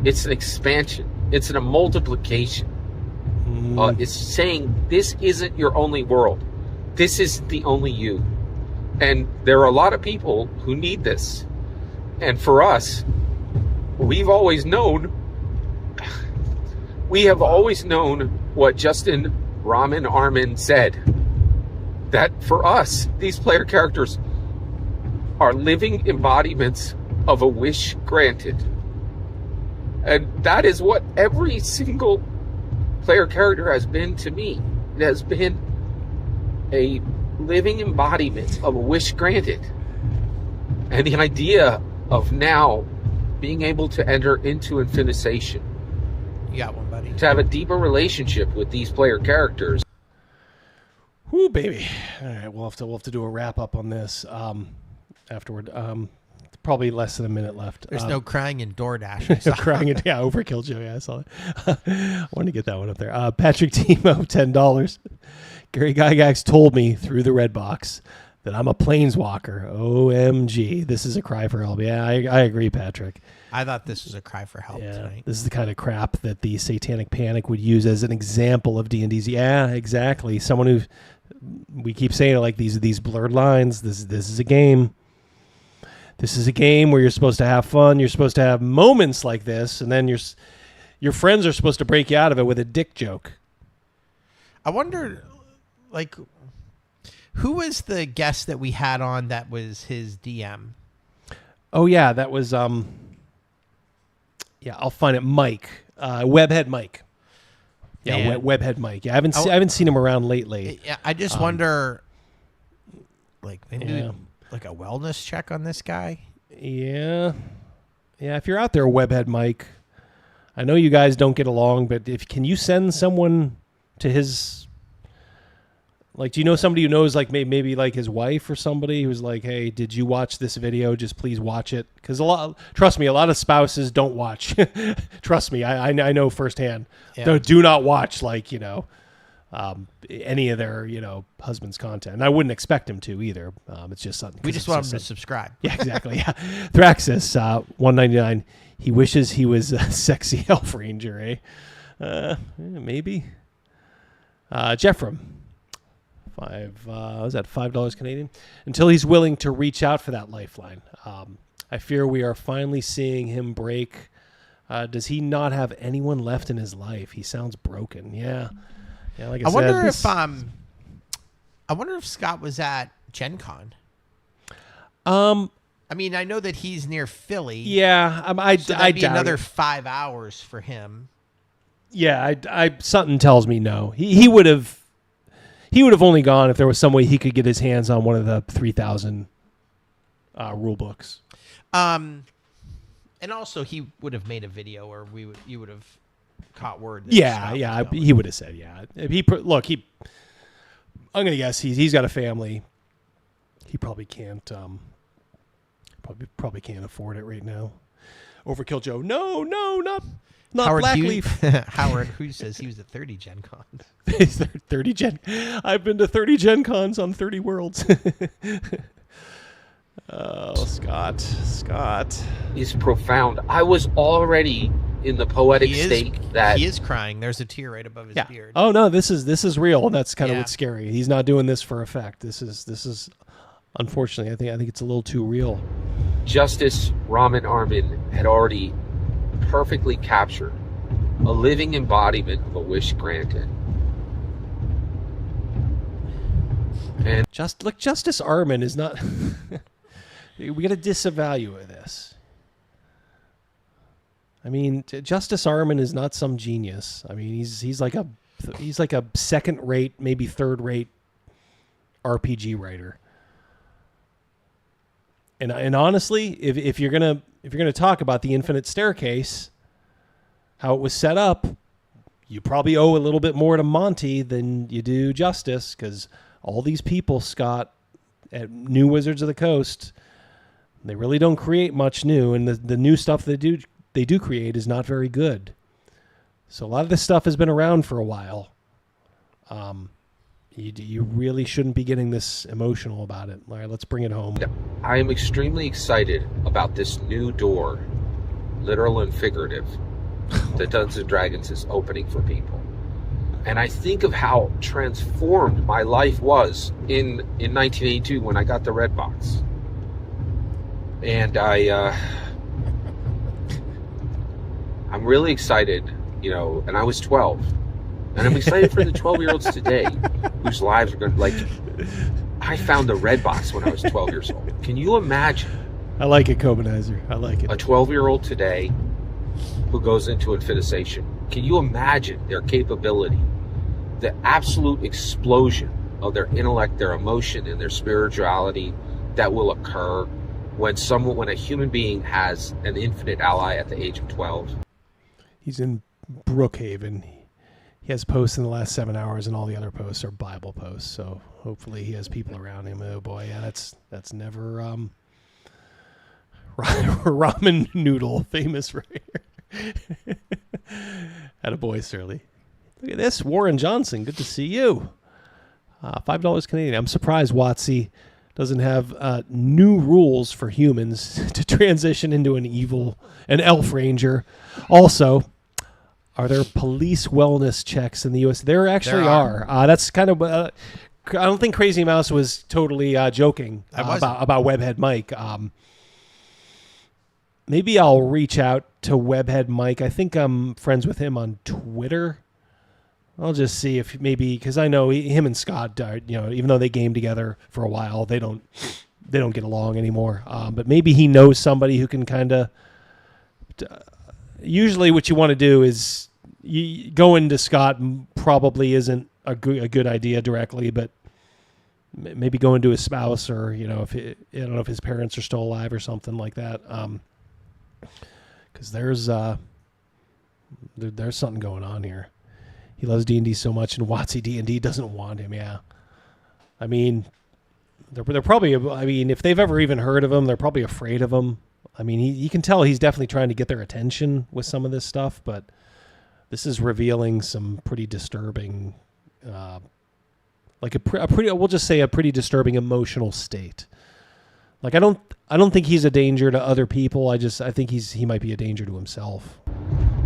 It's an expansion. It's a multiplication. It's saying this isn't your only world. This is the only you. And there are a lot of people who need this. And for us, we have always known what Justin Ramin Armin said. That for us, these player characters are living embodiments of a wish granted. And that is what every single player character has been to me. It has been a living embodiment of a wish granted. And the idea of now being able to enter into infinization. You got one, buddy. To have a deeper relationship with these player characters. Whoo, baby. All right, we'll have to do a wrap up on this afterward. Probably less than a minute left. There's no crying in DoorDash. No crying in, Overkill Joe. Yeah, I saw it. I wanted to get that one up there. Patrick Timo, $10. Gary Gygax told me through the red box that I'm a planeswalker. OMG. This is a cry for help. Yeah, I agree, Patrick. I thought this was a cry for help tonight. This is the kind of crap that the Satanic Panic would use as an example of D&D's. Yeah, exactly. Someone who, we keep saying it like these blurred lines. This is a game. This is a game where you're supposed to have fun. You're supposed to have moments like this, and then your friends are supposed to break you out of it with a dick joke. I wonder, like, who was the guest that we had on that was his DM? Oh yeah, that was I'll find it. Mike, Webhead Mike. Yeah, Webhead Mike. Yeah, I haven't seen him around lately. Yeah, I just wonder, like maybe like a wellness check on this guy. Yeah. If you're out there, Webhead Mike, I know you guys don't get along, but can you send someone to his? Like, do you know somebody who knows, like, maybe like his wife or somebody who's like, hey, did you watch this video? Just please watch it. Because trust me, a lot of spouses don't watch. Trust me, I know firsthand. Yeah. Do not watch, like, any of their, husband's content. And I wouldn't expect him to either. It's just something. We just want him to subscribe. Yeah, exactly. Yeah. Thraxis, $1.99. He wishes he was a sexy elf ranger, eh? Maybe. Jeffrem. Was that $5 Canadian? Until he's willing to reach out for that lifeline. I fear we are finally seeing him break. Does he not have anyone left in his life? He sounds broken. Yeah. Like I said, I wonder if Scott was at Gen Con. I mean, I know that he's near Philly. Yeah, so that'd be another 5 hours for him. Yeah, something tells me no. He would have. He would have only gone if there was some way he could get his hands on one of the 3,000 rule books. And also, he would have made a video, or you would have caught word. That he would have said, yeah. I'm gonna guess he's got a family. He probably can't probably can't afford it right now. Overkill Joe. No, not Howard Blackleaf. Howard, who says he was at 30 Gen Cons? 30 Gen. I've been to 30 Gen Cons on 30 worlds. Oh, Scott is profound. I was already in the poetic state that he is crying. There's a tear right above his beard. Oh no, this is real. That's kind of what's scary. He's not doing this for effect. This is unfortunately, I think it's a little too real. Justice Raman Armin had already perfectly captured a living embodiment of a wish granted. And Justice Armin is not. We got to disavow this. I mean, Justice Armin is not some genius. I mean, he's like a second-rate, maybe third-rate RPG writer. And honestly, if you're gonna talk about the Infinite Staircase, how it was set up, you probably owe a little bit more to Monty than you do Justice, because all these people, Scott, at New Wizards of the Coast, they really don't create much new, and the new stuff they do create is not very good. So a lot of this stuff has been around for a while. You really shouldn't be getting this emotional about it. All right, let's bring it home. I am extremely excited about this new door, literal and figurative, that Dungeons & Dragons is opening for people. And I think of how transformed my life was in 1982 when I got the red box. And I'm really excited, and I was 12. And I'm excited for the 12-year-olds today whose lives are going to, I found the red box when I was 12 years old. Can you imagine? I like it, Kobanizer. I like it. A 12-year-old today who goes into infinitization. Can you imagine their capability, the absolute explosion of their intellect, their emotion, and their spirituality that will occur when a human being has an infinite ally at the age of 12? He's in Brookhaven. He has posts in the last 7 hours, and all the other posts are Bible posts. So hopefully he has people around him. Oh boy, yeah, that's never ramen noodle famous right here. Attaboy, Surly. Look at this, Warren Johnson. Good to see you. $5 Canadian. I'm surprised WotC doesn't have new rules for humans to transition into an elf ranger. Also, are there police wellness checks in the U.S.? There actually are. That's kind of. I don't think Crazy Mouse was totally joking about Webhead Mike. Maybe I'll reach out to Webhead Mike. I think I'm friends with him on Twitter. I'll just see if maybe, because I know him and Scott, even though they game together for a while, they don't get along anymore. But maybe he knows somebody who can kind of. Usually, what you want to do is going to Scott probably isn't a good idea directly, but maybe going to his spouse or I don't know if his parents are still alive or something like that. Because there's something going on here. He loves D&D so much, and WotC D&D doesn't want him. Yeah, I mean, they're probably. I mean, if they've ever even heard of him, they're probably afraid of him. I mean, you can tell he's definitely trying to get their attention with some of this stuff, but this is revealing some pretty disturbing, we'll just say a pretty disturbing emotional state. Like I don't think he's a danger to other people. I think he might be a danger to himself.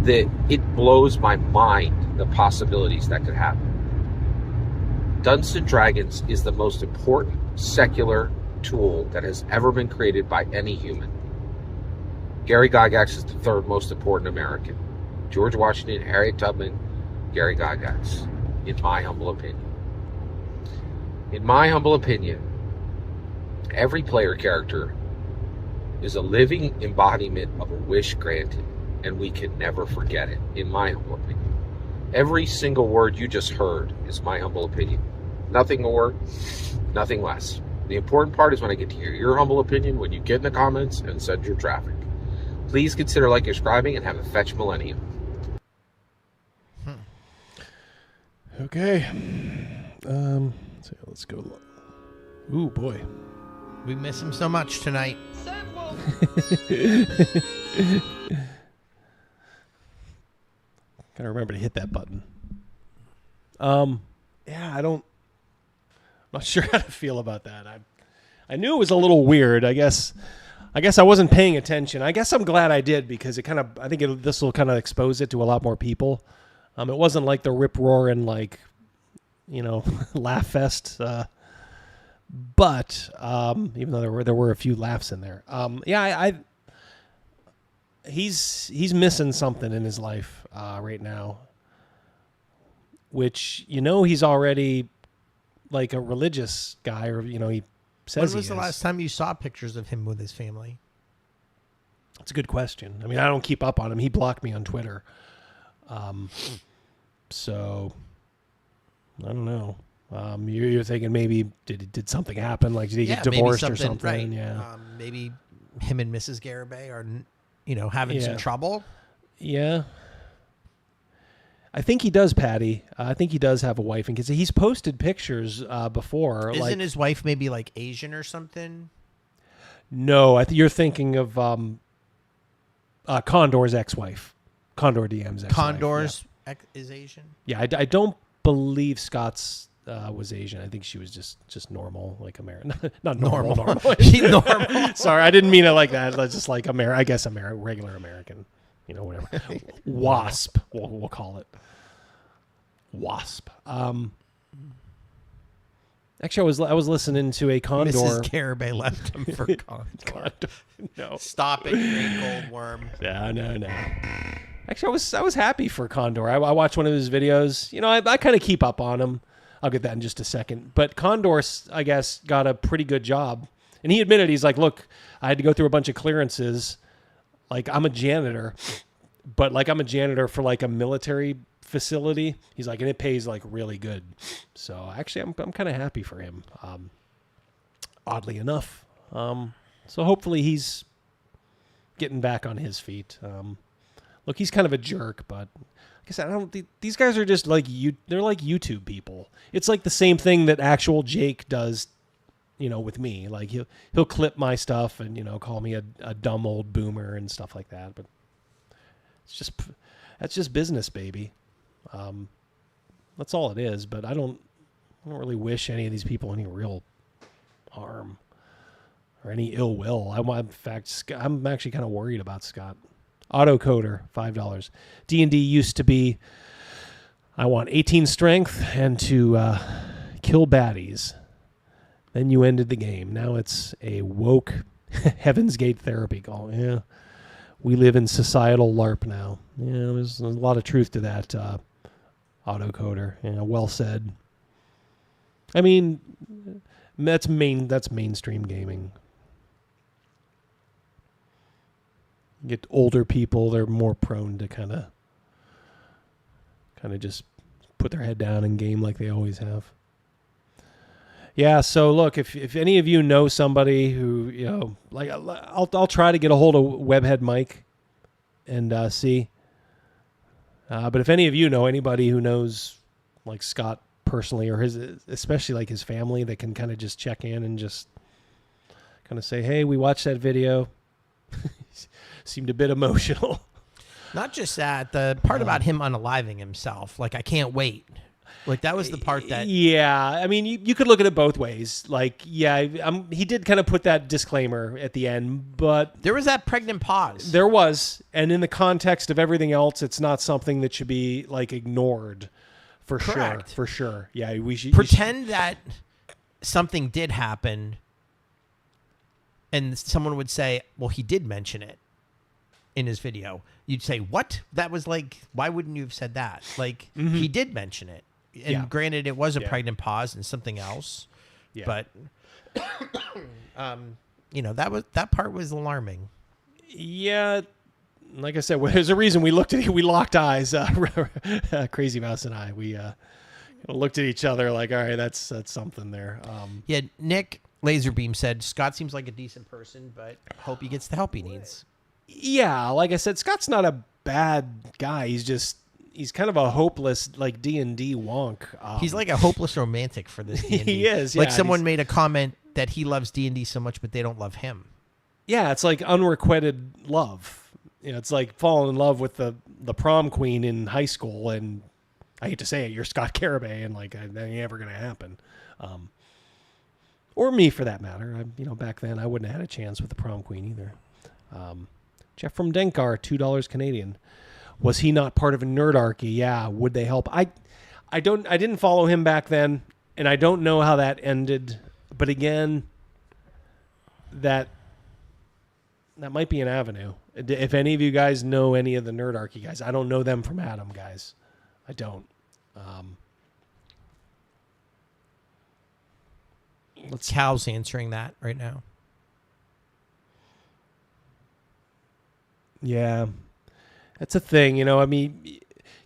It blows my mind, the possibilities that could happen. Dungeons & Dragons is the most important secular tool that has ever been created by any human. Gary Gygax is the third most important American. George Washington, Harriet Tubman, Gary Gygax, in my humble opinion. In my humble opinion, every player character is a living embodiment of a wish granted, and we can never forget it, in my humble opinion. Every single word you just heard is my humble opinion. Nothing more, nothing less. The important part is when I get to hear your humble opinion, when you get in the comments and send your traffic. Please consider liking and subscribing and have a fetch millennium. Okay. So let's go. Ooh, boy. We miss him so much tonight. Gotta remember to hit that button. Yeah, I'm not sure how to feel about that. I knew it was a little weird. I guess I wasn't paying attention. I guess I'm glad I did because I think this will kind of expose it to a lot more people. It wasn't like the rip roaring laugh fest. But even though there were a few laughs in there, he's missing something in his life right now, which he's already like a religious guy, or he says. When was the last time you saw pictures of him with his family? That's a good question. I mean, I don't keep up on him. He blocked me on Twitter, so I don't know. You're thinking maybe did something happen? Like did he get divorced or something? Right. Yeah. Maybe him and Mrs. Garibay are, having some trouble. Yeah. I think he does, Patty. I think he does have a wife and kids. He's posted pictures before. Isn't his wife maybe like Asian or something? No, you're thinking of Condor's ex-wife. Condor DM's ex-wife. Condor's is Asian? Yeah, I don't believe Scott's was Asian. I think she was just normal, like American. Not normal. She's normal. Sorry, I didn't mean it like that. Just like I guess regular American. Whatever. Wasp, we'll call it. Wasp. Actually, I was listening to a Condor. Mrs. Garibay left him for Condor. No. Stop it, great gold worm. No. Actually, I was happy for Condor. I watched one of his videos. I kind of keep up on him. I'll get that in just a second. But Condor, I guess, got a pretty good job. And he admitted, he's like, look, I had to go through a bunch of clearances. Like, I'm a janitor. But, like, I'm a janitor for, like, a military facility. He's like, and it pays, like, really good. So, actually, I'm kind of happy for him. Oddly enough. So, hopefully he's getting back on his feet. Look, he's kind of a jerk, but like I said, these guys are just like they're like YouTube people. It's like the same thing that actual Jake does, with me. Like he'll clip my stuff and call me a dumb old boomer and stuff like that. But that's just business, baby. That's all it is. But I don't really wish any of these people any real harm or any ill will. In fact, I'm actually kind of worried about Scott. Autocoder, $5. D&D used to be, I want 18 strength and to kill baddies. Then you ended the game. Now it's a woke Heaven's Gate therapy call. Yeah, we live in societal LARP now. Yeah, there's a lot of truth to that, Autocoder. Yeah, well said. I mean, that's mainstream gaming. Get older people, they're more prone to kind of just put their head down and game like they always have. Yeah, so look, if any of you know somebody who, like I'll try to get a hold of Webhead Mike and see. But if any of you know anybody who knows like Scott personally or especially like his family that can kind of just check in and just kind of say, "Hey, we watched that video." Seemed a bit emotional. Not just that, the part about him unaliving himself, like I can't wait. Like that was the part that. Yeah, I mean, you could look at it both ways. Like, yeah, he did kind of put that disclaimer at the end, but there was that pregnant pause. There was, and in the context of everything else, it's not something that should be like ignored. For Correct. Sure, for sure. Yeah, we should pretend that something did happen, and someone would say, "Well, he did mention it in his video." You'd say, "What? That was like, why wouldn't you have said that?" Like he did mention it, and granted, it was a pregnant pause and something else, but that part was alarming. Yeah. Like I said, there's a reason we locked eyes. Crazy Mouse and I, we looked at each other like, all right, that's something there. Yeah, Nick Laserbeam said Scott seems like a decent person, but hope he gets the help he needs. Yeah, like I said, Scott's not a bad guy. He's just he's kind of a hopeless like D&D wonk. He's like a hopeless romantic for this D&D. He is. Like yeah, someone made a comment that he loves D&D so much, but they don't love him. Yeah, it's like unrequited love. You know, it's like falling in love with the prom queen in high school, and I hate to say it, you're Scott Garibay, and like that ain't ever gonna happen. Or me, for that matter. Back then I wouldn't have had a chance with the prom queen either. Jeff from Denkar, $2 Canadian. Was he not part of a nerdarchy? Yeah. Would they help? I didn't follow him back then, and I don't know how that ended. But again, that might be an avenue. If any of you guys know any of the nerdarchy guys, I don't know them from Adam, guys. I don't. Cal's answering that right now. Yeah, that's a thing, I mean,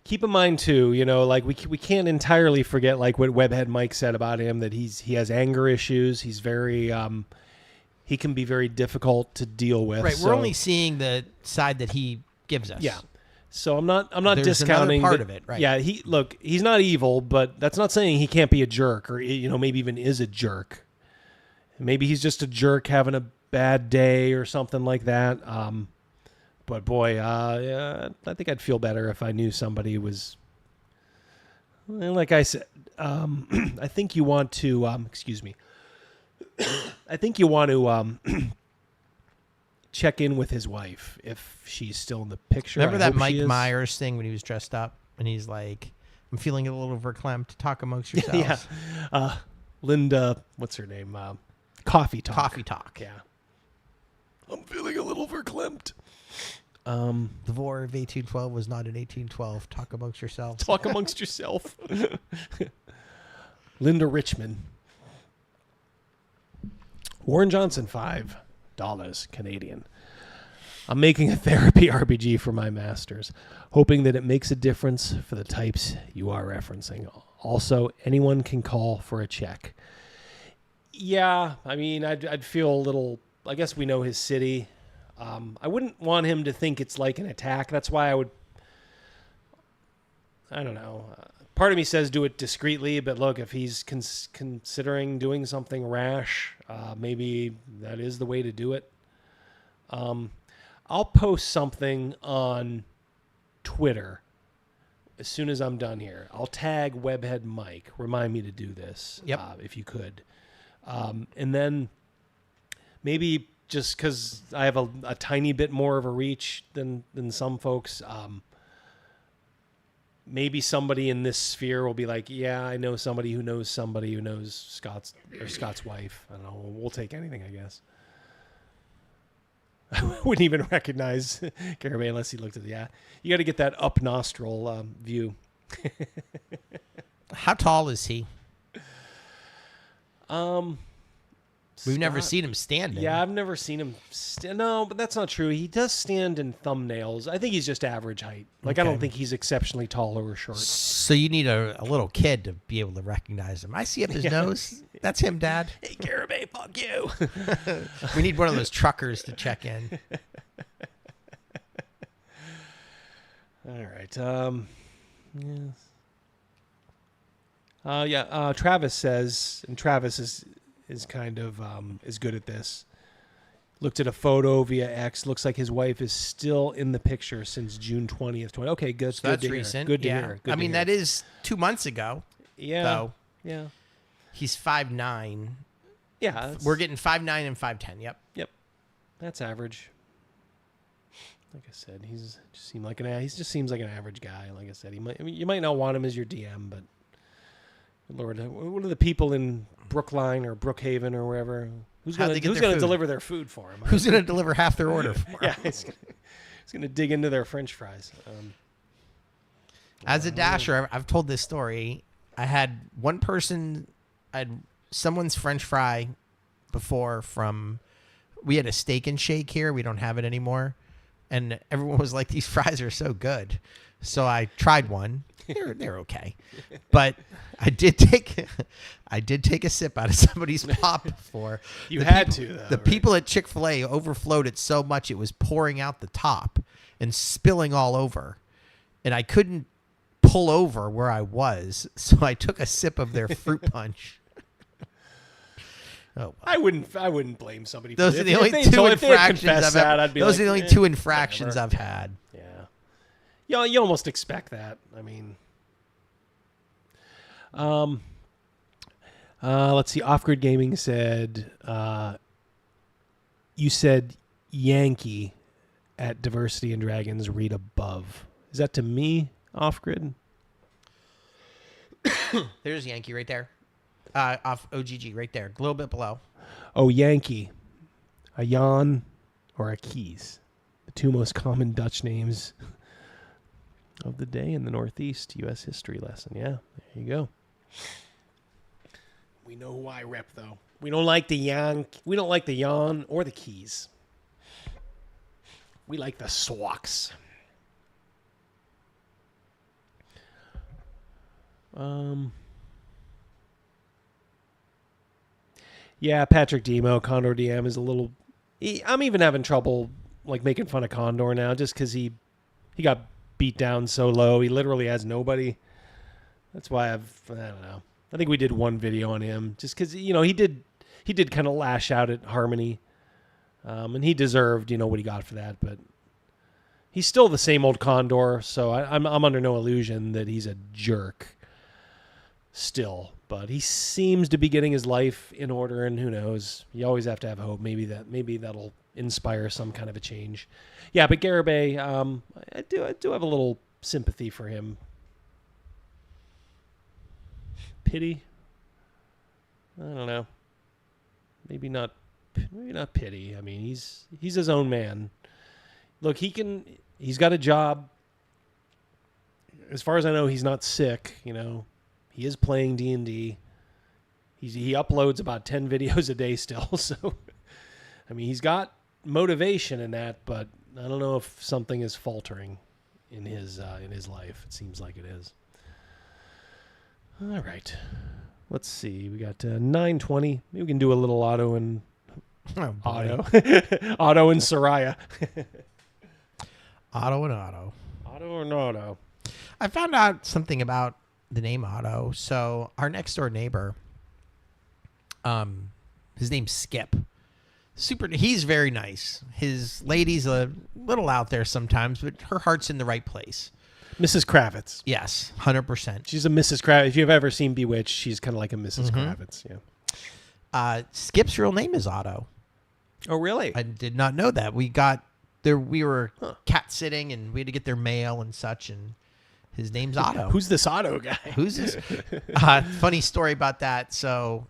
keep in mind too, like we can't entirely forget like what Webhead Mike said about him, that he has anger issues. He's very he can be very difficult to deal with. Right, we're only seeing the side that he gives us. Yeah. So I'm not There's discounting another part of it, right? Yeah, he's not evil, but that's not saying he can't be a jerk, or maybe even is a jerk. Maybe he's just a jerk having a bad day or something like that. But boy, I think I'd feel better if I knew somebody was, like I said, I think you want to, excuse me. I think you want to check in with his wife if she's still in the picture. Remember that Mike Myers thing when he was dressed up and he's like, I'm feeling a little verklempt. Talk amongst yourselves. Yeah. Linda, what's her name? Coffee Talk. Coffee Talk. Yeah. I'm feeling a little verklempt. The War of 1812 was not in 1812. Talk amongst yourselves. Talk amongst yourself. Linda Richmond. Warren Johnson, $5 Canadian. I'm making a therapy RPG for my masters, hoping that it makes a difference for the types you are referencing. Also, anyone can call for a check. Yeah, I mean, I'd feel a little... I guess we know his city. I wouldn't want him to think it's like an attack. That's why I would... I don't know. Part of me says do it discreetly, but look, if he's considering doing something rash, maybe that is the way to do it. I'll post something on Twitter as soon as I'm done here. I'll tag Webhead Mike. Remind me to do this, if you could. And then maybe just because I have a tiny bit more of a reach than some folks, maybe somebody in this sphere will be like, yeah, I know somebody who knows Scott's wife. I don't know. We'll take anything, I guess. I wouldn't even recognize Garibay unless he looked at the You got to get that up nostril view. How tall is he? We've never seen him standing. Yeah, I've never seen him. No, but that's not true. He does stand in thumbnails. I think he's just average height. Like, I don't think he's exceptionally tall or short. So you need a little kid to be able to recognize him. I see up his nose. That's him, Dad. Hey, Garibay, fuck you. We need one of those truckers to check in. All right. Yes. Travis says, and Travis is kind of is good at this. Looked at a photo via X. Looks like his wife is still in the picture since June 20th. Okay, good. So that's recent. Good to hear. I mean, that is 2 months ago. Yeah. Though. Yeah. He's 5'9". Yeah. We're getting 5'9" and 5'10". Yep. That's average. Like I said, he just seems like an average guy. Like I said, you might not want him as your DM, but Lord, what are the people in Brookline or Brookhaven or wherever? Who's going to deliver their food for him? Who's going to deliver half their order for him? Yeah, he's going to dig into their French fries. As a dasher, I've told this story. I had someone's French fry before we had a Steak and Shake here. We don't have it anymore. And everyone was like, these fries are so good. So I tried one. They're okay. But I did take a sip out of somebody's pop before. The people at Chick-fil-A overflowed it so much it was pouring out the top and spilling all over. And I couldn't pull over where I was, so I took a sip of their fruit punch. Oh, I wouldn't blame somebody. Those for are the only two infractions I've had. I'd be Those like, are the only two infractions I've had. Yeah, you almost expect that. I mean, let's see. Off Grid Gaming said, you said Yankee at Diversity and Dragons. Read above. Is that to me, Off Grid? There's Yankee right there. Off OGG right there, a little bit below. Oh, Yankee, a Jan, or a Keys, the two most common Dutch names of the day in the Northeast. U.S. history lesson. Yeah, there you go. We know who I rep, though. We don't like the Jan. We don't like the Jan or the Keys. We like the Swaks. Yeah, Patrick Demo, Condor DM is a little... I'm even having trouble like making fun of Condor now just because he got beat down so low. He literally has nobody. That's why I don't know. I think we did one video on him just because, he did kind of lash out at Harmony. And he deserved, what he got for that. But he's still the same old Condor, so I'm under no illusion that he's a jerk still. But he seems to be getting his life in order, and who knows? You always have to have hope. Maybe that'll inspire some kind of a change. Yeah, but Garibay, I do have a little sympathy for him. Pity? I don't know. Maybe not pity. I mean, he's his own man. Look, he's got a job. As far as I know, he's not sick, He is playing D&D. He uploads about 10 videos a day still. So, I mean, he's got motivation in that, but I don't know if something is faltering in his life. It seems like it is. All right. Let's see. We got 9:20. Maybe we can do a little Otto and Otto. Otto and Soraya. Otto and Otto. Otto and Otto. I found out something about the name Otto. So our next door neighbor, his name's Skip. He's very nice. His lady's a little out there sometimes, but her heart's in the right place. Mrs. Kravitz. Yes, 100%. She's a Mrs. Kravitz. If you've ever seen Bewitched, she's kind of like a Mrs. Kravitz. Yeah. Skip's real name is Otto. Oh, really? I did not know that. We got there. We were cat sitting, and we had to get their mail and such, and his name's Otto. Who's this Otto guy? Who's this? Funny story about that. So,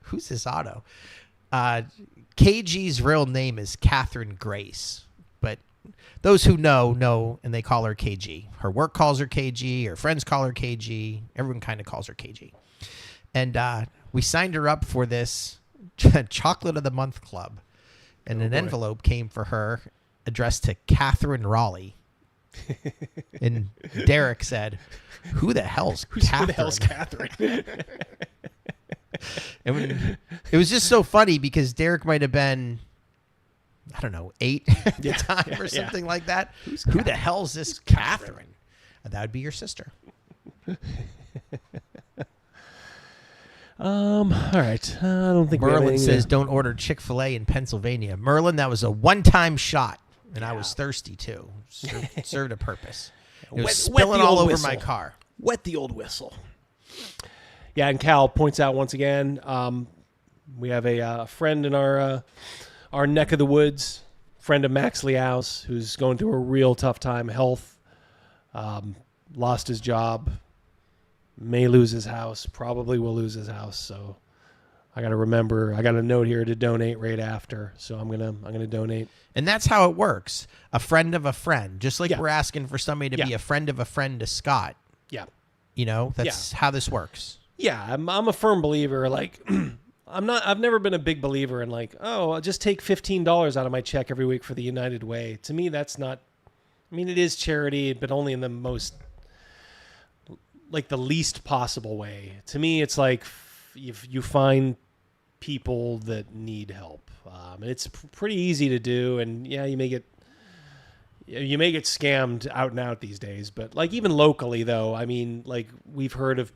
who's this Otto? KG's real name is Catherine Grace, but those who know, and they call her KG. Her work calls her KG. Her friends call her KG. Everyone kind of calls her KG. And we signed her up for this Chocolate of the Month Club, and an envelope came for her addressed to Catherine Raleigh. And Derek said, "Who the hell's Catherine?" Who the hell's Catherine? And it was just so funny because Derek might have been, I don't know, 8 at the time or something like that. Who the hell's this Catherine? That would be your sister. All right. I don't think Merlin says don't order Chick-fil-A in Pennsylvania. Merlin, that was a one-time shot, and I was thirsty too. Served a purpose. It was spilling all over my car. Wet the old whistle. Yeah, and Cal points out once again, we have a friend in our neck of the woods, friend of Max Liao's, who's going through a real tough time, health, lost his job, may lose his house, probably will lose his house. So I got to remember, I got a note here to donate right after. So I'm gonna donate. And that's how it works. A friend of a friend, just like we're asking for somebody to be a friend of a friend to Scott. Yeah. That's how this works. Yeah, I'm a firm believer. Like, I've never been a big believer in like, oh, I'll just take $15 out of my check every week for the United Way. To me, that's not. I mean, it is charity, but only in the most, like the least possible way. To me, it's like if you find people that need help, and it's pretty easy to do. And yeah, you may get you may get scammed out and out these days, but like even locally though, I mean, like we've heard of,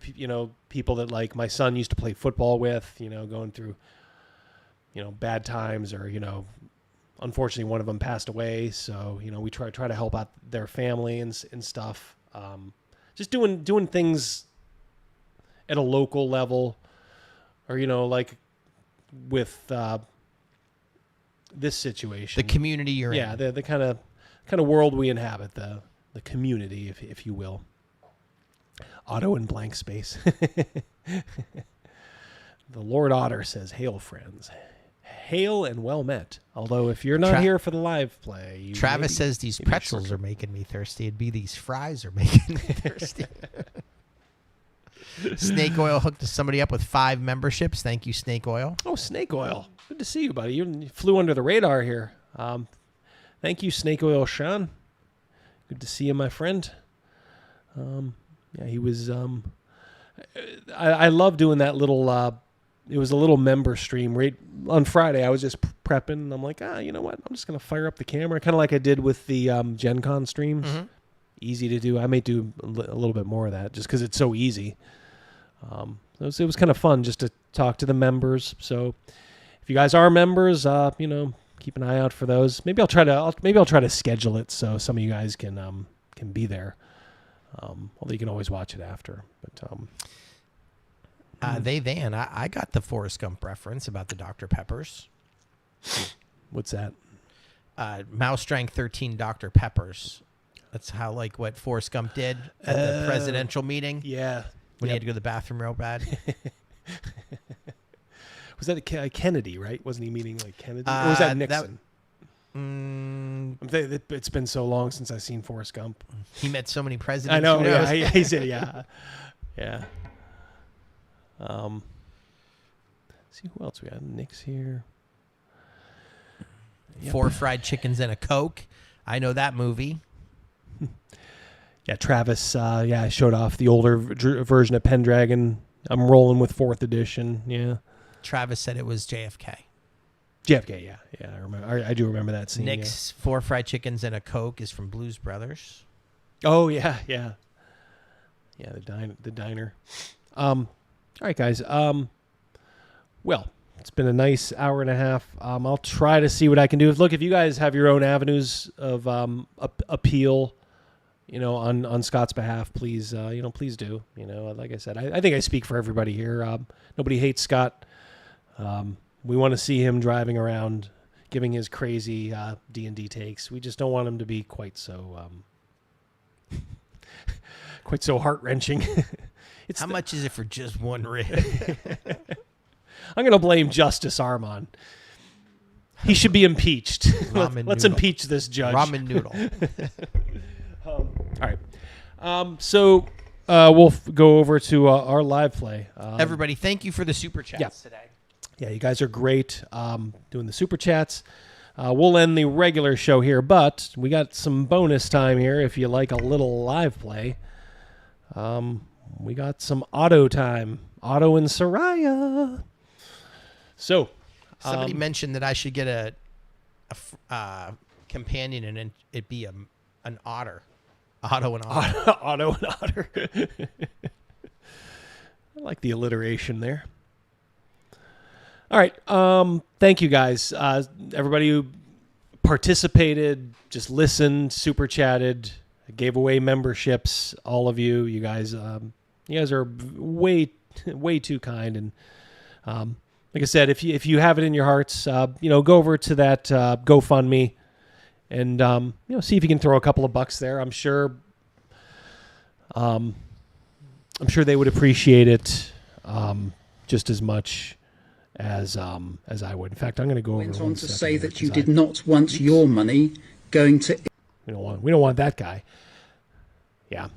people that like my son used to play football with, going through, bad times or, unfortunately one of them passed away. So, we try to help out their family and stuff. Just doing things at a local level or, like with, this situation, The community you're in. Yeah. The kind of world we inhabit, the community, if you will. Otto in blank space. The Lord Otter says, "Hail, friends. Hail and well met. Although if you're not here for the live play..." Travis says these pretzels are making me thirsty. It'd be these fries are making me thirsty. Snake Oil hooked somebody up with 5 memberships. Thank you, Snake Oil. Oh, Snake Oil. Good to see you, buddy. You flew under the radar here. Thank you, Snake Oil Sean. Good to see you, my friend. Yeah, he was... I love doing that little... it was a little member stream. Right on Friday, I was just prepping, and I'm like, you know what? I'm just going to fire up the camera, kind of like I did with the Gen Con streams. Mm-hmm. Easy to do. I may do a little bit more of that, just because it's so easy. It was kind of fun just to talk to the members. So if you guys are members, keep an eye out for those. Maybe I'll try to schedule it so some of you guys can be there. Although you can always watch it after. But I got the Forrest Gump reference about the Dr. Peppers. What's that? Mouse drank 13 Dr. Peppers. That's how what Forrest Gump did at the presidential meeting. Yeah. When he had to go to the bathroom real bad. Was that Kennedy, right? Wasn't he meening like Kennedy? Or was that Nixon? It's been so long since I've seen Forrest Gump. He met so many presidents. I know. Yeah, he said, yeah. See who else we got. Nick's here. 4 fried chickens and a Coke. I know that movie. Yeah, Travis. I showed off the older version of Pendragon. I'm rolling with 4th edition. Yeah. Travis said it was JFK. JFK, yeah. I remember. I do remember that scene. Nick's 4 fried chickens and a Coke is from Blues Brothers. Oh yeah. The diner. All right, guys. Well, it's been a nice hour and a half. I'll try to see what I can do. Look, if you guys have your own avenues of appeal, on Scott's behalf, please, please do. Like I said, I think I speak for everybody here. Nobody hates Scott. We want to see him driving around, giving his crazy D&D takes. We just don't want him to be quite so heart-wrenching. How much is it for just one rig? I'm going to blame Justice Armand. He should be impeached. Let's impeach this judge. Ramen noodle. All right. So we'll go over to our live play. Everybody, thank you for the super chats today. Yeah, you guys are great doing the super chats. We'll end the regular show here, but we got some bonus time here if you like a little live play. We got some auto time. Otto and Soraya. So, somebody mentioned that I should get a companion and it be an otter. Otto and Otter. Otto and Otter. I like the alliteration there. All right. Thank you, guys. Everybody who participated, just listened, super chatted, gave away memberships. All of you. You guys are way too kind. And like I said, if you have it in your hearts, go over to that GoFundMe and see if you can throw a couple of bucks there. I'm sure they would appreciate it just as much as I would. In fact, I'm going to go over. Went on to say that you did not want your money going to. We don't want that guy. Yeah.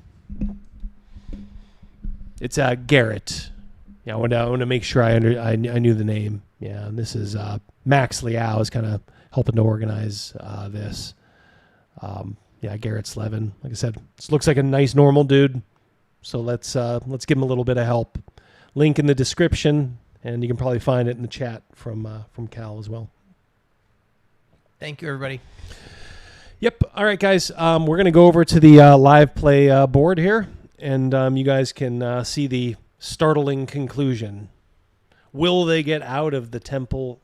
It's Garret. Yeah, I want to make sure I knew the name. Yeah, and this is Max Liao is kind of helping to organize this. Garret Slevin. Like I said, this looks like a nice normal dude. So let's give him a little bit of help. Link in the description, and you can probably find it in the chat from Cal as well. Thank you, everybody. Yep. All right, guys. We're going to go over to the live play board here, and you guys can see the startling conclusion. Will they get out of the Temple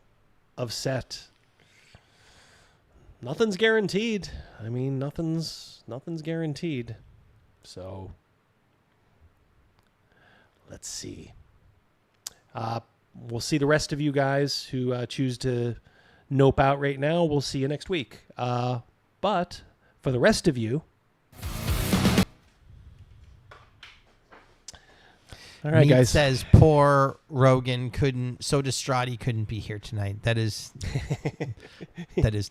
of Set? Nothing's guaranteed. I mean, nothing's guaranteed. So, let's see. We'll see the rest of you guys who choose to nope out right now. We'll see you next week. But for the rest of you, all right, Meat guys. Says poor Rogan so distraught couldn't be here tonight. That is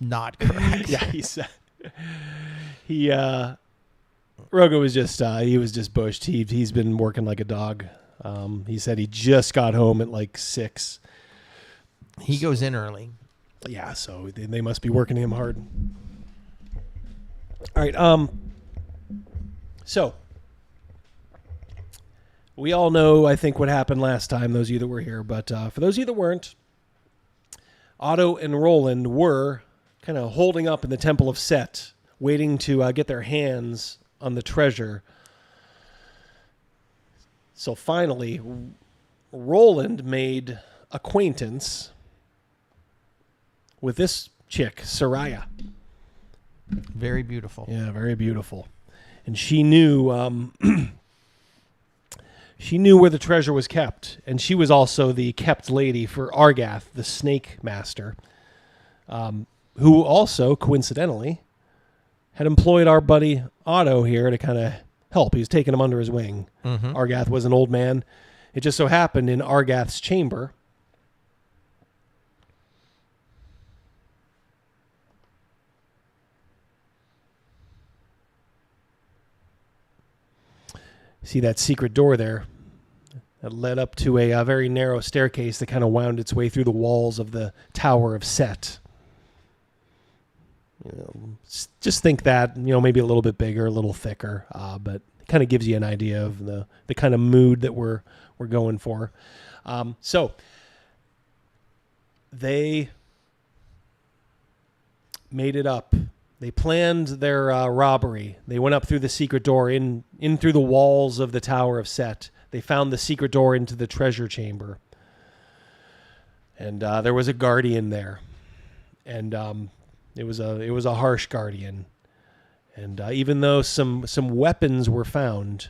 not correct. Yeah, Rogan was just bushed. He's been working like a dog. He said he just got home at like 6. He goes in early. Yeah, so they must be working him hard. All right. So we all know, I think, what happened last time, those of you that were here. But for those of you that weren't, Otto and Roland were kind of holding up in the Temple of Set, waiting to get their hands on the treasure. So finally, Roland made acquaintance with this chick, Soraya. Very beautiful. Yeah, very beautiful. And she knew she knew where the treasure was kept, and she was also the kept lady for Argath, the Snake Master, who also, coincidentally, had employed our buddy Otto here to kind of help. He was taking him under his wing. Mm-hmm. Argath was an old man. It just so happened in Argath's chamber, see that secret door there that led up to a very narrow staircase that kind of wound its way through the walls of the Tower of Set. Just think that, maybe a little bit bigger, a little thicker, but it kind of gives you an idea of the kind of mood that we're going for. So they made it up. They planned their robbery. They went up through the secret door, in through the walls of the Tower of Set. They found the secret door into the treasure chamber. And there was a guardian there. And it was a harsh guardian. And even though some weapons were found,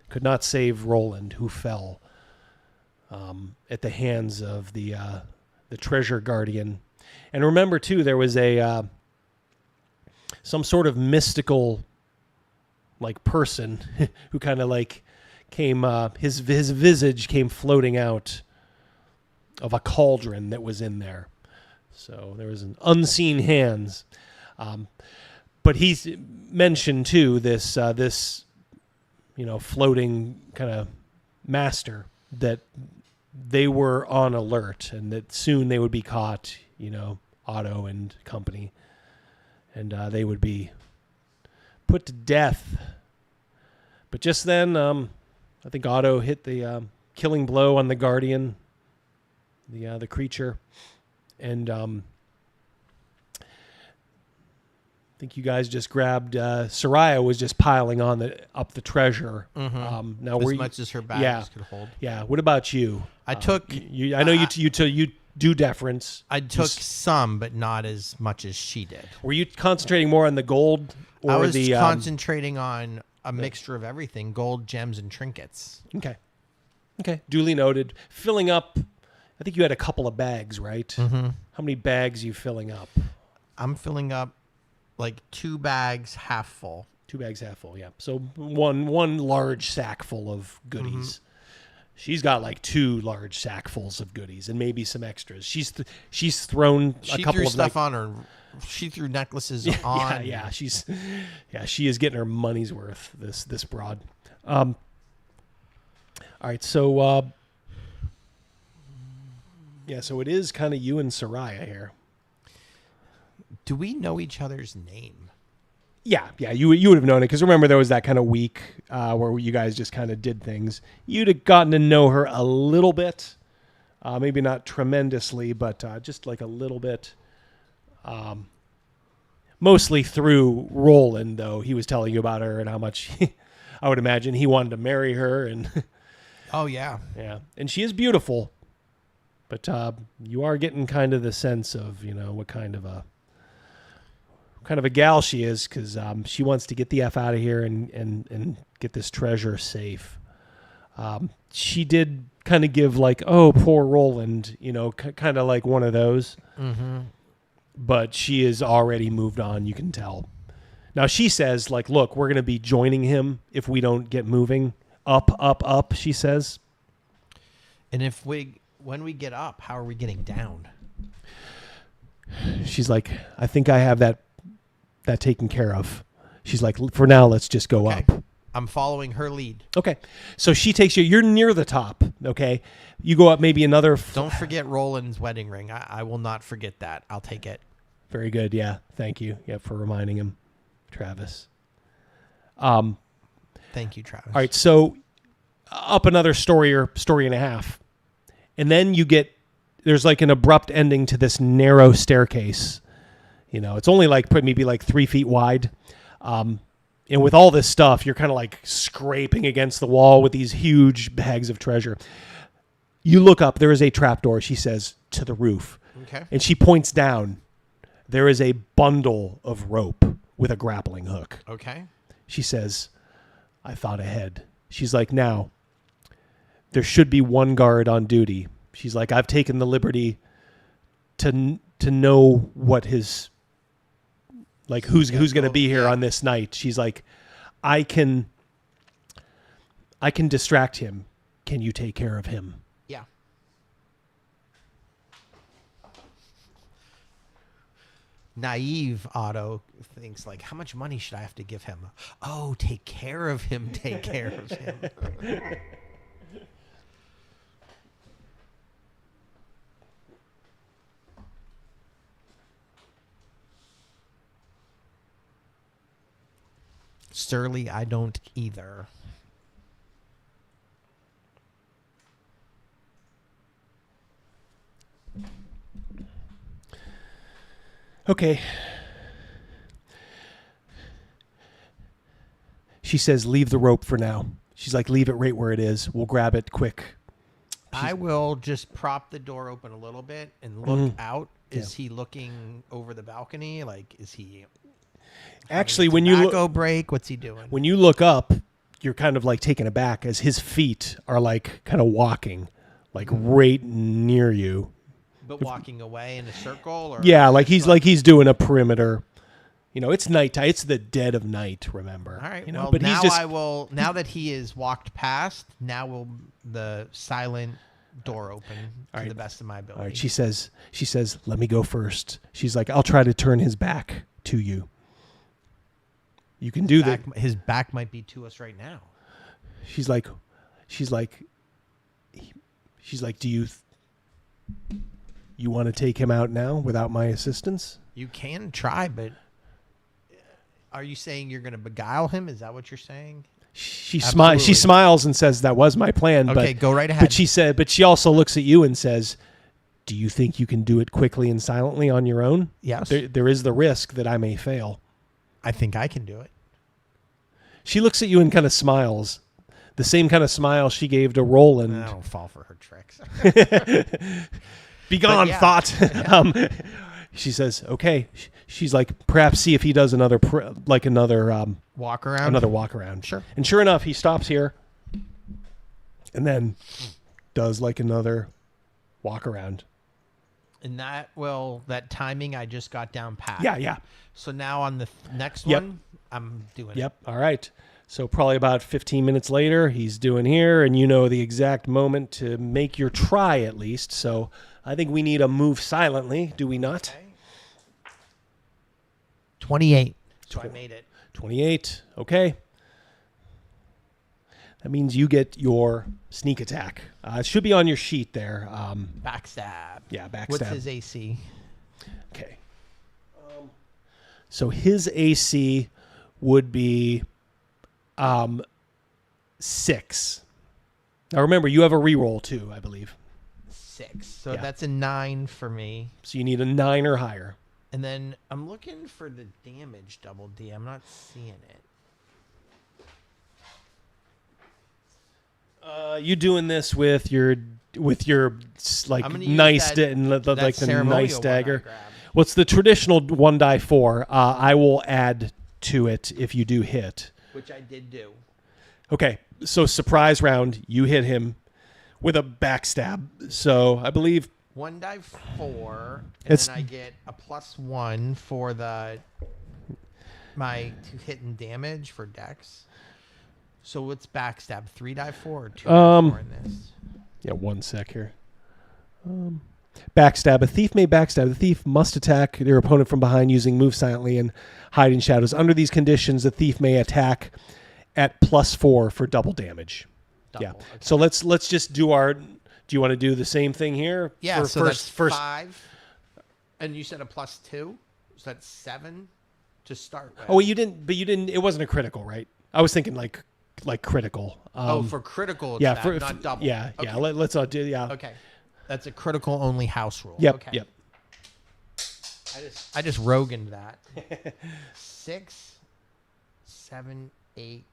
could not save Roland, who fell at the hands of the treasure guardian. And remember, too, there was some sort of mystical, person who kind of came. His visage came floating out of a cauldron that was in there. So there was an unseen hands. But he's mentioned too this floating kind of master, that they were on alert and that soon they would be caught. Otto and company, and they would be put to death. But just then, I think Otto hit the killing blow on the guardian, the creature, and I think you guys just grabbed. Soraya was just piling on up the treasure. Mm-hmm. Now, as much as her bags could hold. Yeah. What about you? I took. I know you do deference. I took some, but not as much as she did. Were you concentrating more on the gold, or I was the concentrating on a mixture of everything: gold, gems, and trinkets. Okay. Duly noted. Filling up. I think you had a couple of bags, right? Mm-hmm. How many bags are you filling up? I'm filling up 2 bags half full. 2 bags half full. Yeah. So one large sack full of goodies. Mm-hmm. She's got 2 large sackfuls of goodies and maybe some extras. She's thrown a couple of stuff on her. She threw necklaces on. Yeah. She is getting her money's worth. This broad. All right. So so it is kind of you and Soraya here. Do we know each other's name? Yeah, you would have known it, because remember there was that kind of week where you guys just kind of did things. You'd have gotten to know her a little bit, maybe not tremendously, but just a little bit. Mostly through Roland, though. He was telling you about her and how much I would imagine he wanted to marry her. And Oh, yeah. yeah. And she is beautiful. But you are getting kind of the sense of, what kind of a gal she is, because she wants to get the F out of here and get this treasure safe. She did kind of give like, oh, poor Roland, kind of like one of those. Mm-hmm. But she is already moved on, you can tell. Now she says, like, look, we're going to be joining him if we don't get moving. Up, she says. And when we get up, how are we getting down? She's like, I think I have that taken care of. She's like, for now, let's just go up. I'm following her lead. Okay. So she takes you. You're near the top, okay? You go up maybe another... Don't forget Roland's wedding ring. I will not forget that. I'll take it. Very good. Yeah. Thank you. Yeah, for reminding him, Travis. Thank you, Travis. All right. So up another story or story and a half. And then there's like an abrupt ending to this narrow staircase. It's only like maybe like 3 feet wide. And with all this stuff, you're kind of like scraping against the wall with these huge bags of treasure. You look up, there is a trapdoor, she says, to the roof. Okay. And she points down. There is a bundle of rope with a grappling hook. Okay. She says, I thought ahead. She's like, now, there should be one guard on duty. She's like, I've taken the liberty to know what his... Like, who's going to be here on this night. She's like, I can distract him. Can you take care of him? Yeah. Naive Otto thinks, like, how much money should I have to give him? Oh, take care of him. Take care of him. Surly, I don't either. Okay. She says, leave the rope for now. She's like, leave it right where it is. We'll grab it quick. I will just prop the door open a little bit and look out. Is he looking over the balcony? Like, is he... Actually, when you look, break, what's he doing? When you look up, you're kind of like taken aback as his feet are like kind of walking, like right near you. But walking away in a circle, or yeah, like he's doing a perimeter. It's nighttime. It's the dead of night. Remember? All right. But now he's just... I will. Now that he is walked past, now will the silent door open to the best of my ability. All right. She says, let me go first. She's like, I'll try to turn his back to you. You can do that. His back might be to us right now. She's like, do you want to take him out now without my assistance? You can try, but are you saying you're going to beguile him? Is that what you're saying? She smiles and says, that was my plan. Okay, go right ahead. But she also looks at you and says, do you think you can do it quickly and silently on your own? Yes. There is the risk that I may fail. I think I can do it. She looks at you and kind of smiles. The same kind of smile she gave to Roland. I don't fall for her tricks. Begone, thought. She says, okay. She's like, perhaps see if he does another walk around. Another walk around. Sure. And sure enough, he stops here and then does like another walk around. And that timing I just got down pat. Yeah. So now on the next one, I'm doing it. Yep. All right. So probably about 15 minutes later, he's doing here, and you know the exact moment to make your try at least. So I think we need a move silently, do we not? Okay. 28. So I made it. 28. Okay. That means you get your sneak attack. It should be on your sheet there. Backstab. Yeah, backstab. What's his AC? Okay. So his AC would be 6. Now remember, you have a reroll too, I believe. 6. So that's a 9 for me. So you need a 9 or higher. And then I'm looking for the damage double D. I'm not seeing it. You doing this with your like nice like the nice dagger? What's the traditional 1d4? I will add to it if you do hit. Which I did do. Okay, so surprise round, you hit him with a backstab. So I believe 1d4, and then I get a +1 for my 2 hit and damage for dex. So what's backstab? 3d4 or 2d4 in this? Yeah, 1 sec here. Backstab. A thief may backstab. The thief must attack their opponent from behind using move silently and hide in shadows. Under these conditions, the thief may attack at +4 for double damage. Yeah. Okay. So let's just do our. Do you want to do the same thing here? Yeah. So that's 5, and you said a +2, so that's 7 to start with. Oh, well, you didn't. But you didn't. It wasn't a critical, right? I was thinking like critical. For critical, it's yeah, that, not double. Yeah, okay. yeah. Let's do. Yeah. Okay. That's a critical only house rule. Yep. Okay. Yep. I just roganed that. 6, 7, 8,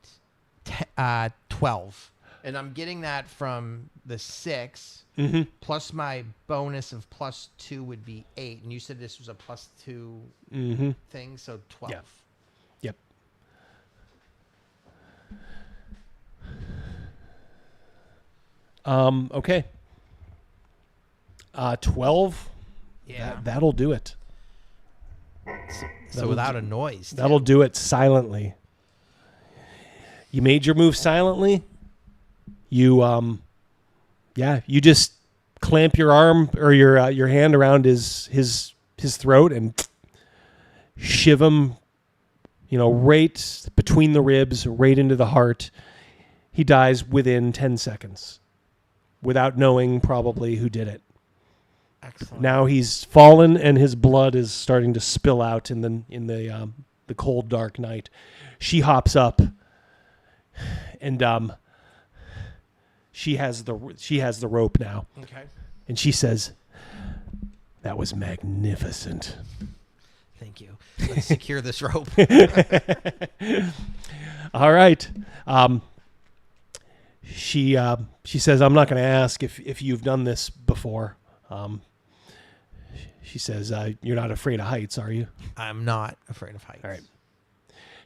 12. And I'm getting that from the 6, plus my bonus of +2 would be 8. And you said this was a +2 thing, so 12. Yeah. Yep. Okay. 12. Yeah. That'll do it. So without a noise. Too. That'll do it silently. You made your move silently. You you just clamp your arm or your hand around his throat and shiv him, right between the ribs, right into the heart. He dies within 10 seconds without knowing probably who did it. Excellent. Now he's fallen and his blood is starting to spill out in the cold dark night. She hops up and she has the rope now. Okay. And she says, "That was magnificent." Thank you. Let's secure this rope. All right. She says, "I'm not going to ask if you've done this before." She says, "You're not afraid of heights, are you?" I'm not afraid of heights. All right.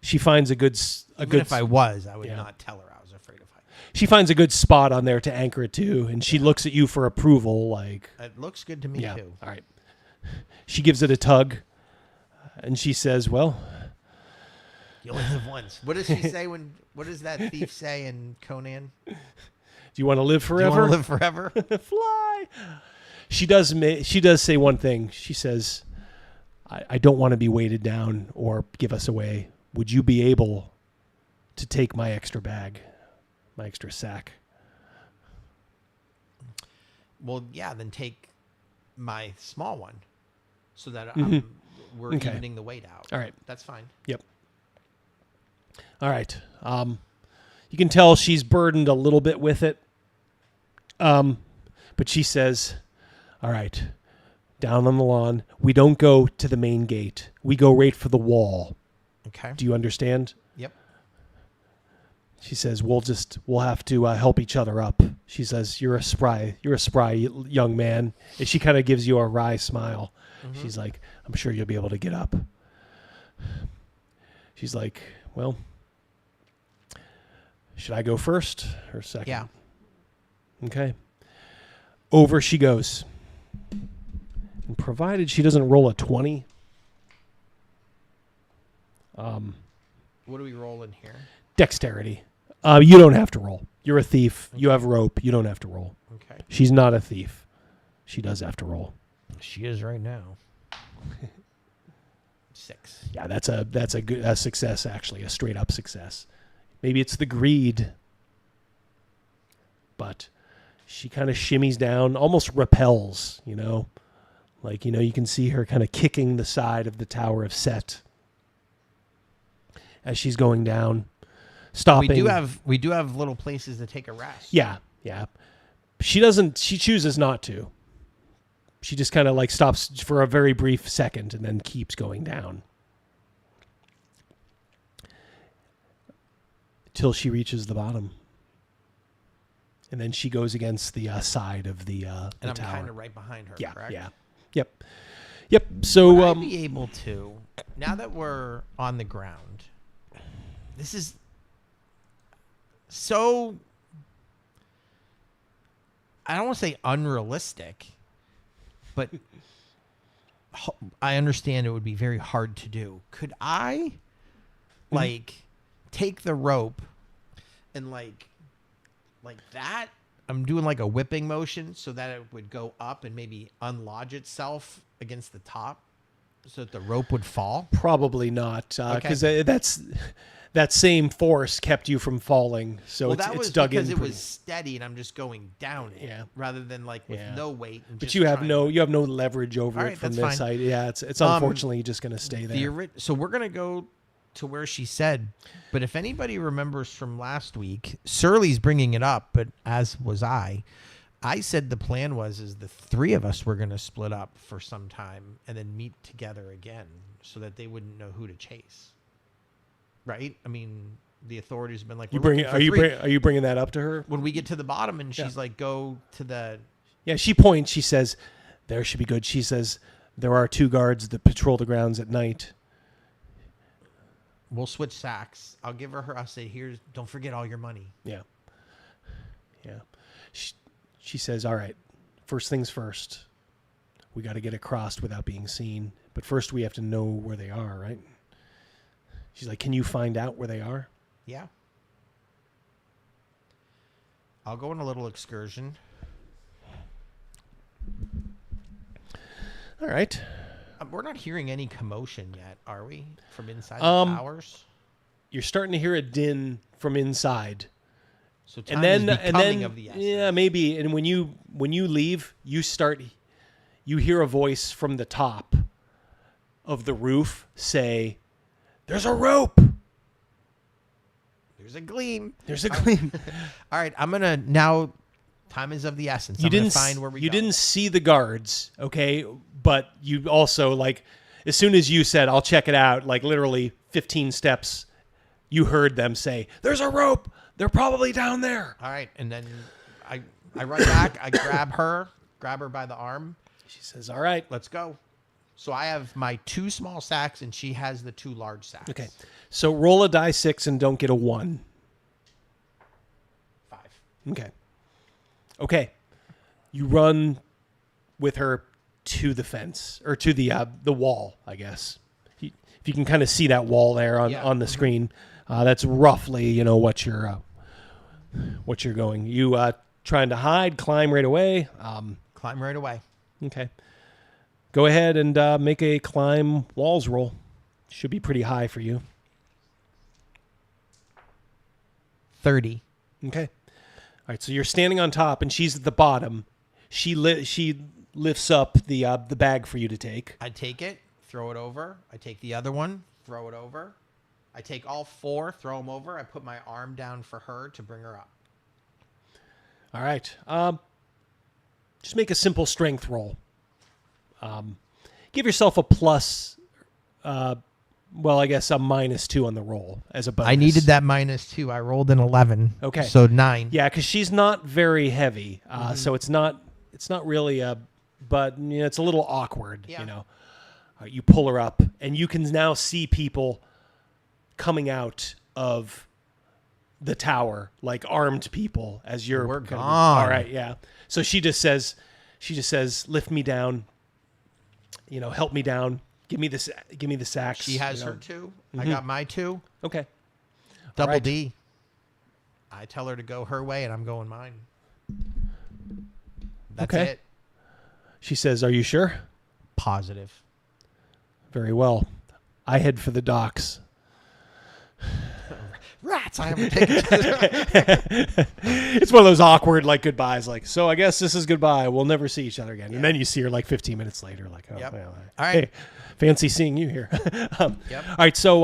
She finds a good. If I was, I would not tell her I was afraid of heights. She finds a good spot on there to anchor it to, and she looks at you for approval. Like, it looks good to me too. All right. She gives it a tug, and she says, "Well, you only live once." What does she say what does that thief say in Conan? Do you want to live forever? Do you want to live forever? Fly. She does say one thing. She says, I don't want to be weighted down or give us away. Would you be able to take my extra bag, my extra sack?" Well, yeah, then take my small one so that we're Okay. evening the weight out. All right. That's fine. Yep. All right. You can tell she's burdened a little bit with it. But she says, "All right, down on the lawn, we don't go to the main gate. We go right for the wall." Okay. Do you understand? Yep. She says, we'll have to help each other up. She says, you're a spry young man. And she kind of gives you a wry smile. Mm-hmm. She's like, "I'm sure you'll be able to get up." She's like, "Well, should I go first or second?" Yeah. Okay. Over she goes. And provided she doesn't roll a 20. What do we roll in here? Dexterity. You don't have to roll. You're a thief. Okay. You have rope. You don't have to roll. Okay. She's not a thief. She does have to roll. She is right now. 6. Yeah, that's a good success, actually, a straight up success. Maybe it's the greed, but she kind of shimmies down, almost repels, like, you can see her kind of kicking the side of the Tower of Set as she's going down, stopping. We do have little places to take a rest. Yeah. She chooses not to. She just kind of like stops for a very brief second and then keeps going down. Till she reaches the bottom. And then she goes against the side of the tower. And I'm kind of right behind her, correct? Yeah. Yep. So would I be able to, now that we're on the ground, this is so, I don't want to say unrealistic, but I understand it would be very hard to do. Could I, like, take the rope and like that? I'm doing like a whipping motion so that it would go up and maybe unlodge itself against the top so that the rope would fall? Probably not, because that same force kept you from falling. So it's dug in. Because it was steady and I'm just going down it, rather than like with no weight. And But just you have no leverage over it from that's this fine. side. Yeah, it's unfortunately just going to stay there. So we're going to go to where she said, but if anybody remembers from last week, Surly's bringing it up, but as was I said the plan is the three of us were going to split up for some time and then meet together again so that they wouldn't know who to chase. Right? I mean, the authorities have been like, are you bringing that up to her? When we get to the bottom and she's like, go to the... Yeah, she points. She says, there should be good. She says, there are 2 guards that patrol the grounds at night. We'll switch sacks. I'll give her. I'll say, don't forget all your money. Yeah. She says, all right, first things first. We got to get across without being seen. But first we have to know where they are, right? She's like, can you find out where they are? Yeah. I'll go on a little excursion. All right. We're not hearing any commotion yet, are we? From inside the towers? You're starting to hear a din from inside. So time is becoming of the essence. Yeah, maybe. And when you leave, you hear a voice from the top of the roof say, "There's a rope. There's a gleam. There's a gleam." All right, I'm gonna now. Time is of the essence. I'm gonna find where we go. You didn't see the guards, okay? But you also, like, as soon as you said, "I'll check it out," like literally 15 steps, you heard them say, "There's a rope. They're probably down there." All right, and then I run back. I grab her by the arm. She says, "All right, let's go." So I have my 2 small sacks, and she has the 2 large sacks. Okay. So roll a die 6 and don't get a 1. 5. Okay. You run with her to the fence, or to the wall, I guess. If you can kind of see that wall there on the screen, that's roughly what you're going. You trying to hide, climb right away. Climb right away. Okay. Go ahead and make a climb walls roll. Should be pretty high for you. 30. Okay. All right. So you're standing on top, and she's at the bottom. She lifts up the bag for you to take. I take it, throw it over. I take the other one, throw it over. I take all 4, throw them over. I put my arm down for her to bring her up. All right. Just make a simple strength roll. Give yourself a plus. I guess a -2 on the roll as a bonus. I needed that -2. I rolled an 11. Okay. So 9. Yeah, because she's not very heavy, so it's not really but it's a little awkward. Yeah. You pull her up, and you can now see people coming out of the tower, like armed people, as you're. We're gone. All right, yeah. So she just says, "Lift me down. Help me down. Give me the sacks." She has her 2. I got my 2. Okay. Double right. D. I tell her to go her way, and I'm going mine. That's Okay. it. She says, "Are you sure?" Positive. Very well. I head for the docks. Rats! I haven't taken It's one of those awkward goodbyes. So I guess this is goodbye. We'll never see each other again. Yeah. And then you see her 15 minutes later. Yep. Well, all right. Hey, fancy seeing you here. Yep. All right. So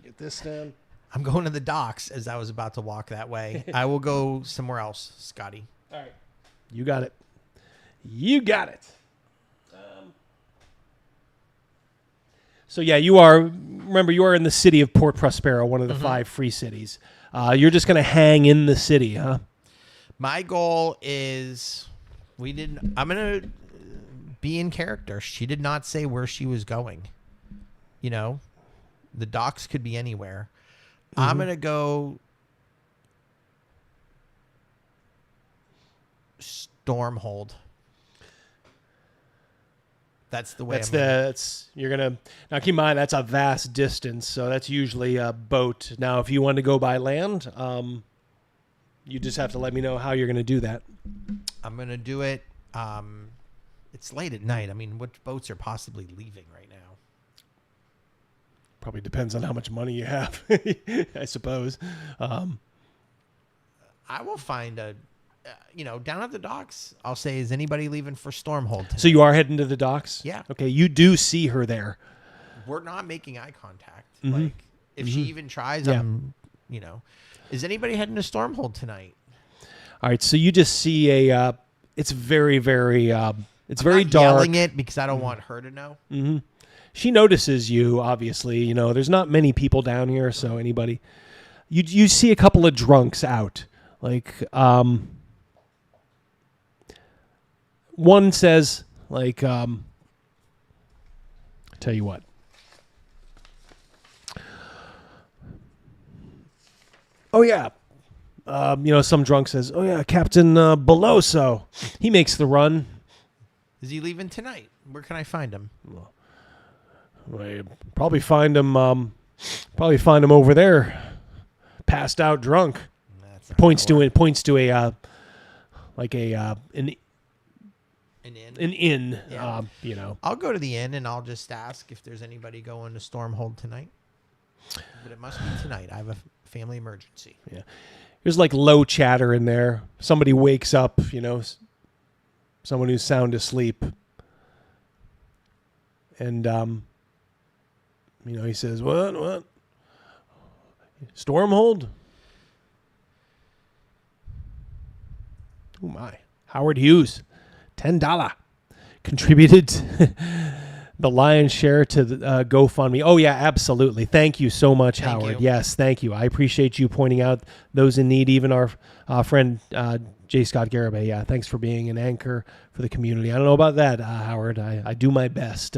get this down. I'm going to the docks as I was about to walk that way. I will go somewhere else, Scotty. All right. You got it. You got it. So yeah, you are in the city of Port Prospero, one of the 5 free cities. You're just going to hang in the city, huh? My goal is I'm going to be in character. She did not say where she was going. You know, the docks could be anywhere. I'm going to go Stormhold. That's the way. You're gonna now keep in mind that's a vast distance, so that's usually a boat. Now, if you want to go by land, you just have to let me know how you're gonna do that. I'm gonna do it. It's late at night. I mean, what boats are possibly leaving right now? Probably depends on how much money you have, I suppose. I will find down at the docks. I'll say, is anybody leaving for Stormhold tonight? So you are heading to the docks? Yeah. Okay, you do see her there. We're not making eye contact. Like, if she even tries, is anybody heading to Stormhold tonight? All right, so you just see it's very, very, it's I'm very not dark. Yelling it because I don't want her to know. Mm-hmm. She notices you, obviously. There's not many people down here, so anybody. You see a couple of drunks out. Like, one says, like, tell you what. Oh, yeah. Some drunk says, oh, yeah, Captain Beloso. He makes the run. Is he leaving tonight? Where can I find him? Well, you probably find him over there, passed out drunk. Points to an inn. Yeah. I'll go to the inn and I'll just ask if there's anybody going to Stormhold tonight. But it must be tonight. I have a family emergency. Yeah. There's like low chatter in there. Somebody wakes up, someone who's sound asleep. And, he says, what? Stormhold? Oh, my. Howard Hughes, $10. Contributed the lion's share to the GoFundMe. Oh, yeah, absolutely. Thank you so much, Howard. Yes, thank you. I appreciate you pointing out those in need, even our friend J. Scott Garibay. Yeah, thanks for being an anchor for the community. I don't know about that, Howard. I do my best.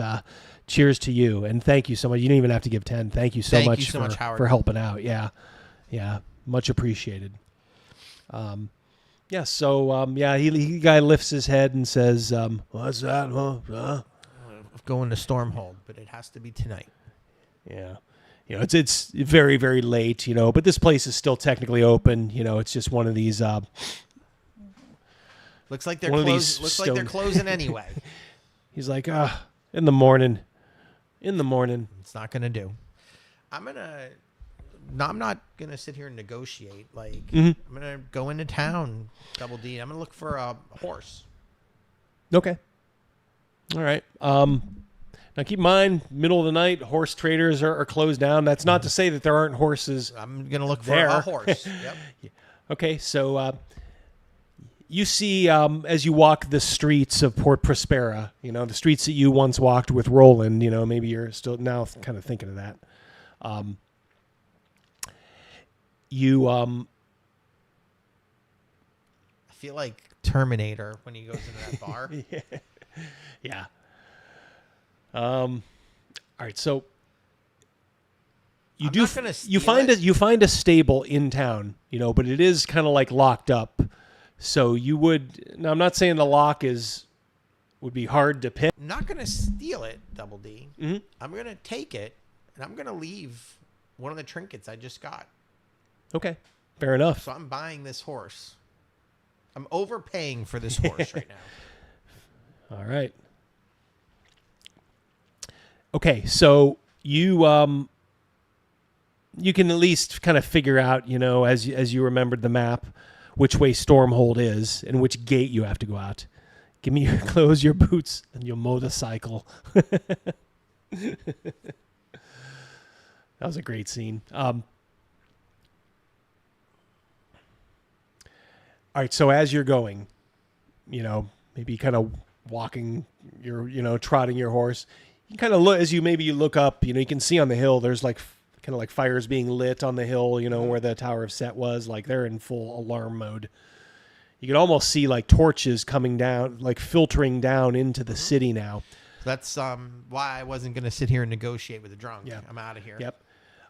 Cheers to you, and thank you so much. You didn't even have to give 10. Thank you so much Howard, for helping out. Yeah, much appreciated. Yeah, so he guy lifts his head and says, "What's that? Going to Stormhold, but it has to be tonight." Yeah, it's very, very late, but this place is still technically open. It's just one of these. Looks like they're closed. Looks like they're closing anyway. He's like, in the morning. It's not gonna do. I'm not gonna sit here and negotiate. Like, I'm gonna go into town, Double D. I'm gonna look for a horse. Okay. All right. Now keep in mind, middle of the night, horse traders are closed down. That's not to say that there aren't horses. I'm gonna look for a horse. Yep. Okay, so you see as you walk the streets of Port Prospera, the streets that you once walked with Roland. Maybe you're still now kind of thinking of that. I feel like Terminator when he goes into that bar. Yeah. All right, so you find a stable in town, but it is kind of like locked up. So you would. Now, I'm not saying the lock would be hard to pick. I'm not gonna steal it, Double D. I'm gonna take it and I'm gonna leave one of the trinkets I just got. Okay, fair enough. So I'm buying this horse. I'm overpaying for this horse right now. All right. Okay, so you can at least kind of figure out, as you remembered the map, which way Stormhold is and which gate you have to go out. Give me your clothes, your boots, and your motorcycle. That was a great scene. All right, so as you're going, maybe kind of walking, trotting your horse, you kind of look, as you look up, you can see on the hill, there's like kind of like fires being lit on the hill, where the Tower of Set was, like they're in full alarm mode. You can almost see like torches coming down, like filtering down into the city now. That's why I wasn't going to sit here and negotiate with a drunk. Yeah. I'm out of here. Yep.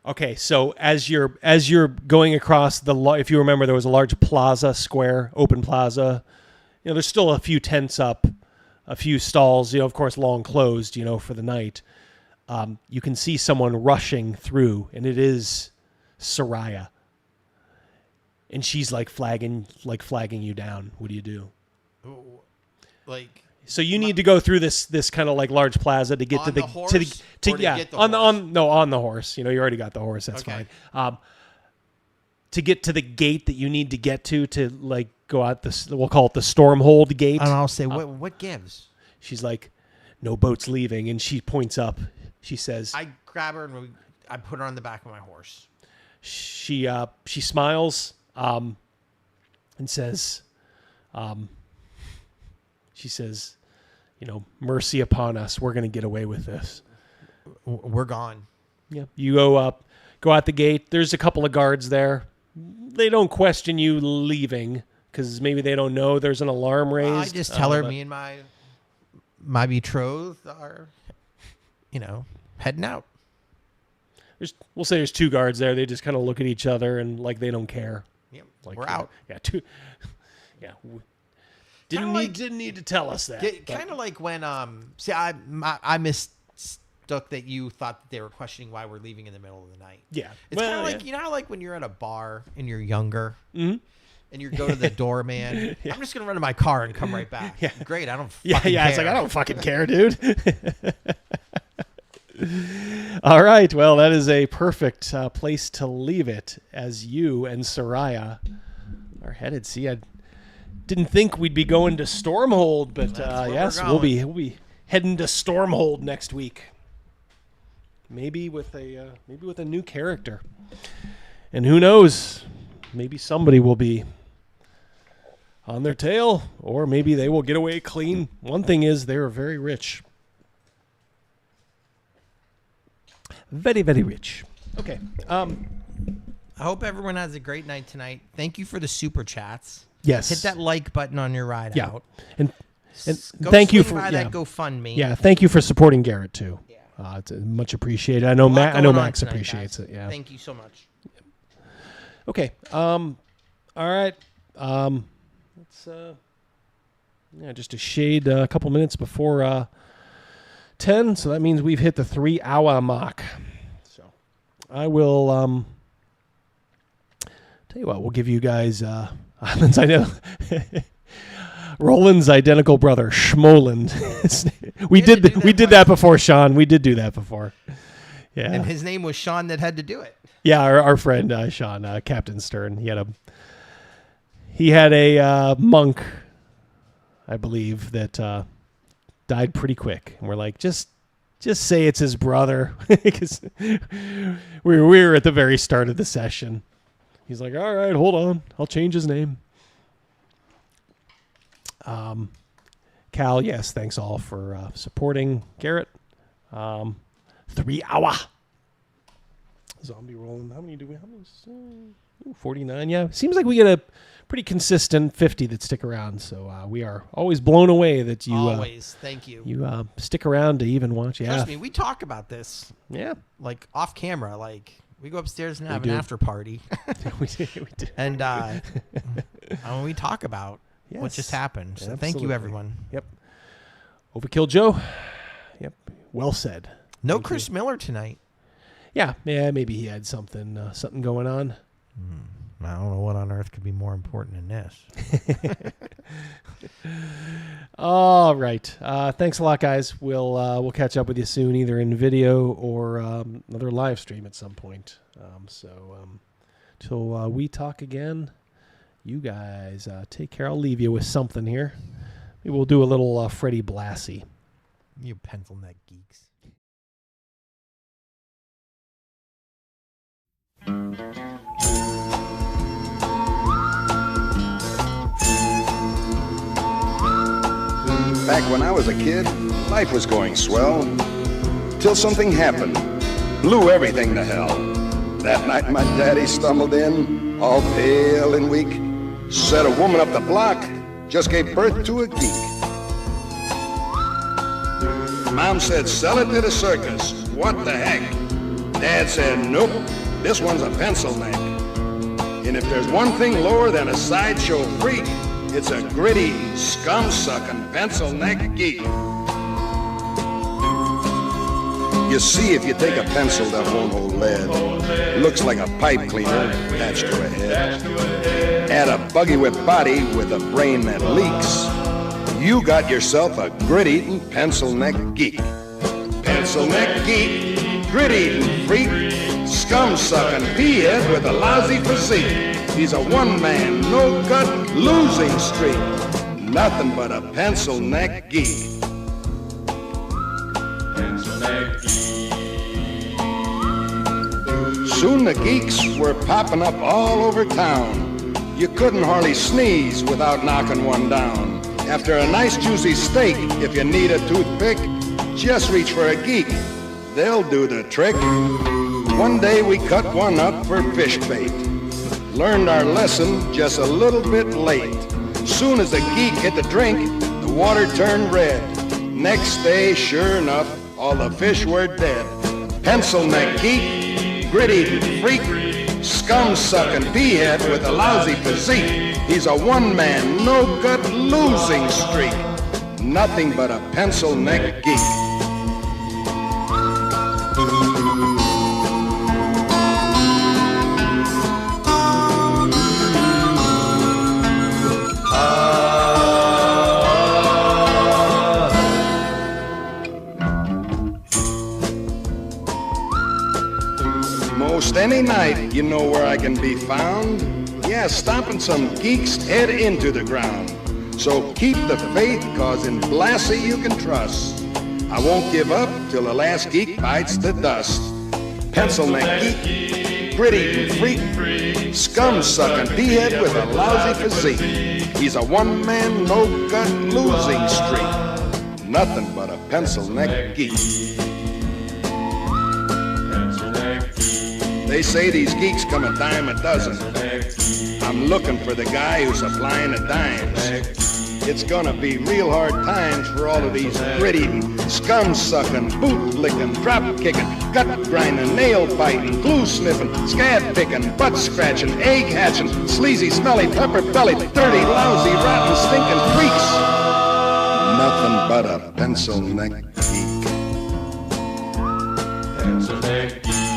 Okay, so as you're going across if you remember, there was a large plaza square, open plaza. There's still a few tents up, a few stalls, of course, long closed, for the night. You can see someone rushing through, and it is Soraya. And she's like flagging you down. What do you do? So you need to go through this kind of like large plaza to get to the horse, to or to yeah get the on horse? The horse. You already got the horse. That's Okay. fine. To get to the gate that you need to get to like go out this, we'll call it the Stormhold gate. And I'll say, what gives? She's like, no boats leaving, and she points up. She says, I grab her and I put her on the back of my horse. She smiles and says, she says, mercy upon us. We're going to get away with this. We're gone. Yeah. You go out the gate. There's a couple of guards there. They don't question you leaving because maybe they don't know there's an alarm raised. I just tell her me and my betrothed are, heading out. We'll say there's two guards there. They just kind of look at each other and like they don't care. Yep. Like, we're out. Yeah. Yeah. Didn't need to tell us that. Kind of like when see I mistook that you thought that they were questioning why we're leaving in the middle of the night. Yeah. It's kind of like how like when you're at a bar and you're younger. Mm-hmm. And you go to the doorman. I'm just gonna run to my car and come right back. Yeah. Great. I don't. Yeah. Care. It's like I don't fucking care, dude. All right. Well, that is a perfect place to leave it as you and Soraya are headed. See, I didn't think we'd be going to Stormhold, but yes, we'll be heading to Stormhold next week. Maybe with a new character, and who knows? Maybe somebody will be on their tail, or maybe they will get away clean. One thing is, they are very rich. Very, very rich. Okay. I hope everyone has a great night tonight. Thank you for the super chats. Yes. Hit that like button on your ride out. And Go thank you swing for by that GoFundMe. Yeah, thank you for supporting Garret too. Yeah. It's much appreciated. I know Max tonight, appreciates guys. it. Yeah. Thank you so much. Okay. All right. Let's just a shade a couple minutes before 10, so that means we've hit the 3-hour mark. So I will tell you what, we'll give you guys Roland's identical brother, Schmoland. we did that before, Sean. We did do that before. Yeah. And his name was Sean that had to do it. Yeah, our friend Sean, Captain Stern. He had a monk, I believe, that died pretty quick, and we're like, just say it's his brother, because we were at the very start of the session. He's like, all right, hold on, I'll change his name. Cal, yes, thanks all for supporting Garret. 3 hour zombie rolling. How many do we? 49. Yeah, seems like we get a pretty consistent 50 that stick around. So we are always blown away that you always. Thank you. You stick around to even watch. Yeah, trust me, we talk about this. Yeah, like off camera. Like we go upstairs and have do. an after party. we do. And we talk about what just happened. So thank you, everyone. Yep. Overkill Joe. Yep. Well said. No Chris Miller tonight. Yeah, maybe he had something going on. I don't know what on earth could be more important than this. All right. Thanks a lot, guys. We'll catch up with you soon, either in video or another live stream at some point. Till we talk again, you guys take care. I'll leave you with something here. Maybe we'll do a little Freddie Blassie. You pencil neck geeks. Back when I was a kid, life was going swell. Till something happened. Blew everything to hell. That night my daddy stumbled in, all pale and weak. Said a woman up the block just gave birth to a geek. Mom said, sell it to the circus. What the heck? Dad said, nope, this one's a pencil neck. And if there's one thing lower than a sideshow freak, it's a gritty, scum-sucking pencil neck geek. You see, if you take a pencil that won't hold lead, looks like a pipe cleaner attached to a head, add a buggy whip body with a brain that leaks, you got yourself a grit-eating pencil neck geek. Pencil neck geek, grit-eating freak, scum-sucking pea-head with a lousy physique. He's a one-man, no-gut, losing streak. Nothing but a pencil neck geek. Soon the geeks were popping up all over town. You couldn't hardly sneeze without knocking one down. After a nice juicy steak, if you need a toothpick, just reach for a geek. They'll do the trick. One day we cut one up for fish bait. Learned our lesson just a little bit late. Soon as the geek hit the drink, the water turned red. Next day, sure enough, all the fish were dead. Pencil neck geek, grit-eating freak, scum-sucking pea-head with a lousy physique. He's a one-man, no-gut losing streak. Nothing but a pencil neck geek. Most any night, you know where I can be found. Yeah, stomping some geeks head into the ground. So keep the faith, cause in Blassie you can trust. I won't give up till the last geek bites the dust. Pencil neck geek, gritty freak, scum-sucking pea-head with a lousy physique. He's a one-man, no-gut losing streak. Nothing but a pencil neck geek. They say these geeks come a dime a dozen. I'm looking for the guy who's supplying the dimes. It's gonna be real hard times for all of these grit-eating, scum-sucking, boot-licking, drop-kicking, gut-grinding, nail-biting, glue-sniffing, scab-picking, butt-scratching, egg-hatching, sleazy, smelly, pepper-bellied, dirty, lousy, rotten, stinking freaks. Nothing but a pencil neck geek. Pencil neck geek.